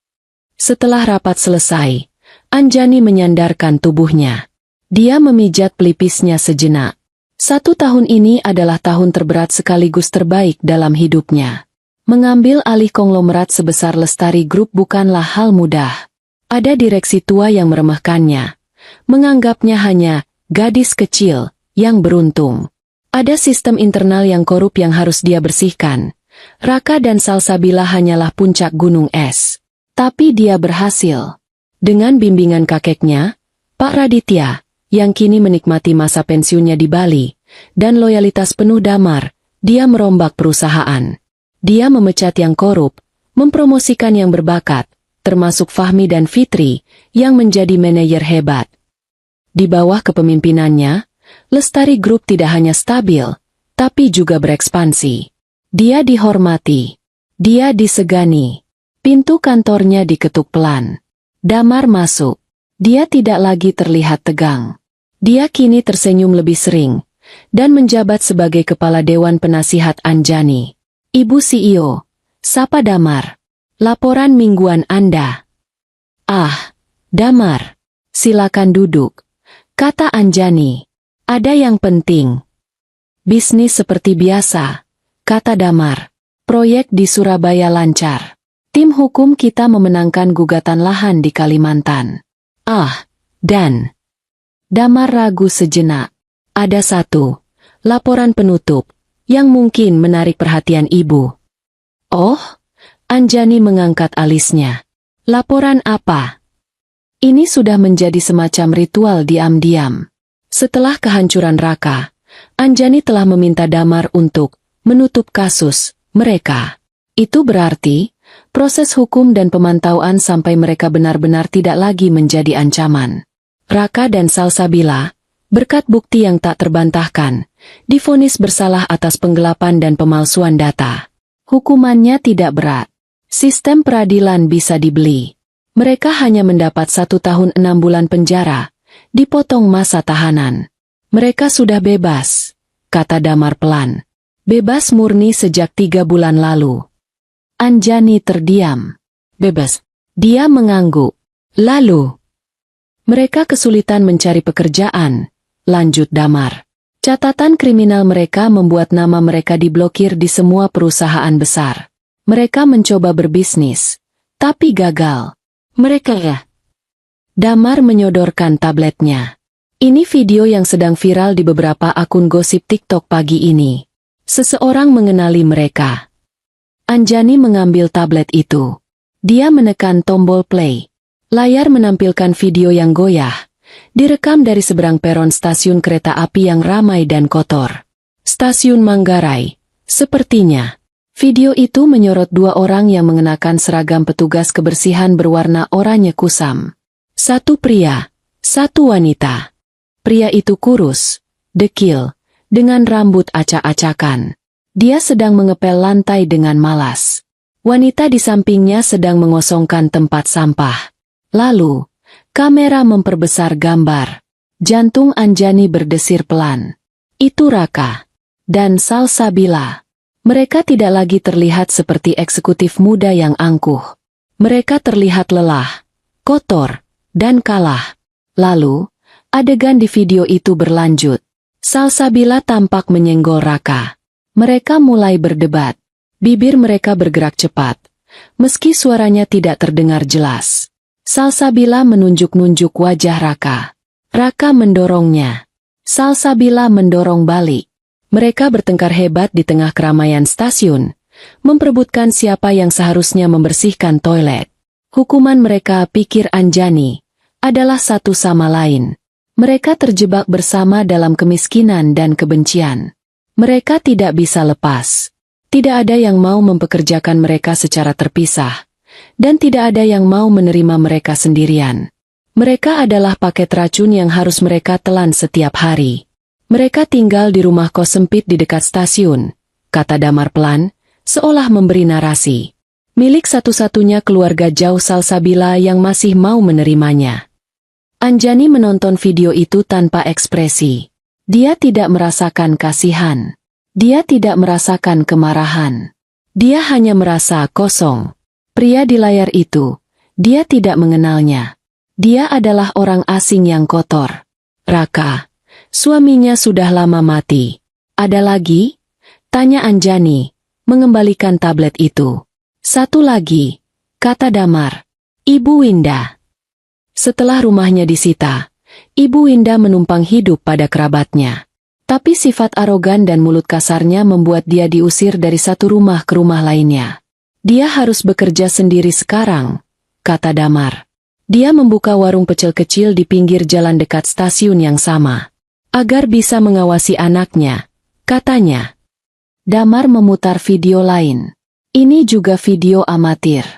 S1: Setelah rapat selesai, Anjani menyandarkan tubuhnya. Dia memijat pelipisnya sejenak. 1 tahun ini adalah tahun terberat sekaligus terbaik dalam hidupnya. Mengambil alih konglomerat sebesar Lestari Group bukanlah hal mudah. Ada direksi tua yang meremehkannya. Menganggapnya hanya gadis kecil yang beruntung. Ada sistem internal yang korup yang harus dia bersihkan. Raka dan Salsabila hanyalah puncak gunung es. Tapi dia berhasil. Dengan bimbingan kakeknya, Pak Raditya, yang kini menikmati masa pensiunnya di Bali, dan loyalitas penuh Damar, dia merombak perusahaan. Dia memecat yang korup, mempromosikan yang berbakat, termasuk Fahmi dan Fitri, yang menjadi manajer hebat. Di bawah kepemimpinannya, Lestari Group tidak hanya stabil, tapi juga berekspansi. Dia dihormati. Dia disegani. Pintu kantornya diketuk pelan. Damar masuk. Dia tidak lagi terlihat tegang. Dia kini tersenyum lebih sering, dan menjabat sebagai Kepala Dewan Penasihat Anjani. Ibu CEO, sapa Damar. Laporan mingguan Anda. Ah, Damar. Silakan duduk, kata Anjani. Ada yang penting. Bisnis seperti biasa, kata Damar. Proyek di Surabaya lancar. Tim hukum kita memenangkan gugatan lahan di Kalimantan. Ah, dan... Damar ragu sejenak. Ada satu laporan penutup yang mungkin menarik perhatian ibu. Oh, Anjani mengangkat alisnya. Laporan apa? Ini sudah menjadi semacam ritual diam-diam. Setelah kehancuran Raka, Anjani telah meminta Damar untuk menutup kasus mereka. Itu berarti proses hukum dan pemantauan sampai mereka benar-benar tidak lagi menjadi ancaman. Raka dan Salsabila, berkat bukti yang tak terbantahkan, divonis bersalah atas penggelapan dan pemalsuan data. Hukumannya tidak berat. Sistem peradilan bisa dibeli. Mereka hanya mendapat 1 tahun 6 bulan penjara, dipotong masa tahanan. Mereka sudah bebas. kata Damar pelan. Bebas murni sejak 3 bulan lalu. Anjani terdiam. Bebas. Dia mengangguk. Lalu, mereka kesulitan mencari pekerjaan, lanjut Damar. Catatan kriminal mereka membuat nama mereka diblokir di semua perusahaan besar. Mereka mencoba berbisnis, tapi gagal. Mereka. Damar menyodorkan tabletnya. Ini video yang sedang viral di beberapa akun gosip TikTok pagi ini. Seseorang mengenali mereka. Anjani mengambil tablet itu. Dia menekan tombol play. Layar menampilkan video yang goyah. Direkam dari seberang peron stasiun kereta api yang ramai dan kotor. Stasiun Manggarai. Sepertinya. Video itu menyorot 2 orang yang mengenakan seragam petugas kebersihan berwarna oranye kusam. 1 pria, 1 wanita. Pria itu kurus, dekil, dengan rambut acak-acakan. Dia sedang mengepel lantai dengan malas. Wanita di sampingnya sedang mengosongkan tempat sampah. Lalu, kamera memperbesar gambar. Jantung Anjani berdesir pelan. Itu Raka dan Salsabila. Mereka tidak lagi terlihat seperti eksekutif muda yang angkuh. Mereka terlihat lelah, kotor, dan kalah. Lalu, adegan di video itu berlanjut. Salsabila tampak menyenggol Raka. Mereka mulai berdebat. Bibir mereka bergerak cepat. Meski suaranya tidak terdengar jelas. Salsabila menunjuk-nunjuk wajah Raka. Raka mendorongnya. Salsabila mendorong balik. Mereka bertengkar hebat di tengah keramaian stasiun, memperebutkan siapa yang seharusnya membersihkan toilet. Hukuman mereka, pikir Anjani, adalah satu sama lain. Mereka terjebak bersama dalam kemiskinan dan kebencian. Mereka tidak bisa lepas. Tidak ada yang mau mempekerjakan mereka secara terpisah, dan tidak ada yang mau menerima mereka sendirian. Mereka adalah paket racun yang harus mereka telan setiap hari. Mereka tinggal di rumah kos sempit di dekat stasiun, kata Damar pelan, seolah memberi narasi. Milik satu-satunya keluarga jauh Salsabila yang masih mau menerimanya. Anjani menonton video itu tanpa ekspresi. Dia tidak merasakan kasihan. Dia tidak merasakan kemarahan. Dia hanya merasa kosong. Pria di layar itu, dia tidak mengenalnya. Dia adalah orang asing yang kotor. Raka, suaminya sudah lama mati. Ada lagi? Tanya Anjani, mengembalikan tablet itu. 1 lagi, kata Damar. Ibu Winda. Setelah rumahnya disita, Ibu Winda menumpang hidup pada kerabatnya. Tapi sifat arogan dan mulut kasarnya membuat dia diusir dari satu rumah ke rumah lainnya. Dia harus bekerja sendiri sekarang, kata Damar. Dia membuka warung pecel kecil di pinggir jalan dekat stasiun yang sama. Agar bisa mengawasi anaknya, katanya. Damar memutar video lain. Ini juga video amatir.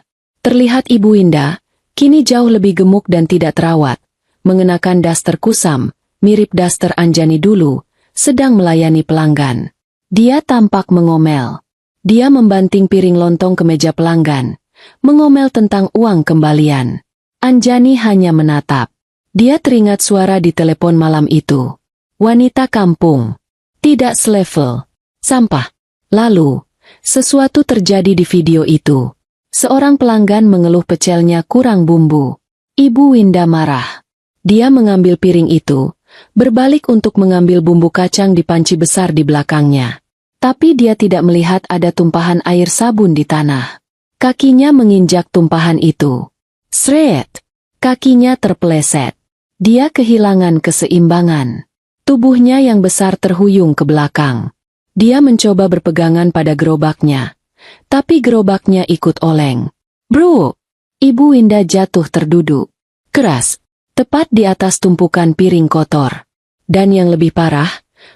S1: Terlihat Ibu Winda, kini jauh lebih gemuk dan tidak terawat, mengenakan daster kusam, mirip daster Anjani dulu, sedang melayani pelanggan. Dia tampak mengomel. Dia membanting piring lontong ke meja pelanggan, mengomel tentang uang kembalian. Anjani hanya menatap. Dia teringat suara di telepon malam itu. Wanita kampung. Tidak selevel. Sampah. Lalu, sesuatu terjadi di video itu. Seorang pelanggan mengeluh pecelnya kurang bumbu. Ibu Winda marah. Dia mengambil piring itu, berbalik untuk mengambil bumbu kacang di panci besar di belakangnya. Tapi dia tidak melihat ada tumpahan air sabun di tanah. Kakinya menginjak tumpahan itu. Sret! Kakinya terpeleset. Dia kehilangan keseimbangan. Tubuhnya yang besar terhuyung ke belakang. Dia mencoba berpegangan pada gerobaknya. Tapi gerobaknya ikut oleng. Bro! Ibu Winda jatuh terduduk. Keras. Tepat di atas tumpukan piring kotor. Dan yang lebih parah,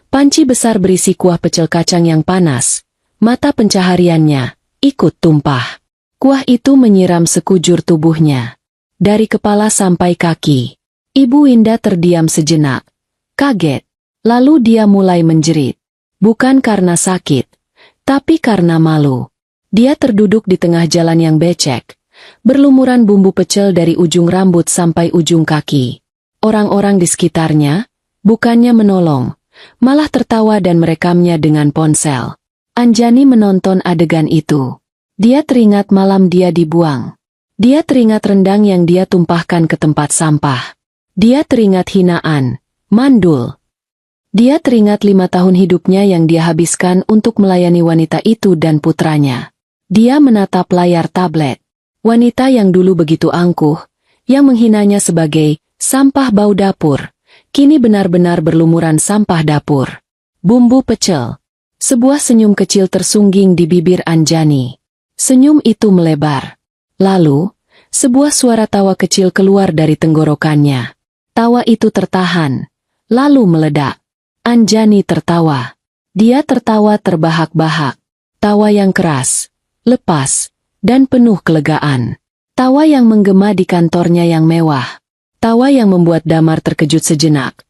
S1: panci besar berisi kuah pecel kacang yang panas. Mata pencahariannya ikut tumpah. Kuah itu menyiram sekujur tubuhnya. Dari kepala sampai kaki. Ibu Winda terdiam sejenak. Kaget. Lalu dia mulai menjerit. Bukan karena sakit, tapi karena malu. Dia terduduk di tengah jalan yang becek. Berlumuran bumbu pecel dari ujung rambut sampai ujung kaki. Orang-orang di sekitarnya, bukannya menolong, malah tertawa dan merekamnya dengan ponsel. Anjani menonton adegan itu. Dia teringat malam dia dibuang. Dia teringat rendang yang dia tumpahkan ke tempat sampah. Dia teringat hinaan, mandul. Dia teringat 5 tahun hidupnya yang dia habiskan untuk melayani wanita itu dan putranya. Dia menatap layar tablet. Wanita yang dulu begitu angkuh, yang menghinanya sebagai sampah bau dapur, kini benar-benar berlumuran sampah dapur. Bumbu pecel. Sebuah senyum kecil tersungging di bibir Anjani. Senyum itu melebar. Lalu, sebuah suara tawa kecil keluar dari tenggorokannya. Tawa itu tertahan, lalu meledak. Anjani tertawa. Dia tertawa terbahak-bahak. Tawa yang keras, lepas, dan penuh kelegaan. Tawa yang menggema di kantornya yang mewah. Tawa yang membuat Damar terkejut sejenak,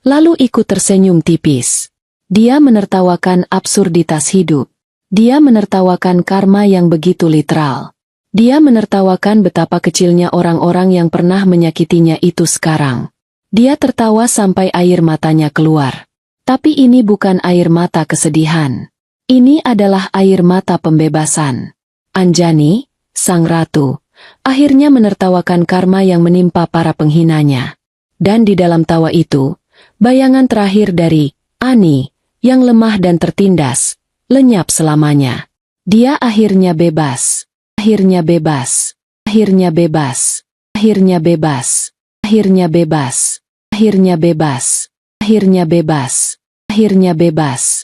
S1: lalu ikut tersenyum tipis. Dia menertawakan absurditas hidup. Dia menertawakan karma yang begitu literal. Dia menertawakan betapa kecilnya orang-orang yang pernah menyakitinya itu sekarang. Dia tertawa sampai air matanya keluar. Tapi ini bukan air mata kesedihan. Ini adalah air mata pembebasan. Anjani, sang ratu, akhirnya menertawakan karma yang menimpa para penghinanya. Dan di dalam tawa itu, bayangan terakhir dari Ani, yang lemah dan tertindas, lenyap selamanya. Dia akhirnya bebas. Akhirnya bebas. Akhirnya bebas. Akhirnya bebas. Akhirnya bebas. Akhirnya bebas. Akhirnya bebas. Akhirnya bebas.